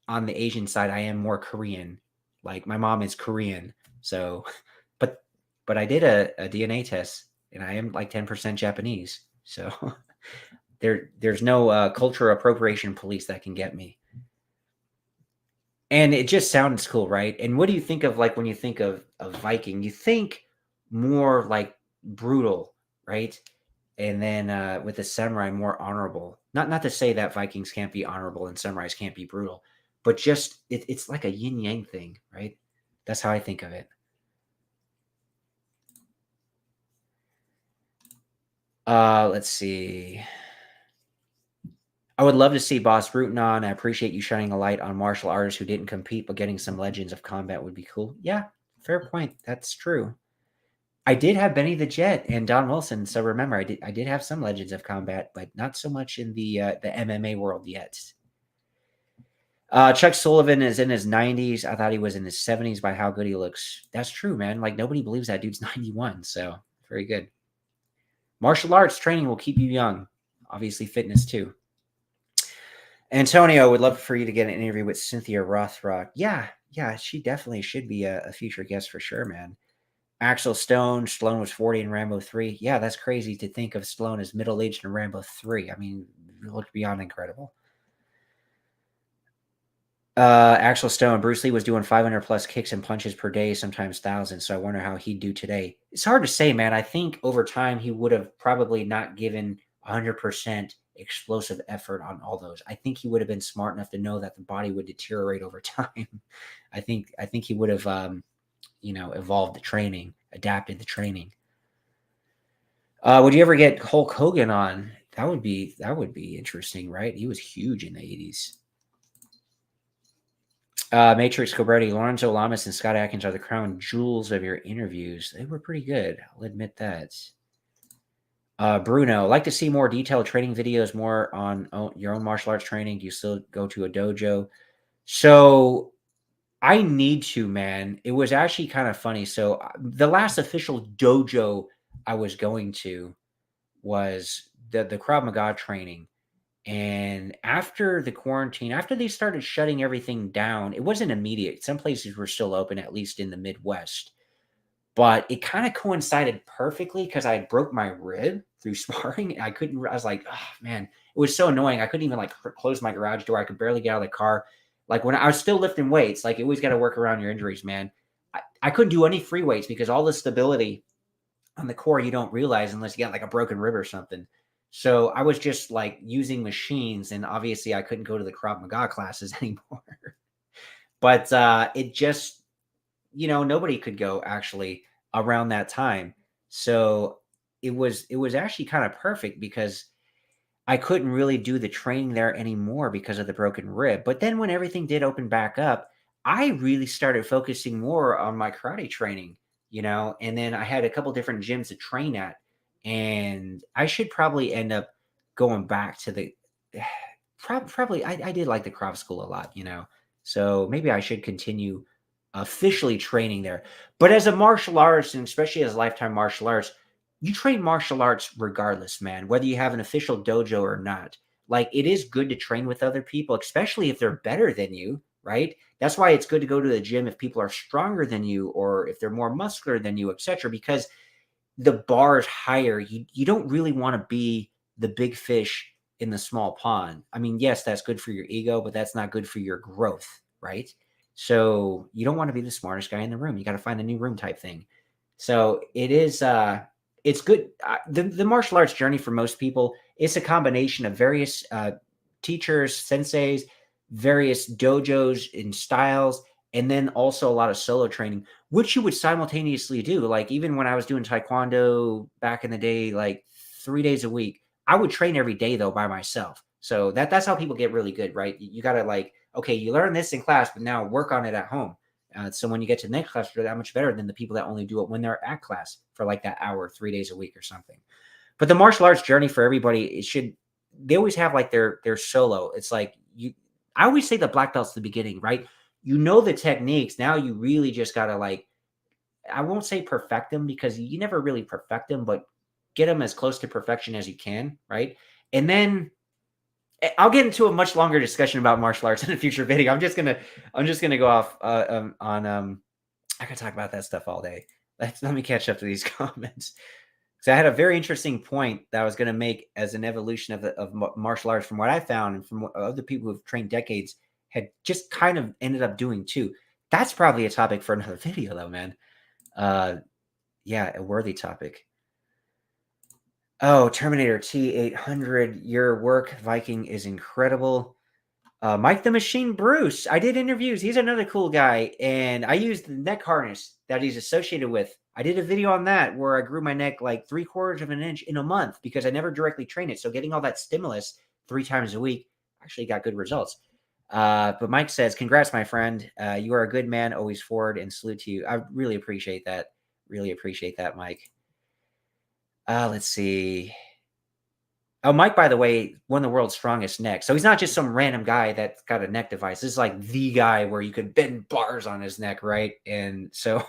on the Asian side, I am more Korean. Like, my mom is Korean. So, but I did a DNA test and I am like 10% Japanese. So there's no cultural appropriation police that can get me. And it just sounds cool, right? And what do you think of, like, when you think of Viking? You think more like brutal, right? And then with the samurai, more honorable. Not to say that Vikings can't be honorable and samurais can't be brutal, but just it's like a yin yang thing, right? That's how I think of it. Let's see. I would love to see Boss Bruton on. I appreciate you shining a light on martial artists who didn't compete, but getting some legends of combat would be cool. Yeah, fair point. That's true. I did have Benny the Jet and Don Wilson, so remember, I did have some legends of combat, but not so much in the MMA world yet. Chuck Sullivan is in his 90s. I thought he was in his 70s by how good he looks. That's true, man. Like, nobody believes that dude's 91, so very good. Martial arts training will keep you young. Obviously, fitness too. Antonio, would love for you to get an interview with Cynthia Rothrock. Yeah, she definitely should be a future guest for sure, man. Axel Stallone was 40 in Rambo 3. Yeah, that's crazy to think of Stallone as middle-aged in Rambo 3. I mean, it looked beyond incredible. Axel Stone, Bruce Lee was doing 500 plus kicks and punches per day, sometimes thousands. So I wonder how he'd do today. It's hard to say, man. I think over time he would have probably not given 100% explosive effort on all those. I think he would have been smart enough to know that the body would deteriorate over time. I think he would have, evolved the training, adapted the training. Would you ever get Hulk Hogan on? That would be interesting, right? He was huge in the 80s. Matrix Cobretti, Lorenzo Lamas, and Scott Adkins are the crown jewels of your interviews. They were pretty good. I'll admit that. Bruno, like to see more detailed training videos, more on your own martial arts training. Do you still go to a dojo? So I need to, man. It was actually kind of funny. So the last official dojo I was going to was the Krav Maga training. And after the quarantine, after they started shutting everything down, it wasn't immediate. Some places were still open, at least in the Midwest. But it kind of coincided perfectly because I broke my rib through sparring. I was like, oh, man, it was so annoying. I couldn't even like close my garage door. I could barely get out of the car. Like, when I was still lifting weights, like, you always got to work around your injuries, man. I couldn't do any free weights because all the stability on the core you don't realize unless you got like a broken rib or something. So I was just like using machines, and obviously I couldn't go to the Krav Maga classes anymore. But it just, nobody could go actually around that time. So it was actually kind of perfect because I couldn't really do the training there anymore because of the broken rib. But then when everything did open back up, I really started focusing more on my karate training, and then I had a couple different gyms to train at. And I should probably end up going back to Probably I did like the craft school a lot, so maybe I should continue officially training there. But as a martial artist, and especially as lifetime martial arts, you train martial arts regardless, man, whether you have an official dojo or not. Like, it is good to train with other people, especially if they're better than you, right? That's why it's good to go to the gym if people are stronger than you or if they're more muscular than you, etc. Because the bar is higher. You don't really want to be the big fish in the small pond. I mean, yes, that's good for your ego, but that's not good for your growth, right? So you don't want to be the smartest guy in the room. You got to find a new room type thing. So it's good. The martial arts journey for most people, it's a combination of various teachers, senseis, various dojos and styles, and then also a lot of solo training, which you would simultaneously do. Like, even when I was doing taekwondo back in the day, like 3 days a week, I would train every day though by myself. So that's how people get really good, right? You got to, like, okay, you learn this in class, but now work on it at home. So when you get to the next class, you're that much better than the people that only do it when they're at class for like that hour, 3 days a week or something. But the martial arts journey for everybody, they always have like their solo. It's like I always say the black belt's the beginning, right? You know the techniques. Now you really just got to, like, I won't say perfect them because you never really perfect them, but get them as close to perfection as you can, right? And then I'll get into a much longer discussion about martial arts in a future video. I'm just gonna go off on I could talk about that stuff all day. Let me catch up to these comments. So I had a very interesting point that I was going to make as an evolution of martial arts from what I found and from what other people who've trained decades had just kind of ended up doing too. That's probably a topic for another video though, man. Yeah, a worthy topic. Oh, Terminator T800, your work, Viking, is incredible. Mike the Machine Bruce, I did interviews. He's another cool guy, and I used the neck harness that he's associated with. I did a video on that where I grew my neck like 3/4 of an inch in a month because I never directly trained it. So getting all that stimulus 3 times a week actually got good results. But Mike says, "Congrats, my friend. You are a good man. Always forward, and salute to you." I really appreciate that. Really appreciate that, Mike. Let's see. Oh, Mike, by the way, one of the world's strongest necks. So he's not just some random guy that's got a neck device. This is like the guy where you could bend bars on his neck, right? And so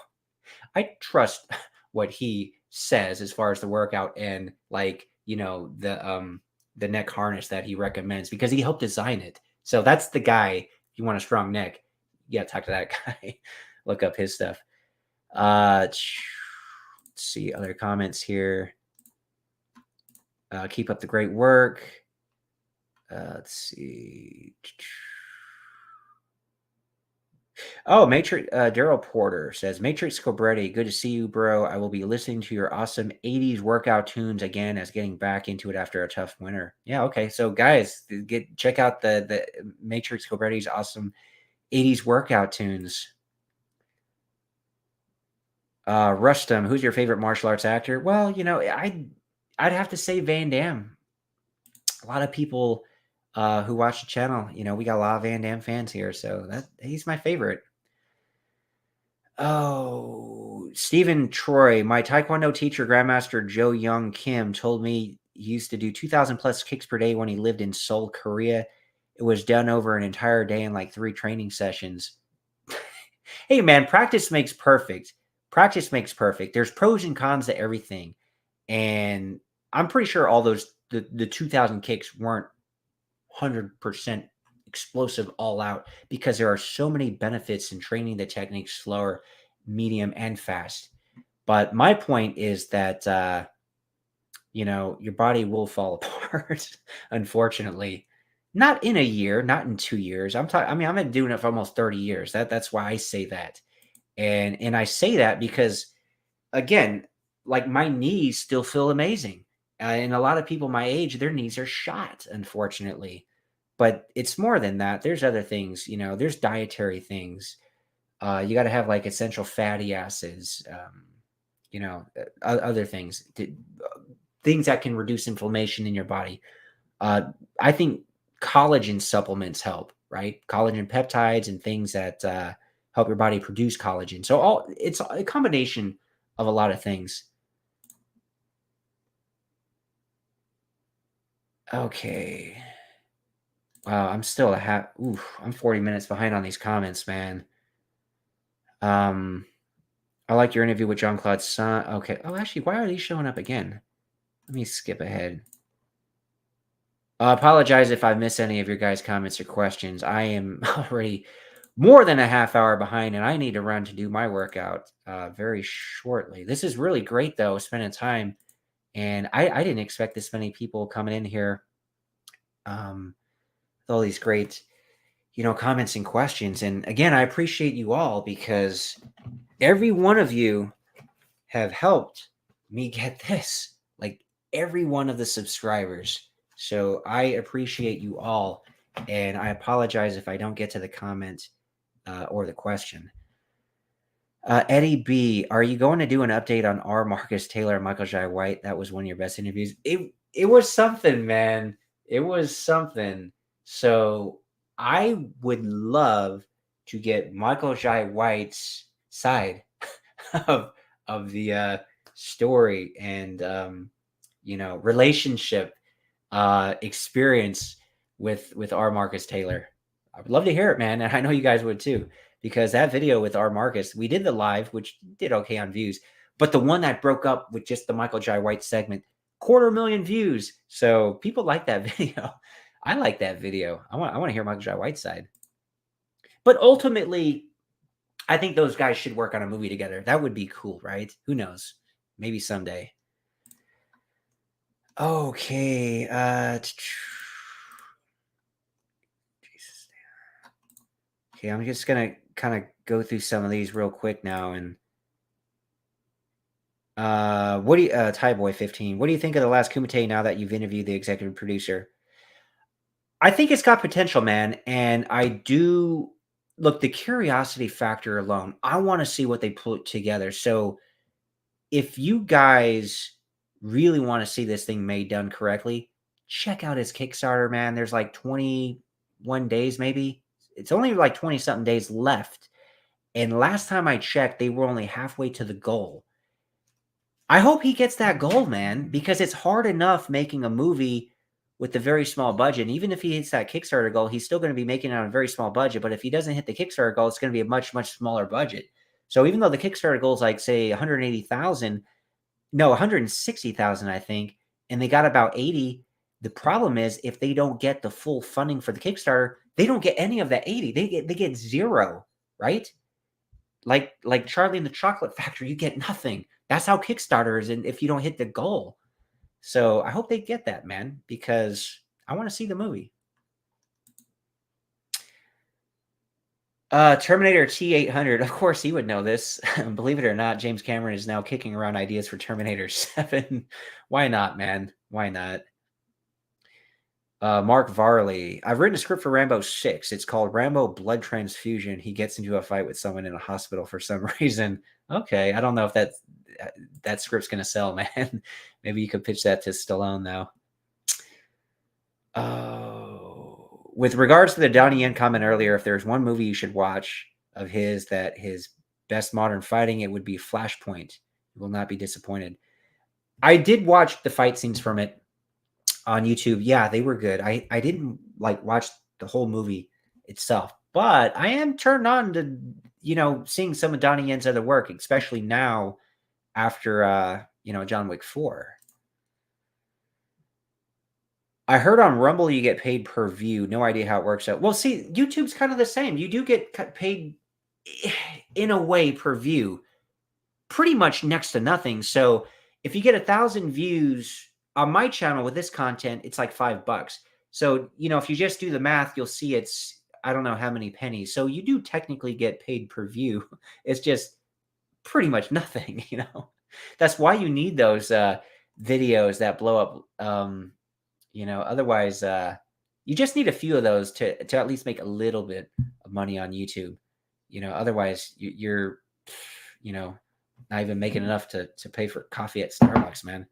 I trust what he says as far as the workout and, like, the neck harness that he recommends because he helped design it. So that's the guy. If you want a strong neck, you gotta talk to that guy. Look up his stuff. Let's see other comments here. Keep up the great work. Let's see. Oh, Matrix. Daryl Porter says, Matrix Cobretti, good to see you, bro. I will be listening to your awesome 80s workout tunes again as getting back into it after a tough winter. Yeah, okay. So, guys, check out the Matrix Cobretti's awesome 80s workout tunes. Rustum, who's your favorite martial arts actor? Well, I'd have to say Van Damme. A lot of people who watch the channel, we got a lot of Van Damme fans here, so he's my favorite. Oh, Stephen Troy, my Taekwondo teacher, Grandmaster Joe Young Kim, told me he used to do 2,000 plus kicks per day when he lived in Seoul, Korea. It was done over an entire day in like 3 training sessions. Hey, man, practice makes perfect. Practice makes perfect. There's pros and cons to everything. And I'm pretty sure all those, the 2,000 kicks weren't 100% explosive all out because there are so many benefits in training the technique slower, medium, and fast. But my point is that, your body will fall apart, unfortunately. Not in a year, not in 2 years. I'm talking, I mean, I've been doing it for almost 30 years. That's why I say that. And I say that because, again, like, my knees still feel amazing. And a lot of people my age, their knees are shot, unfortunately. But it's more than that. There's other things, there's dietary things. You got to have like essential fatty acids, other things, things that can reduce inflammation in your body. I think collagen supplements help, right? Collagen peptides and things that help your body produce collagen. So it's a combination of a lot of things. Okay. Wow, I'm still I'm 40 minutes behind on these comments, man. I like your interview with Jean-Claude's son. Okay. Oh, actually, why are these showing up again? Let me skip ahead. I apologize if I miss any of your guys' comments or questions. I am already more than a half hour behind, and I need to run to do my workout very shortly. This is really great, though, spending time. And I didn't expect this many people coming in here with all these great, comments and questions. And again, I appreciate you all because every one of you have helped me get this. Like every one of the subscribers. So I appreciate you all. And I apologize if I don't get to the comment or the question. Eddie B, are you going to do an update on R. Marcus Taylor and Michael Jai White? That was one of your best interviews. It was something, man. It was something. So I would love to get Michael Jai White's side of the story and relationship experience with R. Marcus Taylor. I would love to hear it, man, and I know you guys would too, because that video with R. Marcus, we did the live, which did okay on views, but the one that broke up with just the Michael Jai White segment, 250,000 views. So people like that video. I like that video. I want to hear Michael Jai White's side. But ultimately, I think those guys should work on a movie together. That would be cool, right? Who knows? Maybe someday. Okay. Jesus. Okay, I'm just gonna kind of go through some of these real quick now. And what do you, Thai Boy 15? What do you think of the last Kumite now that you've interviewed the executive producer? I think it's got potential, man. And I do look, the curiosity factor alone. I want to see what they put together. So if you guys really want to see this thing made done correctly, check out his Kickstarter, man. There's like 21 days, maybe. It's only like 20 something days left. And last time I checked, they were only halfway to the goal. I hope he gets that goal, man, because it's hard enough making a movie with a very small budget. And even if he hits that Kickstarter goal, he's still going to be making it on a very small budget. But if he doesn't hit the Kickstarter goal, it's going to be a much, much smaller budget. So even though the Kickstarter goal is like, say, 180,000, no, 160,000, I think, and they got about 80. The problem is if they don't get the full funding for the Kickstarter, they don't get any of that 80. They get zero, right? Like Charlie and the Chocolate Factory, you get nothing. That's how Kickstarter is, and if you don't hit the goal. So I hope they get that, man, because I want to see the movie. Terminator T-800. Of course, he would know this. Believe it or not, James Cameron is now kicking around ideas for Terminator 7. Why not, man? Why not? Mark Varley. I've written a script for Rambo 6. It's called Rambo Blood Transfusion. He gets into a fight with someone in a hospital for some reason. Okay, I don't know if that script's going to sell, man. Maybe you could pitch that to Stallone, though. With regards to the Donnie Yen comment earlier, if there's one movie you should watch of his that his best modern fighting, it would be Flashpoint. You will not be disappointed. I did watch the fight scenes from it on YouTube. Yeah, they were good. I didn't watch the whole movie itself, but I am turned on to seeing some of Donnie Yen's other work, especially now after John Wick 4. I heard on Rumble you get paid per view. No idea how it works out. Well, see, YouTube's kind of the same. You do get paid in a way per view, pretty much next to nothing. So if you get 1,000 views on my channel with this content, it's like $5. So, if you just do the math, you'll see it's, I don't know how many pennies. So you do technically get paid per view. It's just pretty much nothing, That's why you need those videos that blow up. Otherwise, you just need a few of those to at least make a little bit of money on YouTube. Otherwise you're, not even making enough to pay for coffee at Starbucks, man.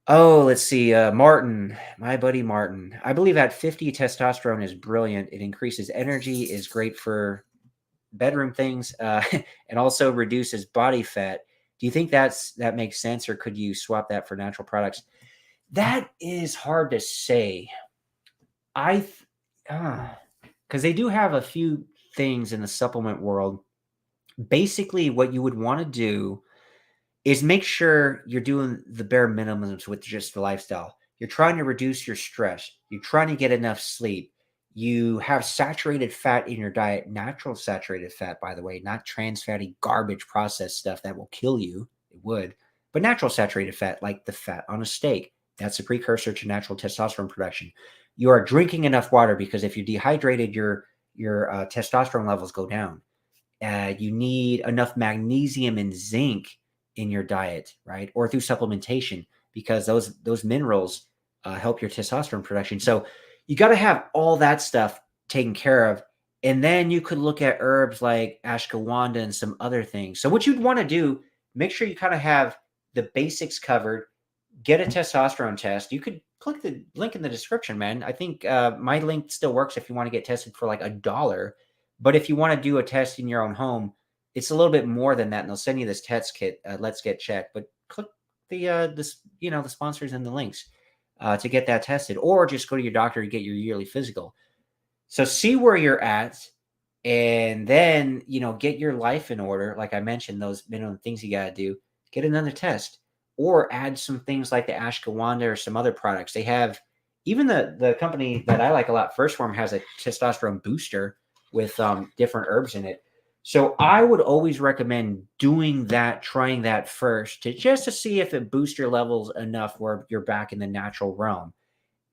Oh, let's see. Martin, my buddy Martin. I believe at 50, testosterone is brilliant. It increases energy, is great for bedroom things, and also reduces body fat. Do you think that makes sense, or could you swap that for natural products? That is hard to say. I, because they do have a few things in the supplement world. Basically, what you would want to do is make sure you're doing the bare minimums with just the lifestyle. You're trying to reduce your stress. You're trying to get enough sleep. You have saturated fat in your diet, natural saturated fat, by the way, not trans fatty garbage processed stuff that will kill you. It would, but natural saturated fat, like the fat on a steak, that's a precursor to natural testosterone production. You are drinking enough water because if you're dehydrated, your testosterone levels go down. You need enough magnesium and zinc in your diet, right? Or through supplementation, because those minerals help your testosterone production. So you got to have all that stuff taken care of. And then you could look at herbs like ashwagandha and some other things. So what you'd want to do, make sure you kind of have the basics covered. Get a testosterone test. You could click the link in the description, man. I think my link still works if you want to get tested for like $1. But if you want to do a test in your own home, it's a little bit more than that, and they'll send you this test kit. Let's get checked. But click the sponsors and the links to get that tested, or just go to your doctor to get your yearly physical. So see where you're at, and then get your life in order. Like I mentioned, those minimum things you got to do. Get another test, or add some things like the ashwagandha or some other products. They have even the company that I like a lot, First Form, has a testosterone booster with different herbs in it. So I would always recommend doing that, trying that first, to see if it boosts your levels enough where you're back in the natural realm.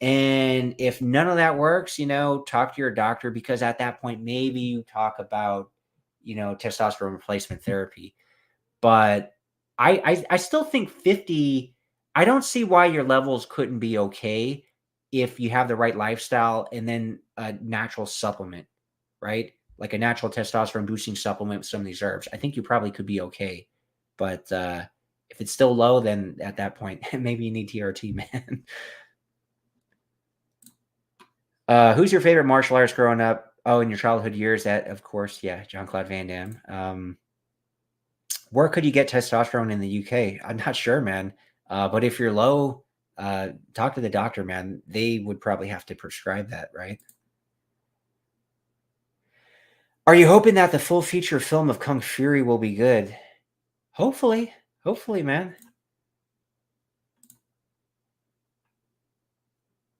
And if none of that works, talk to your doctor, because at that point, maybe you talk about, testosterone replacement therapy. But I still think 50, I don't see why your levels couldn't be okay if you have the right lifestyle and then a natural supplement, right? Like a natural testosterone boosting supplement with some of these herbs. I think you probably could be okay. But if it's still low, then at that point, maybe you need TRT, man. Who's your favorite martial artist growing up? Oh, in your childhood years, that of course, yeah, Jean-Claude Van Damme. Where could you get testosterone in the UK? I'm not sure, man. But if you're low, talk to the doctor, man. They would probably have to prescribe that, right? Are you hoping that the full feature film of Kung Fury will be good? Hopefully. Hopefully, man.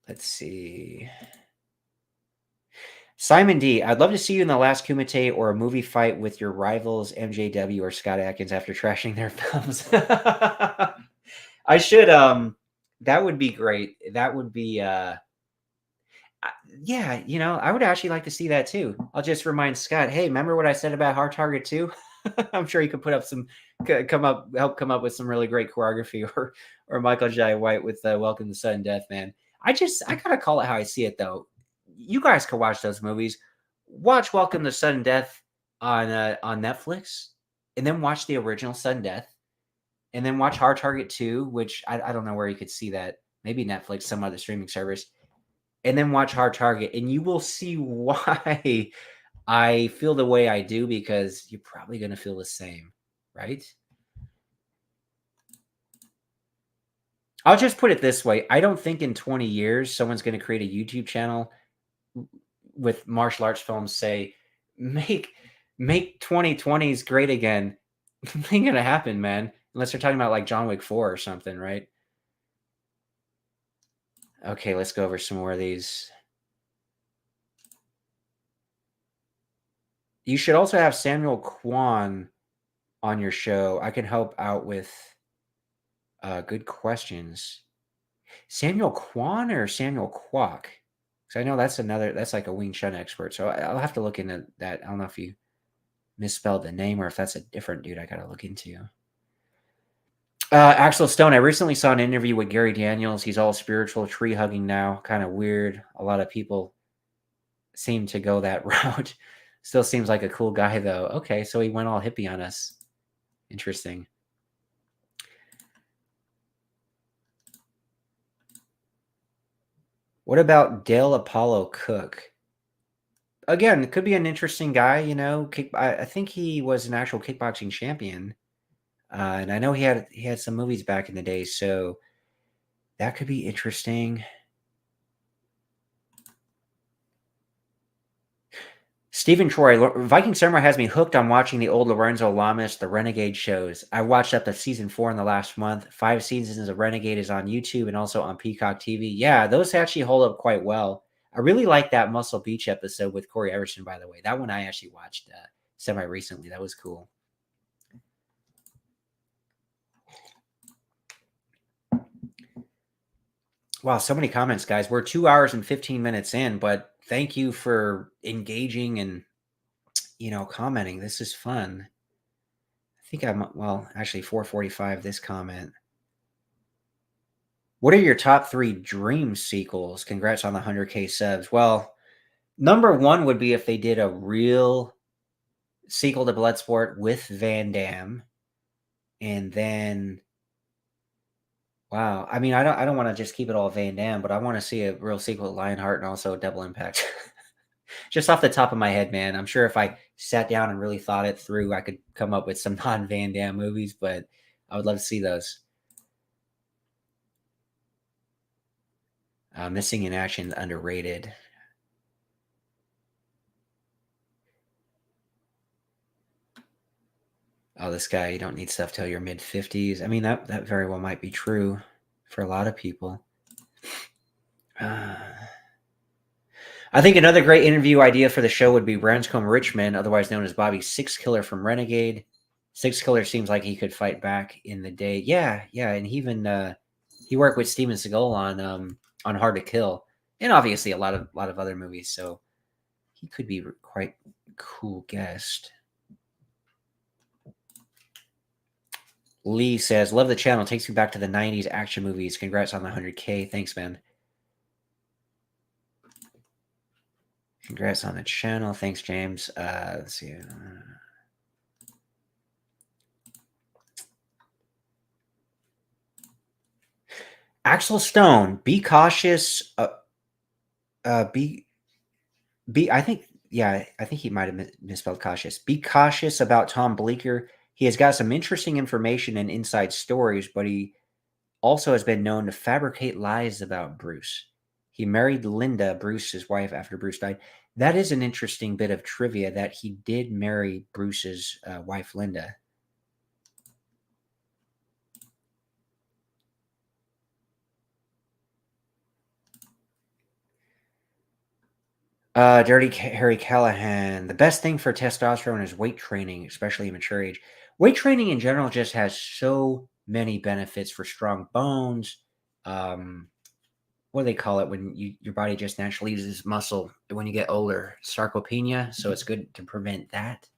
Let's see. Simon D, I'd love to see you in the last Kumite or a movie fight with your rivals MJW or Scott Adkins after trashing their films. I should that would be great. That would be yeah, I would actually like to see that too. I'll just remind Scott, hey, remember what I said about Hard Target 2? I'm sure you could put up help come up with some really great choreography, or Michael Jai White with Welcome to Sudden Death, man. I gotta call it how I see it though. You guys can watch those movies. Watch Welcome to Sudden Death on Netflix, and then watch the original Sudden Death, and then watch Hard Target 2, which I don't know where you could see that. Maybe Netflix, some other streaming service, and then watch Hard Target, and you will see why I feel the way I do, because you're probably going to feel the same, right? I'll just put it this way. I don't think in 20 years someone's going to create a YouTube channel with martial arts films, say, make 2020s great again. Ain't going to happen, man. Unless they're talking about like John Wick 4 or something, right? Okay, let's go over some more of these. You should also have Samuel Kwan on your show. I can help out with good questions. Samuel Kwan or Samuel Kwok? Because I know that's like a Wing Chun expert. So I'll have to look into that. I don't know if you misspelled the name or if that's a different dude I got to look into. Axel Stone, I recently saw an interview with Gary Daniels. He's all spiritual, tree hugging now. Kind of weird. A lot of people seem to go that route. Still seems like a cool guy, though. Okay, so he went all hippie on us. Interesting. What about Dale Apollo Cook? Again, it could be an interesting guy, I think he was an actual kickboxing champion. And I know he had some movies back in the day, so that could be interesting. Stephen Troy, Viking Samurai has me hooked on watching the old Lorenzo Lamas, the Renegade shows. I watched up to season 4 in the last month. 5 seasons of Renegade is on YouTube and also on Peacock TV. Yeah, those actually hold up quite well. I really like that Muscle Beach episode with Corey Everson, by the way. That one I actually watched semi-recently. That was cool. Wow, so many comments, guys. We're 2 hours and 15 minutes in, but thank you for engaging and, commenting. This is fun. I think actually 445, this comment. What are your top 3 dream sequels? Congrats on the 100K subs. Well, number 1 would be if they did a real sequel to Bloodsport with Van Damme. And then, wow. I mean, I don't want to just keep it all Van Damme, but I want to see a real sequel to Lionheart and also Double Impact. Just off the top of my head, man. I'm sure if I sat down and really thought it through, I could come up with some non-Van Damme movies, but I would love to see those. Missing in Action, underrated. Oh, this guy, you don't need stuff till your mid-50s. I mean, that very well might be true for a lot of people. I think another great interview idea for the show would be Branscombe Richmond, otherwise known as Bobby Six Killer from Renegade. Six Killer seems like he could fight back in the day. Yeah, and he even he worked with Steven Seagal on Hard to Kill, and obviously a lot of other movies. So he could be quite cool guest. Lee says, "Love the channel. Takes me back to the '90s action movies. Congrats on the 100K. Thanks, man." Congrats on the channel. Thanks, James. Let's see. Axel Stone, be cautious. I think he might have misspelled cautious. Be cautious about Tom Bleecker. He has got some interesting information and inside stories, but he also has been known to fabricate lies about Bruce. He married Linda, Bruce's wife, after Bruce died. That is an interesting bit of trivia that he did marry Bruce's wife, Linda. Dirty Harry Callahan. The best thing for testosterone is weight training, especially in mature age. Weight training in general just has so many benefits for strong bones. What do they call it when your body just naturally loses muscle when you get older? Sarcopenia. So it's good to prevent that,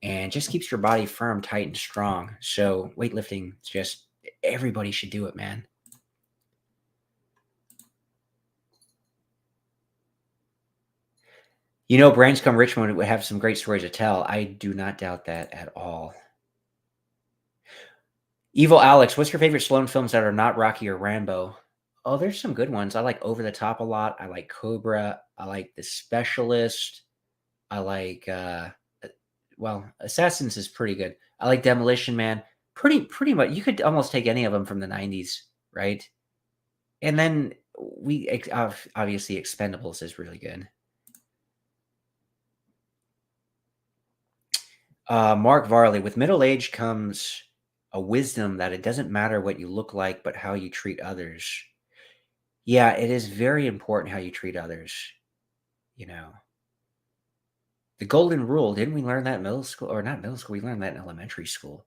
and just keeps your body firm, tight, and strong. So weightlifting, just everybody should do it, man. Branscombe Richmond would have some great stories to tell. I do not doubt that at all. Evil Alex, what's your favorite Stallone films that are not Rocky or Rambo? Oh, there's some good ones. I like Over the Top a lot. I like Cobra. I like The Specialist. I like, Assassins is pretty good. I like Demolition Man. Pretty much, you could almost take any of them from the 90s, right? And then obviously Expendables is really good. Mark Varley, with middle age comes a wisdom that it doesn't matter what you look like, but how you treat others. Yeah, it is very important how you treat others. The golden rule, didn't we learn that in middle school? Or not middle school, we learned that in elementary school.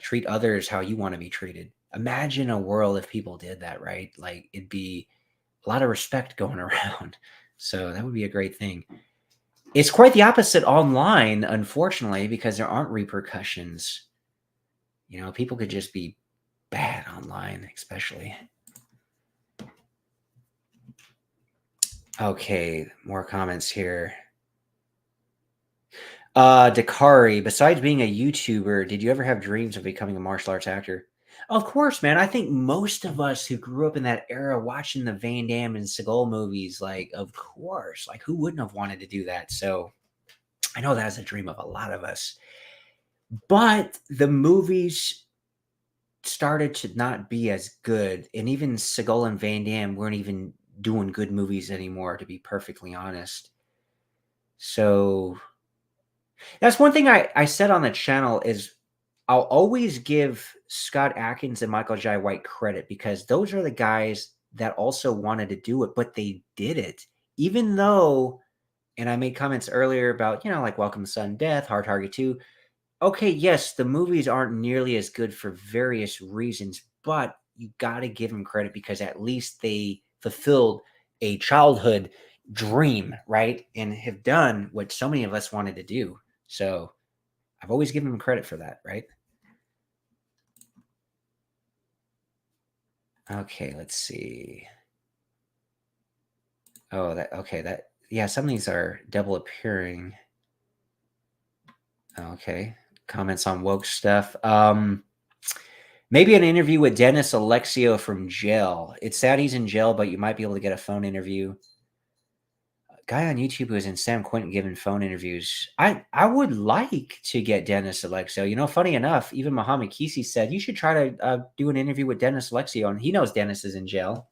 Treat others how you want to be treated. Imagine a world if people did that, right? Like, it'd be a lot of respect going around. So that would be a great thing. It's quite the opposite online, unfortunately, because there aren't repercussions. People could just be bad online, especially. Okay, more comments here. Dakari, besides being a YouTuber, did you ever have dreams of becoming a martial arts actor? Of course, man. I think most of us who grew up in that era watching the Van Damme and Seagal movies, like, of course, like, who wouldn't have wanted to do that? So I know that's a dream of a lot of us. But the movies started to not be as good. And even Seagal and Van Damme weren't even doing good movies anymore, to be perfectly honest. So that's one thing I said on the channel is I'll always give Scott Adkins and Michael Jai White credit because those are the guys that also wanted to do it, but they did it. Even though, and I made comments earlier about, like Welcome to Sudden Death, Hard Target 2. Okay, yes, the movies aren't nearly as good for various reasons, but you got to give them credit because at least they fulfilled a childhood dream, right? And have done what so many of us wanted to do. So I've always given them credit for that, right? Okay, let's see. Oh, yeah, some of these are double appearing. Okay. Comments on woke stuff. Maybe an interview with Dennis Alexio from jail. It's sad he's in jail, but you might be able to get a phone interview. A guy on YouTube who is in San Quentin giving phone interviews. I would like to get Dennis Alexio. Funny enough, even Muhammed Kisi said you should try to do an interview with Dennis Alexio, and he knows Dennis is in jail.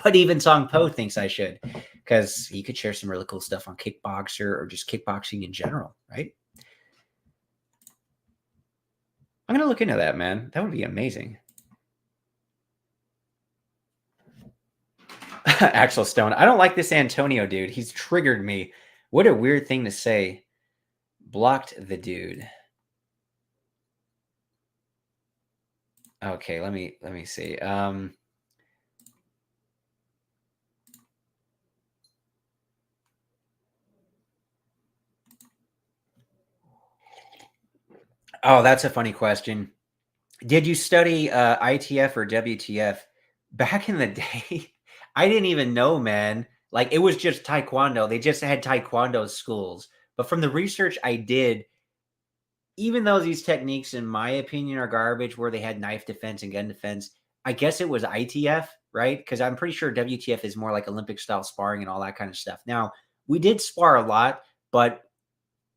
But even Song Po thinks I should because he could share some really cool stuff on kickboxer or just kickboxing in general, right? I'm gonna look into that, man. That would be amazing. Axel Stone. I don't like this Antonio dude. He's triggered me. What a weird thing to say. Blocked the dude. Okay, let me see. Oh, that's a funny question. Did you study ITF or WTF? Back in the day, I didn't even know, man. Like it was just Taekwondo. They just had Taekwondo schools. But from the research I did, even though these techniques, in my opinion, are garbage, where they had knife defense and gun defense, I guess it was ITF, right? Because I'm pretty sure WTF is more like Olympic style sparring and all that kind of stuff. Now, we did spar a lot, but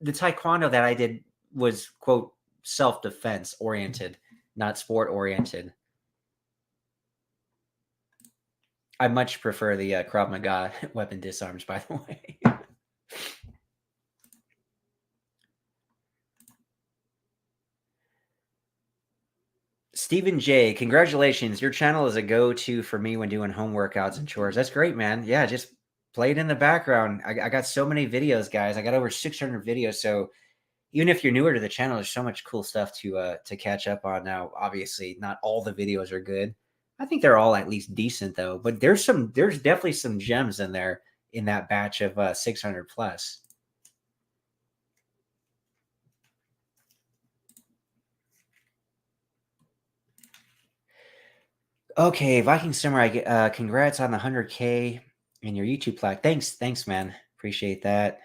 the Taekwondo that I did was, quote, self defense oriented, not sport oriented. I much prefer the Krav Maga weapon disarms, by the way. Stephen J, congratulations. Your channel is a go-to for me when doing home workouts and chores. That's great, man. Yeah, just play it in the background. I got so many videos, guys. I got over 600 videos. So even if you're newer to the channel, there's so much cool stuff to catch up on now. Obviously, not all the videos are good. I think they're all at least decent though. But there's definitely some gems in there in that batch of 600 plus. Okay, Viking Samurai, congrats on the 100K in your YouTube plaque. Thanks, man. Appreciate that.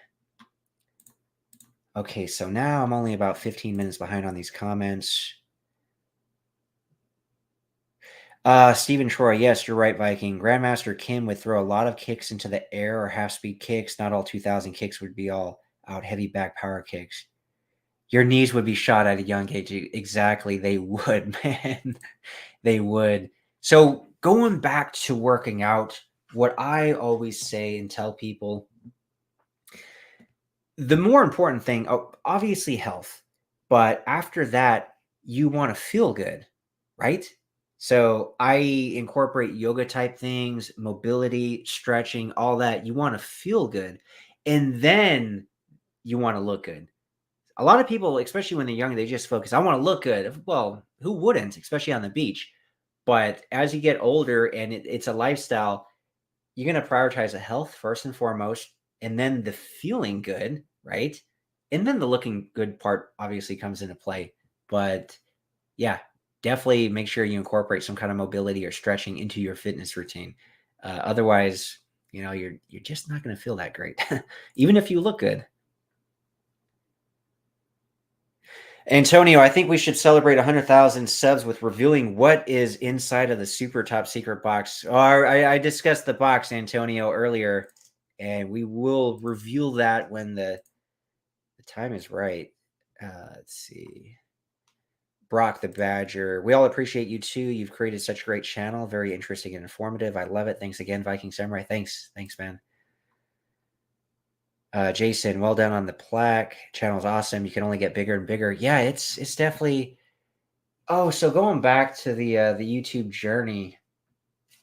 Okay, so now I'm only about 15 minutes behind on these comments. Stephen Troy, yes, you're right, Viking. Grandmaster Kim would throw a lot of kicks into the air or half-speed kicks. Not all 2000 kicks would be all out heavy back power kicks. Your knees would be shot at a young age. Exactly, they would, man. They would. So going back to working out, what I always say and tell people, the more important thing, obviously health, but after that, you want to feel good, right? So I incorporate yoga type things, mobility, stretching, all that. You want to feel good. And then you want to look good. A lot of people, especially when they're young, they just focus, I want to look good. Well, who wouldn't, especially on the beach? But as you get older and it's a lifestyle, you're going to prioritize the health first and foremost, and then the feeling good, right? And then the looking good part obviously comes into play. But yeah, definitely make sure you incorporate some kind of mobility or stretching into your fitness routine. Otherwise, you're just not going to feel that great, even if you look good. Antonio, I think we should celebrate 100,000 subs with revealing what is inside of the super top secret box. I discussed the box, Antonio, earlier, and we will reveal that when the time is right. Let's see. Brock the Badger. We all appreciate you too. You've created such a great channel. Very interesting and informative. I love it. Thanks again, Viking Samurai. Thanks, man. Jason, well done on the plaque. Channel's awesome. You can only get bigger and bigger. Yeah, it's definitely. Oh, so going back to the YouTube journey,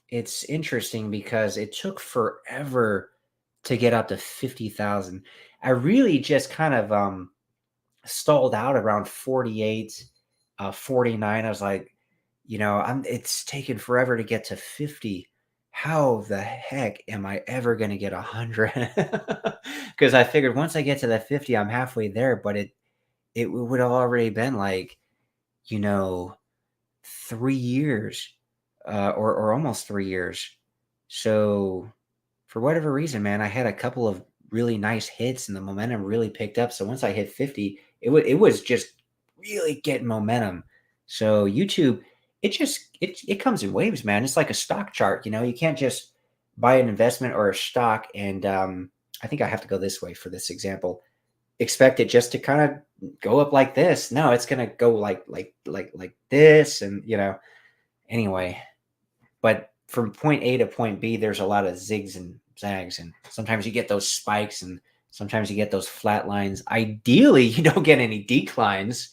it's interesting because it took forever to get up to 50,000. I really just kind of stalled out around 48, 49. I was like, it's taken forever to get to 50. How the heck am I ever going to get 100? Because I figured once I get to that 50, I'm halfway there, but it would have already been like, you know, 3 years, or almost 3 years. So for whatever reason, man, I had a couple of really nice hits and the momentum really picked up. So once I hit 50, it was just really getting momentum. So YouTube, it comes in waves, man. It's like a stock chart, you can't just buy an investment or a stock and I think I have to go this way for this example. Expect it just to kind of go up like this. No, it's gonna go like this, and anyway. But from point A to point B, there's a lot of zigs and zags, and sometimes you get those spikes, and sometimes you get those flat lines. Ideally, you don't get any declines.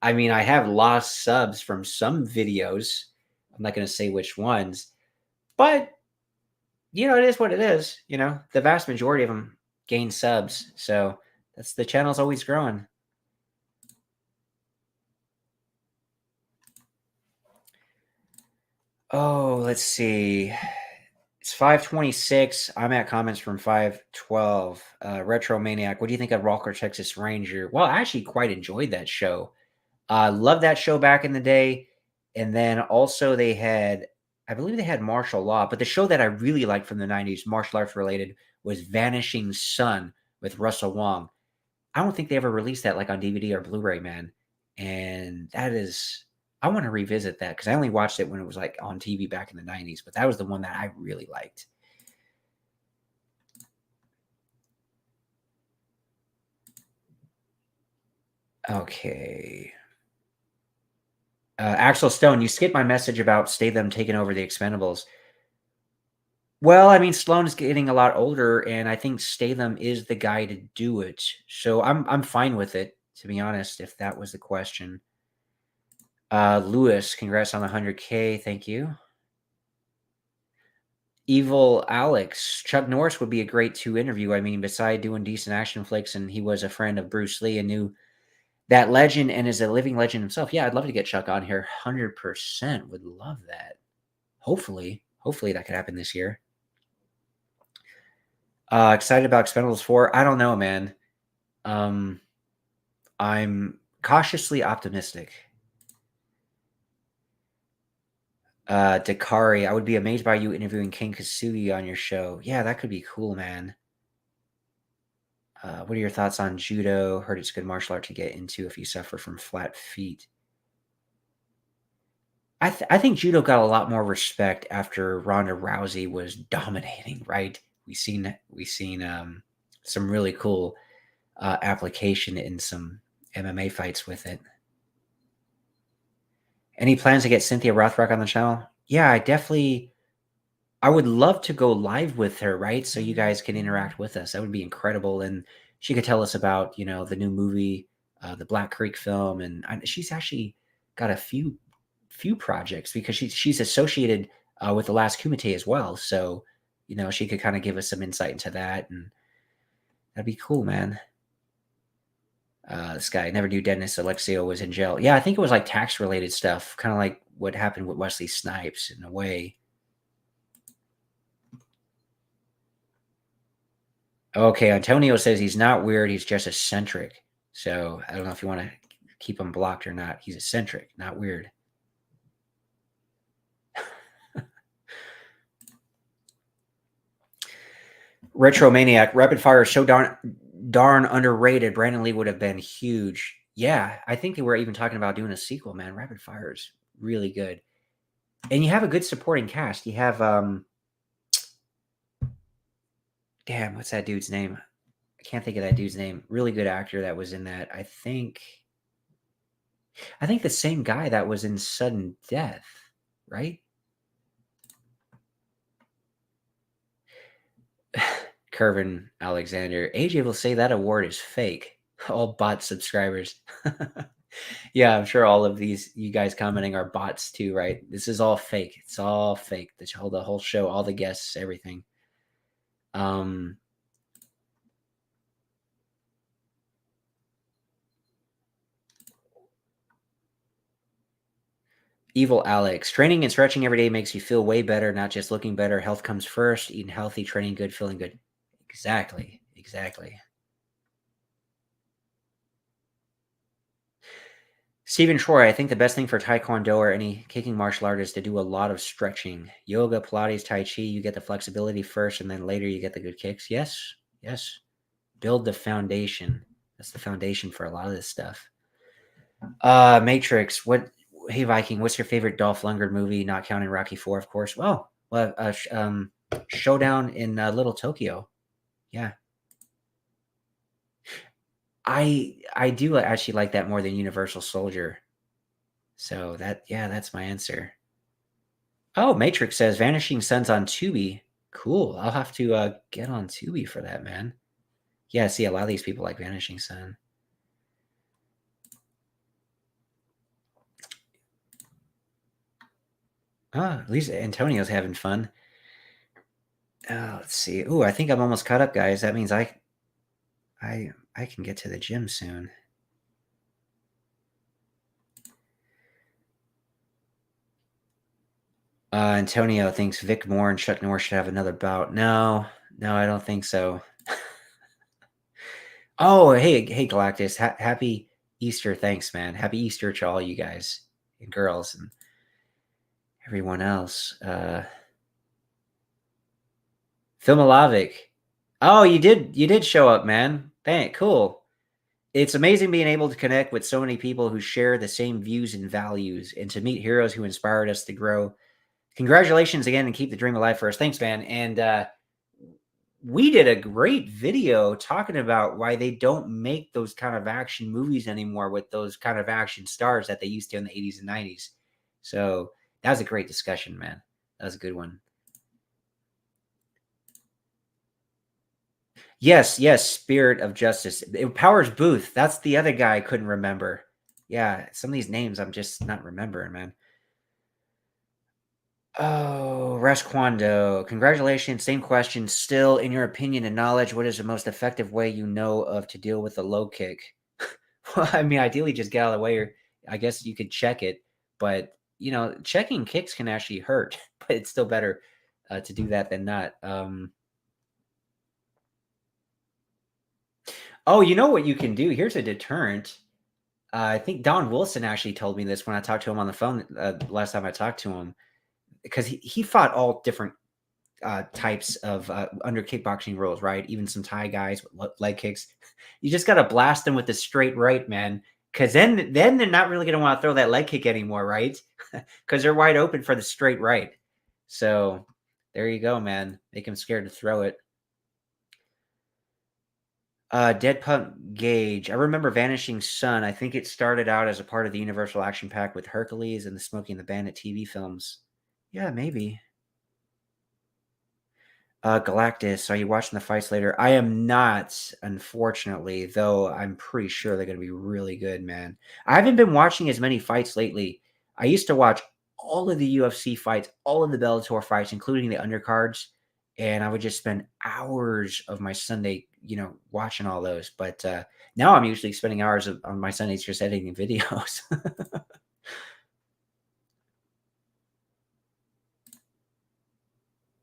I mean, I have lost subs from some videos. I'm not going to say which ones, but it is what it is. The vast majority of them gain subs, so the channel's always growing. Oh, let's see. It's 526. I'm at comments from 512. Retro Maniac, what do you think of Rocker Texas Ranger? Well, I actually quite enjoyed that show. Loved that show back in the day. And then also I believe they had Martial Law, but the show that I really liked from the 90s, martial arts related, was Vanishing Sun with Russell Wong. I don't think they ever released that like on DVD or Blu-ray, man. And I want to revisit that because I only watched it when it was like on TV back in the 90s, but that was the one that I really liked. Okay. Axel Stone, you skipped my message about Statham taking over the Expendables. Well, I mean, Stallone is getting a lot older, and I think Statham is the guy to do it. So I'm fine with it, to be honest, if that was the question. Lewis, congrats on the 100K. Thank you. Evil Alex, Chuck Norris would be a great to interview. I mean, beside doing decent action flicks, and he was a friend of Bruce Lee and knew that legend and is a living legend himself. Yeah, I'd love to get Chuck on here. 100% would love that. Hopefully that could happen this year. Excited about Expendables 4. I don't know, man. I'm cautiously optimistic. Dakari, I would be amazed by you interviewing King Kasugi on your show. Yeah, that could be cool, man. What are your thoughts on judo? Heard it's a good martial art to get into if you suffer from flat feet. I think judo got a lot more respect after Ronda Rousey was dominating, right? We seen some really cool application in some MMA fights with it. Any plans to get Cynthia Rothrock on the channel? Yeah, I would love to go live with her, right? So you guys can interact with us. That would be incredible. And she could tell us about, the new movie, the Black Creek film. And she's actually got a few projects because she's associated with the Last Kumite as well. So, she could kind of give us some insight into that. And that'd be cool, man. This guy never knew Dennis Alexio was in jail. Yeah, I think it was like tax related stuff, kind of like what happened with Wesley Snipes in a way. Okay, Antonio says he's not weird, he's just eccentric. So I don't know if you want to keep him blocked or not. He's eccentric, not weird. Retro Maniac, Rapid Fire is so darn underrated. Brandon Lee would have been huge. Yeah, I think they were even talking about doing a sequel, man. Rapid Fire is really good. And you have a good supporting cast. You have damn, what's that dude's name? I can't think of that dude's name. Really good actor that was in that. I think the same guy that was in Sudden Death, right? Kervin Alexander. AJ will say that award is fake. All bot subscribers. Yeah, I'm sure all of these you guys commenting are bots too, right? This is all fake. It's all fake. The whole show, all the guests, everything. Evil Alex. Training and stretching every day makes you feel way better, not just looking better. Health comes first. Eating healthy, training good, feeling good. Exactly. Stephen Troy, I think the best thing for Taekwondo or any kicking martial art is to do a lot of stretching. Yoga, Pilates, Tai Chi, you get the flexibility first and then later you get the good kicks. Yes. Build the foundation. That's the foundation for a lot of this stuff. Matrix, hey Viking, what's your favorite Dolph Lundgren movie, not counting Rocky 4, of course? Showdown in Little Tokyo. Yeah. I do actually like that more than Universal Soldier. So that's my answer. Oh, Matrix says Vanishing Sun's on Tubi. Cool. I'll have to get on Tubi for that, man. Yeah, see, a lot of these people like Vanishing Sun. At least Antonio's having fun. Let's see. Ooh, I think I'm almost caught up, guys. That means I can get to the gym soon. Antonio thinks Vic Moore and Chuck Norris should have another bout. No, I don't think so. Oh, hey, Galactus. Happy Easter. Thanks, man. Happy Easter to all you guys and girls and everyone else. Phil Malavic. Oh, you did show up, man. Cool. It's amazing being able to connect with so many people who share the same views and values and to meet heroes who inspired us to grow. Congratulations again and keep the dream alive for us. Thanks, man. And we did a great video talking about why they don't make those kind of action movies anymore with those kind of action stars that they used to in the 80s and 90s. So that was a great discussion, man. That was a good one. Yes, Spirit of Justice. Powers Booth. That's the other guy I couldn't remember. Yeah, some of these names I'm just not remembering, man. Oh, Rasquando. Congratulations. Same question. Still, in your opinion and knowledge, what is the most effective way you know of to deal with a low kick? Well, I mean, ideally just get out of the way, or I guess you could check it. But, checking kicks can actually hurt, but it's still better to do that than not. Oh, you know what you can do? Here's a deterrent. I think Don Wilson actually told me this when I talked to him on the phone last time I talked to him, because he fought all different types of under kickboxing rules, right? Even some Thai guys with leg kicks. You just got to blast them with the straight right, man. Because then they're not really going to want to throw that leg kick anymore, right? Because they're wide open for the straight right. So there you go, man. Make them scared to throw it. Dead Pump Gauge. I remember Vanishing Sun. I think it started out as a part of the Universal Action Pack with Hercules and the Smokey and the Bandit TV films. Yeah, maybe. Galactus, are you watching the fights later? I am not, unfortunately, though I'm pretty sure they're going to be really good, man. I haven't been watching as many fights lately. I used to watch all of the UFC fights, all of the Bellator fights, including the undercards, and I would just spend hours of my Sunday, watching all those. But now I'm usually spending hours on my Sundays just editing videos.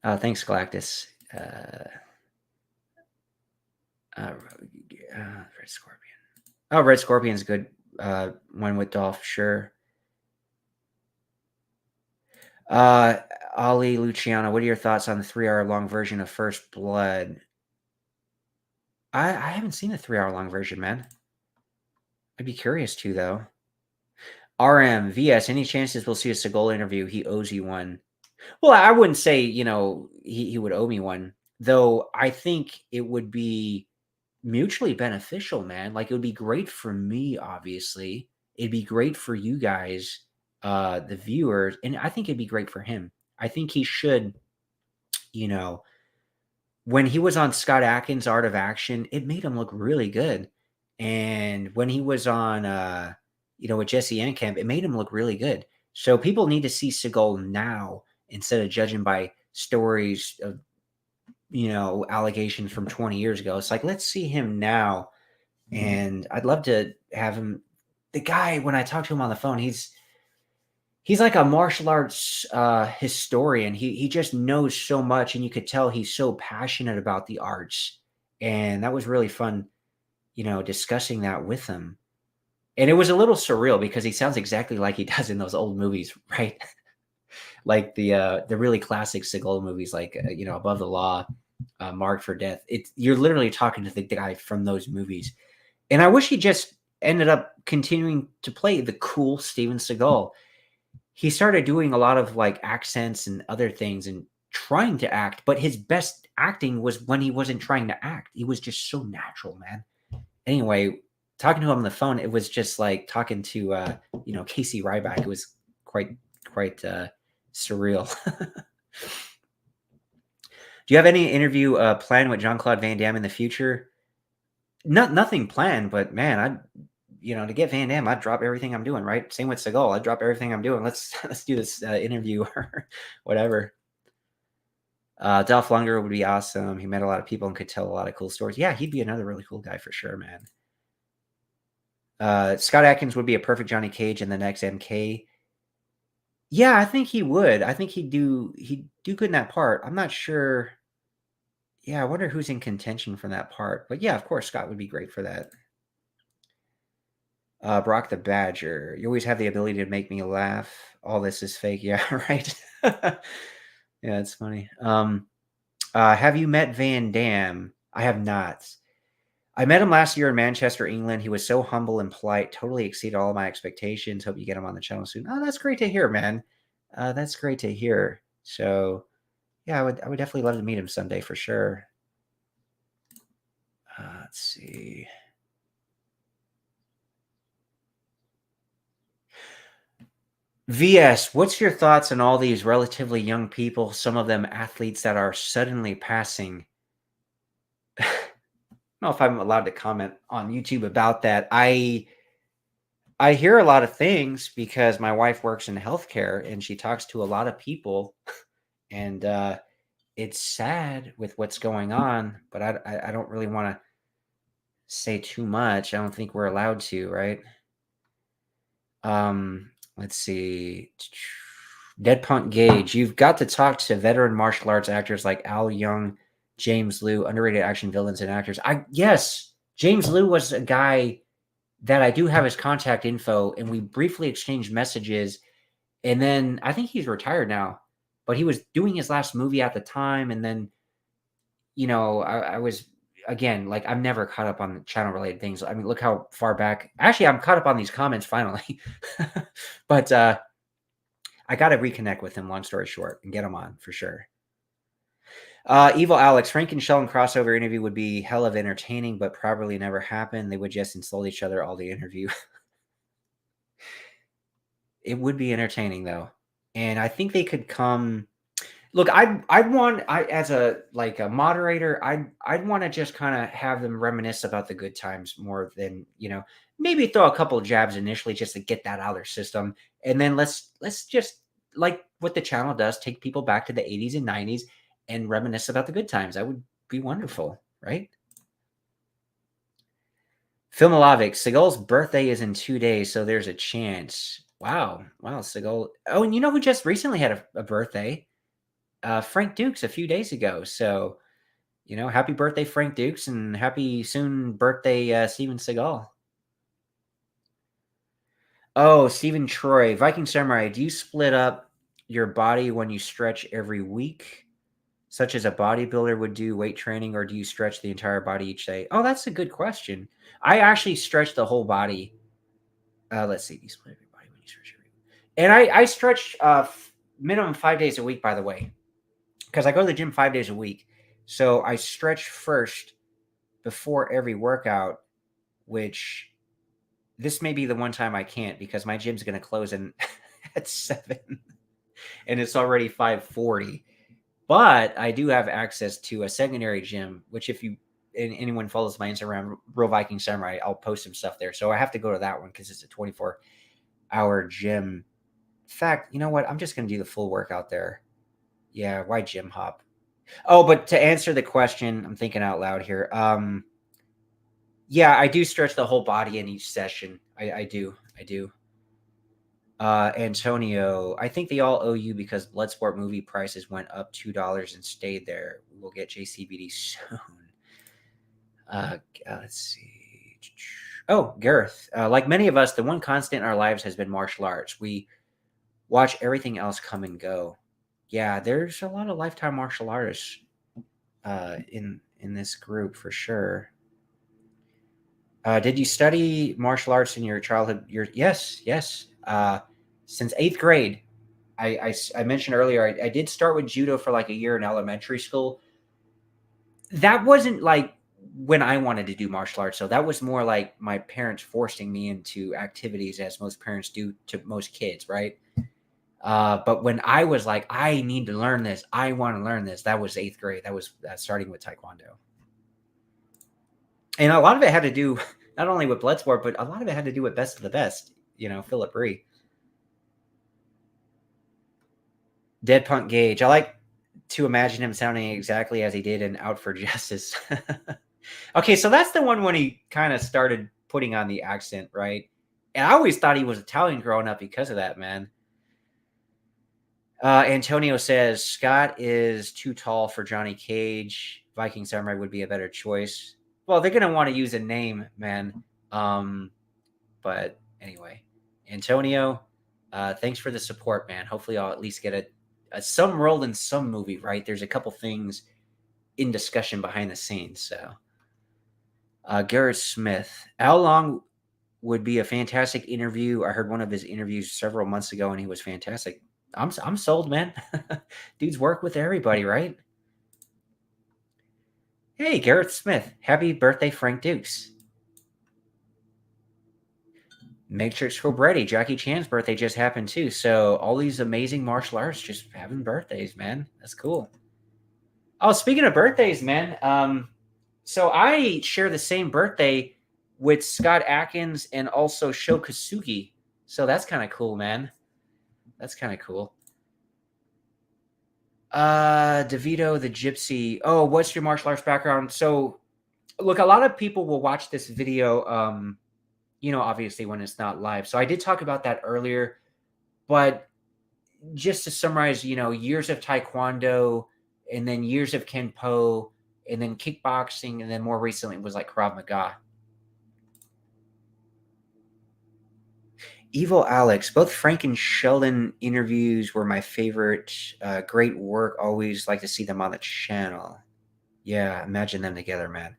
Thanks, Galactus. Red Scorpion. Oh, Red Scorpion's good. One with Dolph, sure. Ali Luciano, what are your thoughts on the 3-hour long version of First Blood? I haven't seen the 3-hour long version, man. I'd be curious to, though. RM, VS, any chances we'll see a Seagal interview? He owes you one. Well, I wouldn't say, he would owe me one, though I think it would be mutually beneficial, man. Like, it would be great for me, obviously. It'd be great for you guys, the viewers, and I think it'd be great for him. I think he should, you know, when he was on Scott Adkins' Art of Action, it made him look really good. And when he was on, with Jesse Enkamp, it made him look really good. So people need to see Seagal now instead of judging by stories of, allegations from 20 years ago. It's like, let's see him now. And I'd love to have him. The guy, when I talk to him on the phone, he's like a martial arts historian. He just knows so much, and you could tell he's so passionate about the arts. And that was really fun, discussing that with him. And it was a little surreal because he sounds exactly like he does in those old movies, right? Like the really classic Seagal movies, like Above the Law, Marked for Death. You're literally talking to the guy from those movies. And I wish he just ended up continuing to play the cool Steven Seagal. He started doing a lot of like accents and other things and trying to act, but his best acting was when he wasn't trying to act. He was just so natural, man. Anyway, talking to him on the phone, it was just like talking to Casey Ryback. It was quite surreal. Do you have any interview planned with Jean-Claude Van Damme in the future? Nothing planned, but man, to get Van Damme, I'd drop everything I'm doing, right? Same with Seagal. I'd drop everything I'm doing. Let's do this interview or whatever. Dolph Lundgren would be awesome. He met a lot of people and could tell a lot of cool stories. Yeah, he'd be another really cool guy for sure, man. Scott Adkins would be a perfect Johnny Cage in the next MK. Yeah, I think he would. I think he'd do good in that part. I'm not sure. Yeah, I wonder who's in contention for that part. But yeah, of course, Scott would be great for that. Brock the Badger. You always have the ability to make me laugh. All this is fake. Yeah, right. Yeah, it's funny. Have you met Van Damme? I have not. I met him last year in Manchester, England. He was so humble and polite, totally exceeded all of my expectations. Hope you get him on the channel soon. Oh, that's great to hear, man. That's great to hear. So, yeah, I would definitely love to meet him someday for sure. Let's see. VS, what's your thoughts on all these relatively young people, some of them athletes that are suddenly passing? I don't know if I'm allowed to comment on YouTube about that. I hear a lot of things because my wife works in healthcare and she talks to a lot of people, and it's sad with what's going on, but I don't really want to say too much. I don't think we're allowed to, right? Let's see. Dead Punk Gage, you've got to talk to veteran martial arts actors like Al Young, James Liu, underrated action villains and actors. Yes, James Liu was a guy that I do have his contact info, and we briefly exchanged messages. And then I think he's retired now, but he was doing his last movie at the time. And then, I was, again, like, I'm never caught up on channel related things. I mean, look how far back. Actually, I'm caught up on these comments finally. But I got to reconnect with him, long story short, and get him on for sure. Evil Alex, Frank and Sheldon crossover interview would be hell of entertaining, but probably never happen. They would just insult each other all the interview. It would be entertaining though. And I think they could come. Look, as a moderator, I'd want to just kind of have them reminisce about the good times more than, maybe throw a couple of jabs initially just to get that out of their system. And then let's just, like what the channel does, take people back to the 80s and 90s and reminisce about the good times. That would be wonderful, right? Phil Milovic, Seagal's birthday is in 2 days, so there's a chance. Wow, Seagal. Oh, and you know who just recently had a birthday? Frank Dukes a few days ago. So, happy birthday, Frank Dukes, and happy soon birthday, Steven Seagal. Oh, Stephen Troy, Viking Samurai, do you split up your body when you stretch every week, such as a bodybuilder would do weight training, or do you stretch the entire body each day? Oh, that's a good question. I actually stretch the whole body. Let's see. Do you split every body when you stretch every week? And I stretch minimum 5 days a week, by the way, because I go to the gym 5 days a week. So I stretch first before every workout, which this may be the one time I can't because my gym's going to close at 7 and it's already 5:40. But I do have access to a secondary gym, which if you anyone follows my Instagram, Real Viking Samurai, I'll post some stuff there. So I have to go to that one because it's a 24-hour gym. In fact, you know what? I'm just going to do the full workout there. Yeah, why gym hop? Oh, but to answer the question, I'm thinking out loud here. Yeah, I do stretch the whole body in each session. I do. I do. Antonio, I think they all owe you because Bloodsport movie prices went up $2 and stayed there. We'll get JCBD soon. Let's see. Oh, Gareth. Like many of us, the one constant in our lives has been martial arts. We watch everything else come and go. Yeah, there's a lot of lifetime martial artists in this group for sure. Did you study martial arts in your childhood? Yes, yes. Since 8th grade, I mentioned earlier, I did start with judo for like a year in elementary school. That wasn't like when I wanted to do martial arts. So that was more like my parents forcing me into activities as most parents do to most kids, right? But when I was like, I need to learn this, I want to learn this, that was 8th grade. That was starting with Taekwondo. And a lot of it had to do not only with Bloodsport, but a lot of it had to do with Best of the Best, Philip Ree. Dead Punk Gage. I like to imagine him sounding exactly as he did in Out for Justice. Okay, so that's the one when he kind of started putting on the accent, right? And I always thought he was Italian growing up because of that, man. Antonio says Scott is too tall for Johnny Cage. Viking Samurai would be a better choice. Well, they're gonna want to use a name, man. But anyway, Antonio, thanks for the support, man. Hopefully, I'll at least get a some role in some movie. Right? There's a couple things in discussion behind the scenes. So, Garrett Smith, how long would be a fantastic interview? I heard one of his interviews several months ago, and he was fantastic. I'm sold, man. Dude's work with everybody, right? Hey, Garrett Smith, happy birthday, Frank Dukes. Matrix Cobretti, Jackie Chan's birthday just happened too. So all these amazing martial arts just having birthdays, man. That's cool. Oh, speaking of birthdays, man. So I share the same birthday with Scott Adkins and also Sho Kasugi. So that's kind of cool, man. That's kind of cool. DeVito the Gypsy. Oh, what's your martial arts background? So look, a lot of people will watch this video obviously when it's not live. So I did talk about that earlier, but just to summarize, years of Taekwondo and then years of Kenpo and then kickboxing. And then more recently it was like Krav Maga. Evil Alex, both Frank and Sheldon interviews were my favorite. Great work. Always like to see them on the channel. Yeah, imagine them together, man.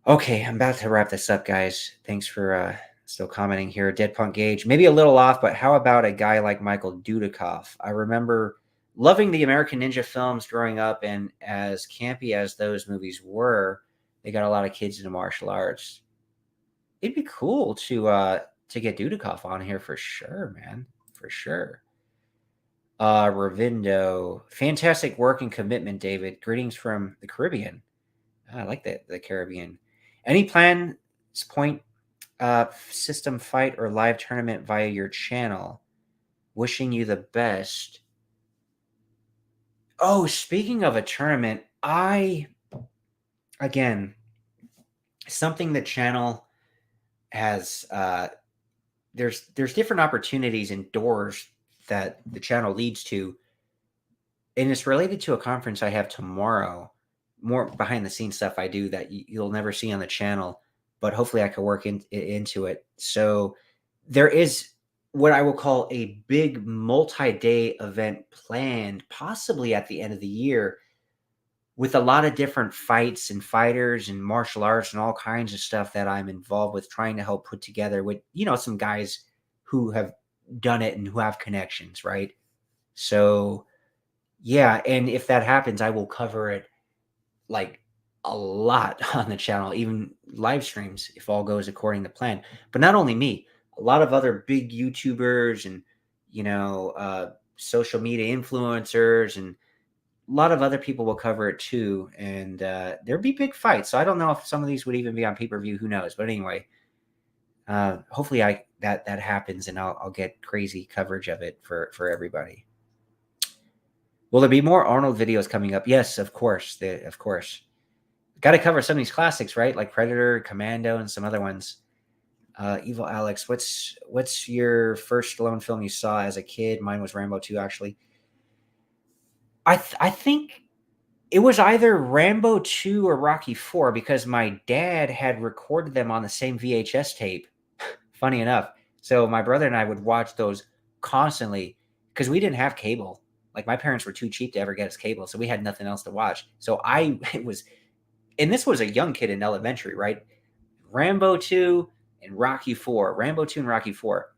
Okay, I'm about to wrap this up, guys. Thanks for still commenting here. Dead Punk Gage, maybe a little off, but how about a guy like Michael Dudikoff? I remember loving the American Ninja films growing up, and as campy as those movies were, they got a lot of kids into martial arts. It'd be cool to get Dudikoff on here for sure, man. For sure. Ravindo, fantastic work and commitment, David. Greetings from the Caribbean. I like the Caribbean. Any plans point system fight or live tournament via your channel? Wishing you the best. Oh, speaking of a tournament, again, something the channel has there's different opportunities and doors that the channel leads to, and it's related to a conference I have tomorrow. More behind the scenes stuff I do that you'll never see on the channel, but hopefully I can work into it. So there is what I will call a big multi-day event planned, possibly at the end of the year, with a lot of different fights and fighters and martial arts and all kinds of stuff that I'm involved with trying to help put together with, some guys who have done it and who have connections, right? So, yeah, and if that happens, I will cover it like a lot on the channel, even live streams if all goes according to plan. But not only me, a lot of other big YouTubers and social media influencers and lot of other people will cover it too, and there'd be big fights. So I don't know if some of these would even be on pay-per-view. Who knows? But anyway, hopefully that happens, and I'll get crazy coverage of it for everybody. Will there be more Arnold videos coming up? Yes, of course. Of course. Got to cover some of these classics, right? Like Predator, Commando, and some other ones. Evil Alex, what's your first Stallone film you saw as a kid? Mine was Rambo 2, actually. I think it was either Rambo 2 or Rocky 4 because my dad had recorded them on the same VHS tape. Funny enough. So my brother and I would watch those constantly because we didn't have cable. Like my parents were too cheap to ever get us cable, so we had nothing else to watch. So and this was a young kid in elementary, right? Rambo 2 and Rocky 4. Rambo 2 and Rocky 4.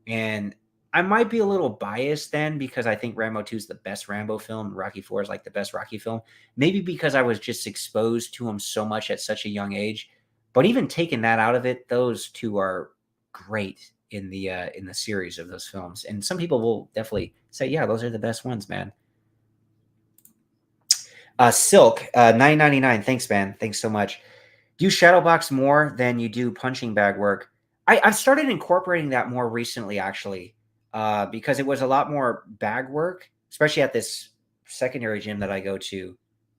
And I might be a little biased then because I think Rambo 2 is the best Rambo film. Rocky 4 is like the best Rocky film. Maybe because I was just exposed to him so much at such a young age. But even taking that out of it, those two are great in the series of those films. And some people will definitely say, yeah, those are the best ones, man. Silk, 9.99. Thanks, man. Thanks so much. Do you shadow box more than you do punching bag work? I've started incorporating that more recently, actually, because it was a lot more bag work, especially at this secondary gym that I go to.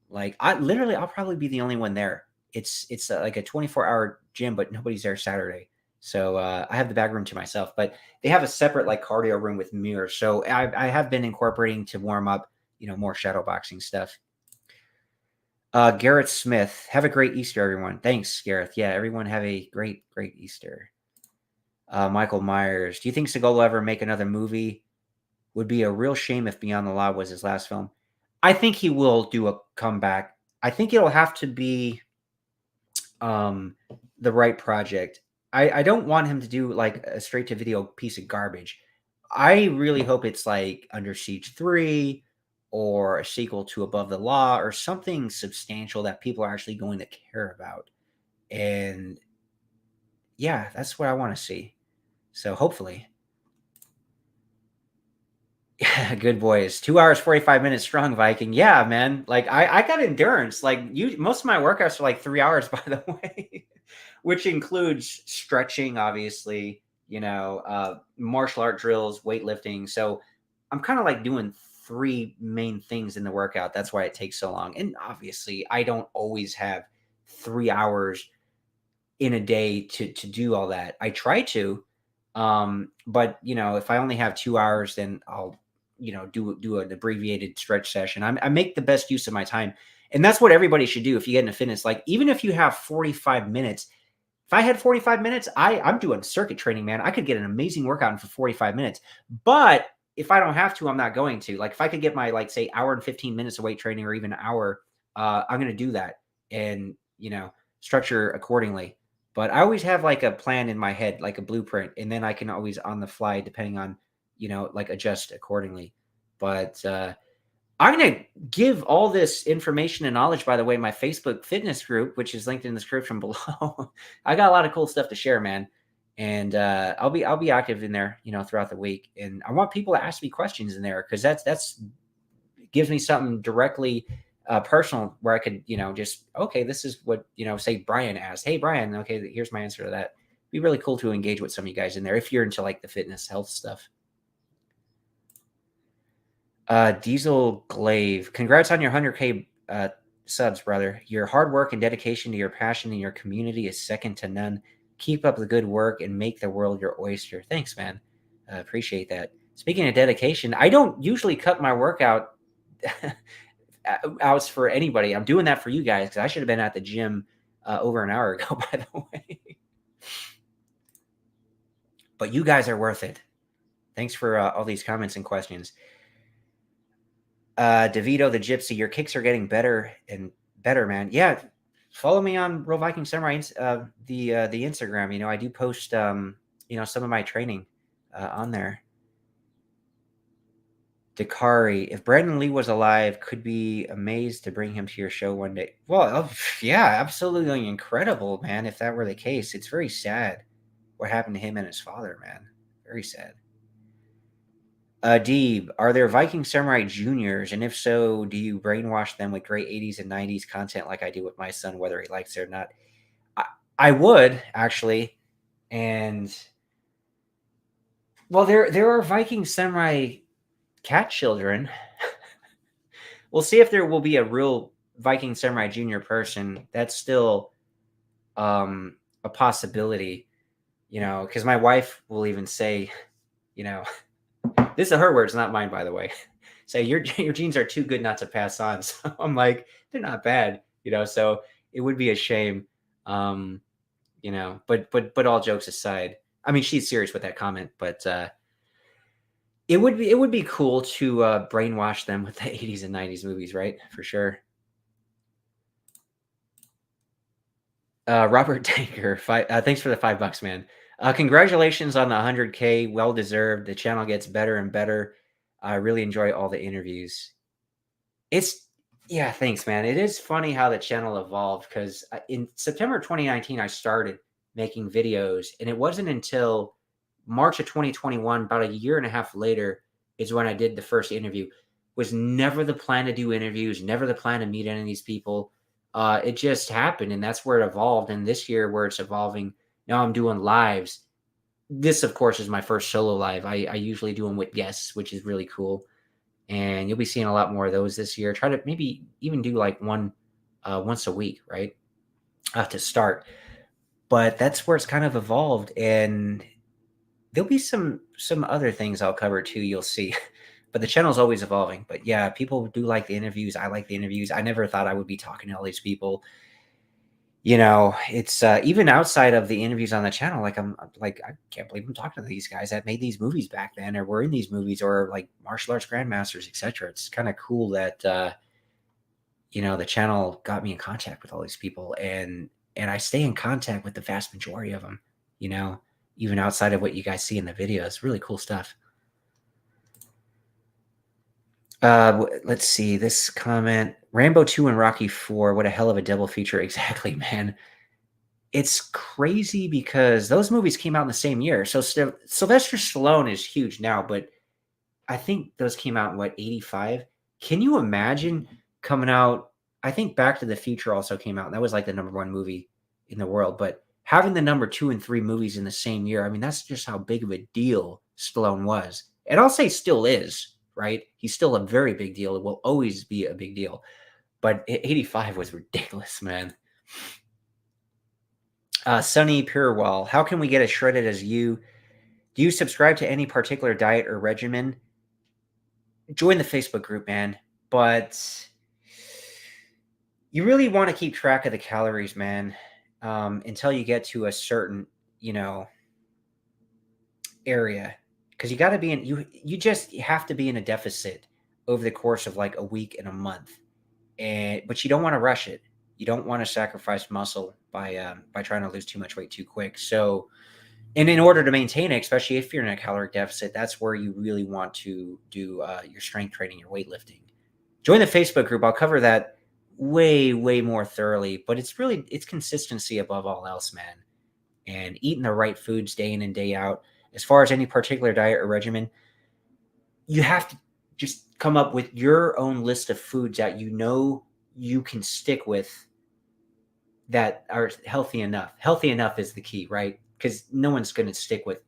Like, I'll probably be the only one there. It's like a 24-hour gym, but nobody's there Saturday. So I have the bag room to myself, but they have a separate like cardio room with mirrors. So I have been incorporating to warm up, more shadow boxing stuff. Garrett Smith, have a great Easter, everyone. Thanks, Gareth. Yeah, everyone have a great Easter. Michael Myers, do you think Seagal will ever make another movie? Would be a real shame if Beyond the Law was his last film. I think he will do a comeback. I think it'll have to be the right project. I don't want him to do like a straight to video piece of garbage. I really hope it's like Under Siege 3 or a sequel to Above the Law or something substantial that people are actually going to care about. And yeah, that's what I want to see. So hopefully. Yeah, good boys. 2 hours, 45 minutes strong, Viking. Yeah, man. Like I got endurance. Like most of my workouts are like 3 hours, by the way, which includes stretching, obviously, martial art drills, weightlifting. So I'm kind of like doing three main things in the workout. That's why it takes so long. And obviously, I don't always have 3 hours in a day to do all that. I try to, but if I only have 2 hours, then I'll do an abbreviated stretch session. I make the best use of my time, and that's what everybody should do if you get into fitness. Like even if you have 45 minutes, if I had 45 minutes, I'm doing circuit training, man. I could get an amazing workout in for 45 minutes. But if I don't have to, I'm not going to. Like if I could get my like say hour and 15 minutes of weight training or even an hour, I'm going to do that and structure accordingly. But I always have like a plan in my head, like a blueprint, and then I can always on the fly, depending on like adjust accordingly. But I'm going to give all this information and knowledge, by the way, my Facebook fitness group, which is linked in the description below. I got a lot of cool stuff to share, man. And I'll be active in there, throughout the week. And I want people to ask me questions in there because that's gives me something directly personal where I could, just, okay, this is what, say Brian asked. Hey, Brian, okay, here's my answer to that. It'd be really cool to engage with some of you guys in there if you're into like the fitness health stuff. Diesel Glaive, congrats on your 100K subs, brother. Your hard work and dedication to your passion and your community is second to none. Keep up the good work and make the world your oyster. Thanks, man. Appreciate that. Speaking of dedication, I don't usually cut my workout outs for anybody. I'm doing that for you guys because I should have been at the gym over an hour ago, by the way. But you guys are worth it. Thanks for all these comments and questions. DeVito the Gypsy, your kicks are getting better and better, man. Yeah, follow me on Real Viking Samurai, the Instagram. I do post some of my training on there. Dakari, if Brandon Lee was alive, could be amazed to bring him to your show one day. Well, yeah, absolutely incredible, man. If that were the case, it's very sad what happened to him and his father, man. Very sad. Deeb, are there Viking Samurai Juniors? And if so, do you brainwash them with great 80s and 90s content like I do with my son, whether he likes it or not? I, I would, actually. And, well, there are Viking Samurai cat children. We'll see if there will be a real Viking Samurai Junior person. That's still a possibility, because my wife will even say, you know, this are her words, not mine, by the way. Say your genes are too good not to pass on. So I'm like, they're not bad, So it would be a shame, But all jokes aside, I mean, she's serious with that comment, but it would be cool to brainwash them with the 80s and 90s movies, right? For sure. Robert Tanker, thanks for the $5, man. Congratulations on the 100K. Well deserved. The channel gets better and better. I really enjoy all the interviews. Yeah, thanks, man. It is funny how the channel evolved because in September 2019, I started making videos, and it wasn't until March of 2021, about a year and a half later, is when I did the first interview. Was never the plan to do interviews, never the plan to meet any of these people. It just happened, and that's where it evolved. And this year, where it's evolving, now I'm doing lives. This, of course, is my first solo live. I usually do them with guests, which is really cool. And you'll be seeing a lot more of those this year. Try to maybe even do like one once a week, right? To start. But that's where it's kind of evolved, and there'll be some other things I'll cover too. You'll see. But the channel's always evolving. But yeah, people do like the interviews. I like the interviews. I never thought I would be talking to all these people. It's even outside of the interviews on the channel. Like I'm like, I can't believe I'm talking to these guys that made these movies back then, or were in these movies, or like martial arts grandmasters, etc. It's kind of cool that the channel got me in contact with all these people, and I stay in contact with the vast majority of them. Even outside of what you guys see in the videos, really cool stuff. Let's see this comment. Rambo 2 and Rocky 4. What a hell of a double feature. Exactly, man. It's crazy because those movies came out in the same year. So Sylvester Stallone is huge now, but I think those came out in 85? Can you imagine coming out? I think Back to the Future also came out. And that was like the number one movie in the world. But having the number 2 and 3 movies in the same year, I mean, that's just how big of a deal Stallone was. And I'll say still is, right? He's still a very big deal. It will always be a big deal. But 85 was ridiculous, man. Sunny Purewall, how can we get as shredded as you? Do you subscribe to any particular diet or regimen? Join the Facebook group, man. But you really want to keep track of the calories, man, until you get to a certain, area. Because you got to be in, you just have to be in a deficit over the course of like a week and a month. But you don't want to rush it. You don't want to sacrifice muscle by trying to lose too much weight too quick. So, and in order to maintain it, especially if you're in a caloric deficit, that's where you really want to do your strength training, your weightlifting. Join the Facebook group. I'll cover that way, way more thoroughly. But it's consistency above all else, man. And eating the right foods day in and day out. As far as any particular diet or regimen, you have to just come up with your own list of foods that you can stick with that are healthy enough. Healthy enough is the key, right? Because no one's going to stick with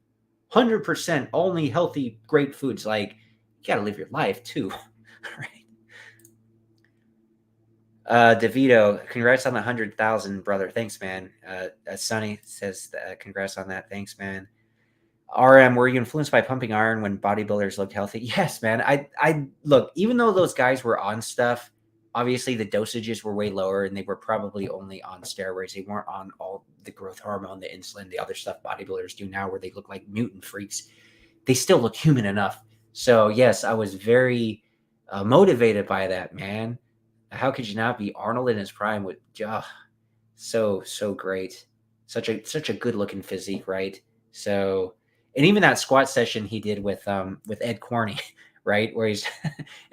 100% only healthy, great foods. Like, you got to live your life too, right? DeVito, congrats on the 100,000, brother. Thanks, man. Sonny says, congrats on that. Thanks, man. RM, were you influenced by pumping iron when bodybuilders looked healthy? Yes, man. I look, even though those guys were on stuff, obviously the dosages were way lower and they were probably only on steroids. They weren't on all the growth hormone, the insulin, the other stuff bodybuilders do now where they look like mutant freaks. They still look human enough. So yes, I was very motivated by that, man. How could you not be? Arnold in his prime with so great. Such a good looking physique, right? So, and even that squat session he did with Ed Corney, right? Where he's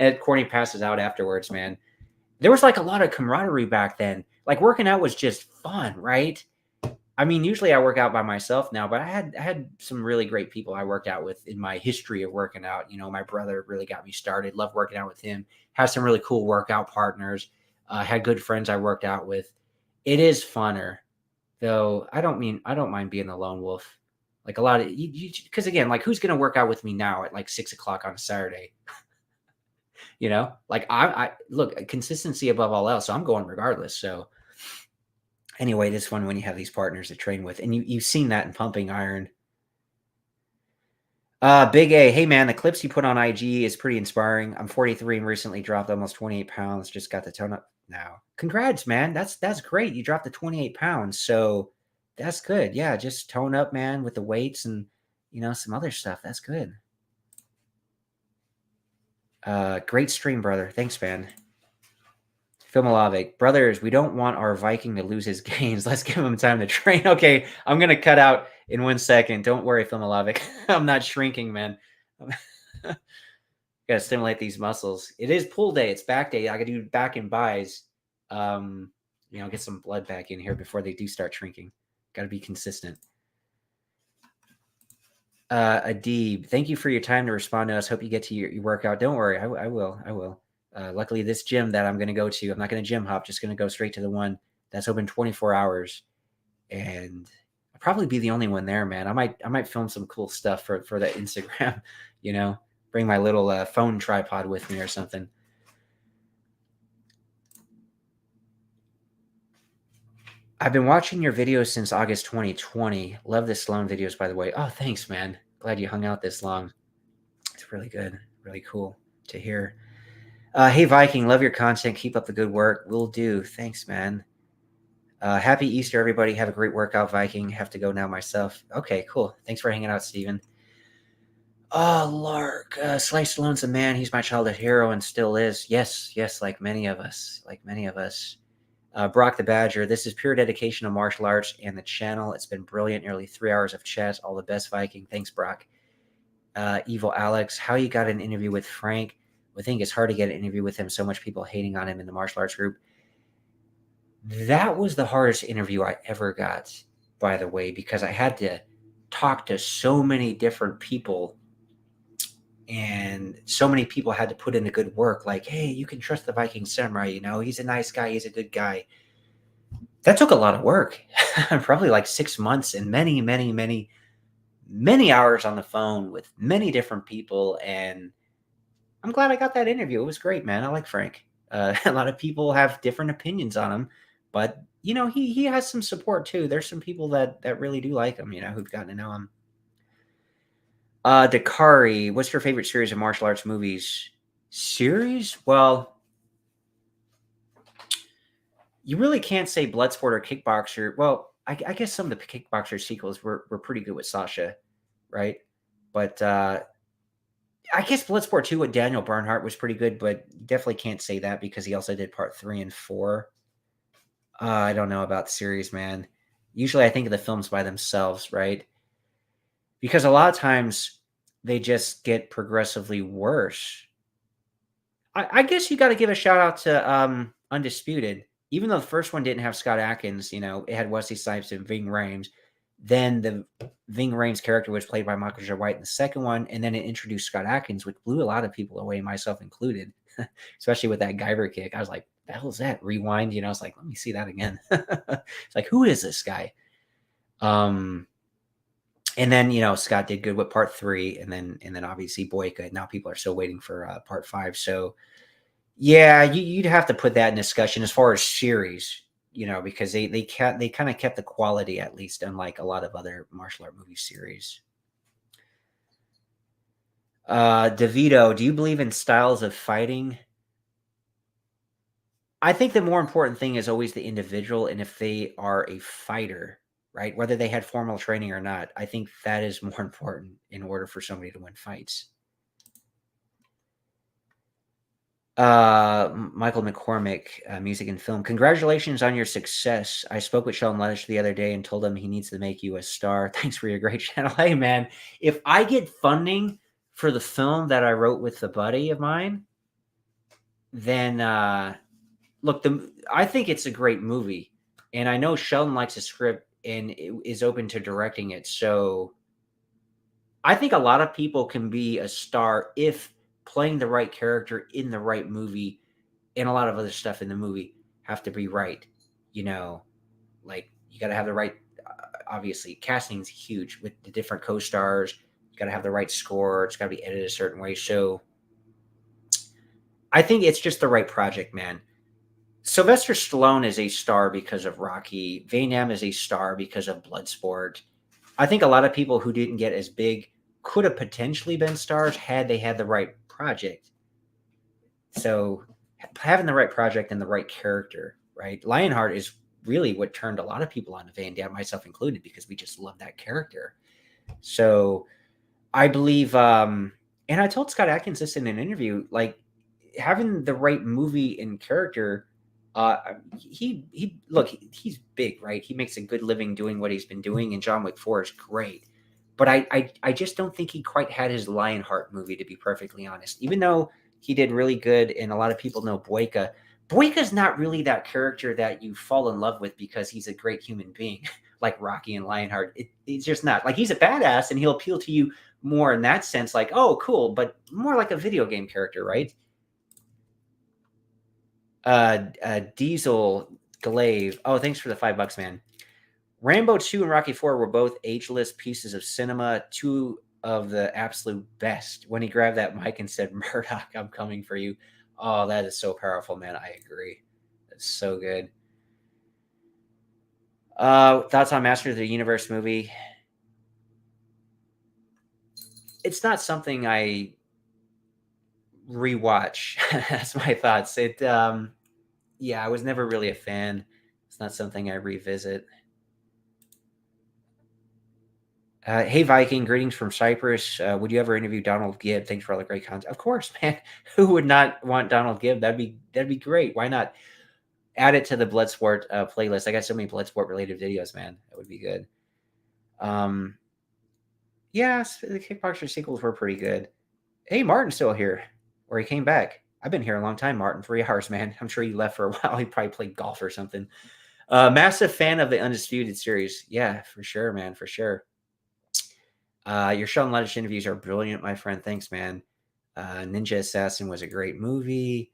Ed Corney passes out afterwards, man. There was like a lot of camaraderie back then. Like working out was just fun, right? I mean, usually I work out by myself now, but I had some really great people I worked out with in my history of working out. You know, my brother really got me started. Love working out with him. Have some really cool workout partners. Had good friends I worked out with. It is funner, though. I don't mind being the lone wolf. Like a lot of you, because again, like who's gonna work out with me now at like 6 o'clock on a Saturday? You know, like I look consistency above all else. So I'm going regardless. So anyway, it is fun when you have these partners to train with, and you've seen that in pumping iron. Big A, hey man, the clips you put on IG is pretty inspiring. I'm 43 and recently dropped almost 28 pounds. Just got the tone up now. Congrats, man. That's great. You dropped the 28 pounds, so that's good. Yeah, just tone up, man, with the weights and some other stuff. That's good. Great stream, brother. Thanks, man. Filmolovic, brothers, we don't want our Viking to lose his gains. Let's give him time to train. Okay, I'm gonna cut out in 1 second. Don't worry, Filmolovic. I'm not shrinking, man. Gotta stimulate these muscles. It is pull day. It's back day. I gotta do back and buys. Get some blood back in here before they do start shrinking. Gotta be consistent. Adib, thank you for your time to respond to us. Hope you get to your workout. Don't worry, I will. Luckily, this gym that I'm going to go to, I'm not going to gym hop, just going to go straight to the one that's open 24 hours. And I'll probably be the only one there, man. I might film some cool stuff for that Instagram, bring my little phone tripod with me or something. I've been watching your videos since August 2020. Love the Stallone videos, by the way. Oh, thanks, man. Glad you hung out this long. It's really good. Really cool to hear. Hey, Viking, love your content. Keep up the good work. Will do. Thanks, man. Happy Easter, everybody. Have a great workout, Viking. Have to go now myself. Okay, cool. Thanks for hanging out, Steven. Oh, Lark. Slice Stallone's a man. He's my childhood hero and still is. Yes, like many of us. Brock the Badger. This is pure dedication to martial arts and the channel. It's been brilliant. Nearly 3 hours of chat. All the best, Viking. Thanks, Brock. Evil Alex. How you got an interview with Frank? I think it's hard to get an interview with him. So much people hating on him in the martial arts group. That was the hardest interview I ever got, by the way, because I had to talk to so many different people and so many people had to put in the good work. Like, hey, you can trust the Viking Samurai. He's a nice guy. He's a good guy. That took a lot of work, probably like 6 months and many, many, many, many hours on the phone with many different people. And I'm glad I got that interview. It was great, man. I like Frank. A lot of people have different opinions on him, but he has some support too. There's some people that really do like him, who've gotten to know him. Dakari, what's your favorite series of martial arts movies? Series? Well, you really can't say Bloodsport or Kickboxer. Well, I guess some of the Kickboxer sequels were pretty good with Sasha, right? But I guess Bloodsport 2 with Daniel Bernhardt was pretty good, but definitely can't say that because he also did part 3 and 4. I don't know about the series, man. Usually I think of the films by themselves, right? Because a lot of times they just get progressively worse. I guess you got to give a shout out to Undisputed. Even though the first one didn't have Scott Adkins, it had Wesley Snipes and Ving Rhames. Then the Ving Rhames character was played by Michael J. White in the second one, and then it introduced Scott Adkins, which blew a lot of people away, myself included, especially with that Guyver kick. I was like, the hell is that? Rewind, I was like, let me see that again. It's like, who is this guy? And then, Scott did good with part 3, and then obviously Boyka. Now people are still waiting for part 5. So, yeah, you'd have to put that in discussion as far as series. Because they kind of kept the quality, at least, unlike a lot of other martial art movie series. DeVito, do you believe in styles of fighting? I think the more important thing is always the individual, and if they are a fighter, right, whether they had formal training or not, I think that is more important in order for somebody to win fights. Michael McCormick, music and film. Congratulations on your success. I spoke with Sheldon Leddish the other day and told him he needs to make you a star. Thanks for your great channel. Hey, man, if I get funding for the film that I wrote with a buddy of mine, then look, I think it's a great movie. And I know Sheldon likes the script and is open to directing it. So I think a lot of people can be a star if playing the right character in the right movie, and a lot of other stuff in the movie have to be right. You know, like you got to have the right. Obviously, casting's huge with the different co-stars. You got to have the right score. It's got to be edited a certain way. So I think it's just the right project, man. Sylvester Stallone is a star because of Rocky. Van Damme is a star because of Bloodsport. I think a lot of people who didn't get as big could have potentially been stars had they had the right project. So having the right project and the right character, right? Lionheart is really what turned a lot of people on to Van Damme, myself included, because we just love that character. So I believe, and I told Scott Adkins this in an interview, like having the right movie and character. He look, he's big, right? He makes a good living doing what he's been doing, and John Wick 4 is great. But I just don't think he quite had his Lionheart movie, to be perfectly honest. Even though he did really good, and a lot of people know Boyka. Boyka's not really that character that you fall in love with because he's a great human being, like Rocky and Lionheart. It's just not. Like he's a badass, and he'll appeal to you more in that sense, like, oh, cool, but more like a video game character, right? Diesel Glaive. Oh, thanks for the $5, man. Rambo 2 and Rocky 4 were both ageless pieces of cinema, two of the absolute best. When he grabbed that mic and said, Murdoch, I'm coming for you. Oh, that is so powerful, man. I agree. That's so good. Thoughts on Master of the Universe movie? It's not something I rewatch. That's my thoughts. Yeah, I was never really a fan. It's not something I revisit. Hey Viking, greetings from Cyprus. Would you ever interview Donald Gibb? Thanks for all the great content. Of course, man. Who would not want Donald Gibb? That'd be great. Why not add it to the Bloodsport playlist? I got so many Bloodsport related videos, man. That would be good. Yes, the Kickboxer sequels were pretty good. Hey, Martin's still here, or he came back. I've been here a long time, Martin. 3 hours, man. I'm sure you left for a while. He probably played golf or something. Massive fan of the Undisputed series. Yeah, for sure, man. For sure. Your Sean Ledge interviews are brilliant, my friend. Thanks, man. Ninja Assassin was a great movie.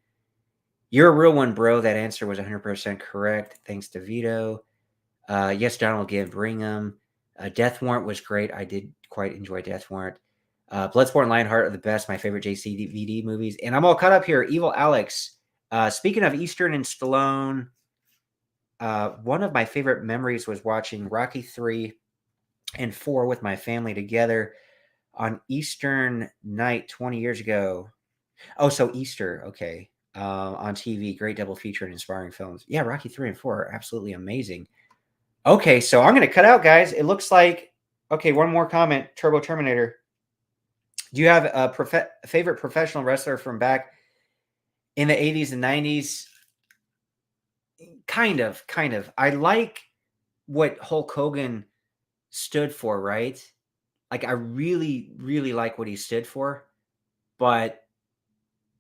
You're a real one, bro. That answer was 100% correct. Thanks to Vito. Yes, Donald Gibb, Brigham. Death Warrant was great. I did quite enjoy Death Warrant. Bloodsport and Lionheart are the best, my favorite JCVD movies. And I'm all caught up here. Evil Alex. Speaking of Eastern and Stallone, one of my favorite memories was watching Rocky 3 and 4 with my family together on Eastern night 20 years ago. Oh, so Easter. Okay. On TV, great double feature and inspiring films. Yeah, Rocky 3 and 4 are absolutely amazing. Okay, so I'm going to cut out, guys. It looks like, okay, one more comment. Turbo Terminator. Do you have a favorite professional wrestler from back in the 80s and 90s? Kind of. I like what Hulk Hogan stood for, right? Like, I really, really like what he stood for. But,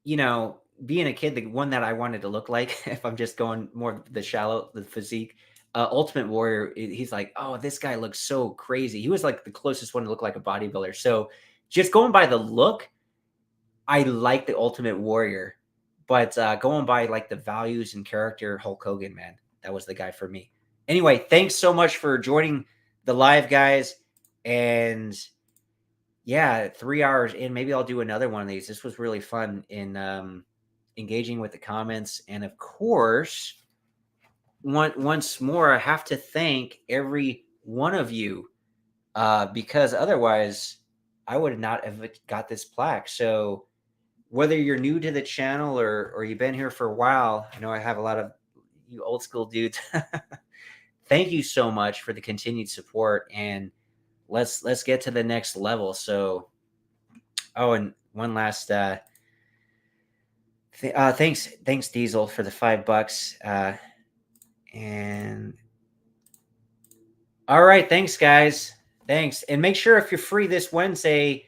being a kid, the one that I wanted to look like, if I'm just going more the physique, Ultimate Warrior, he's like, oh, this guy looks so crazy. He was like the closest one to look like a bodybuilder. So just going by the look, I like the Ultimate Warrior. But going by like the values and character, Hulk Hogan, man, that was the guy for me. Anyway, thanks so much for joining the live, guys. And yeah, 3 hours in. Maybe I'll do another one of these. This was really fun in engaging with the comments. And of course, once more, I have to thank every one of you because otherwise I would not have got this plaque. So whether you're new to the channel or you've been here for a while, I know I have a lot of you old school dudes. Thank you so much for the continued support, and let's get to the next level. So, and one last thanks Diesel for the $5. And all right, thanks guys. Thanks. And make sure if you're free this Wednesday,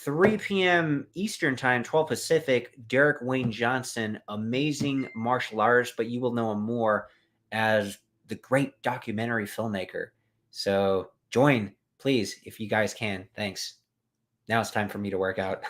3 p.m. Eastern Time, 12 Pacific, Derek Wayne Johnson, amazing martial artist, but you will know him more as the great documentary filmmaker. So join, please, if you guys can. Thanks. Now it's time for me to work out.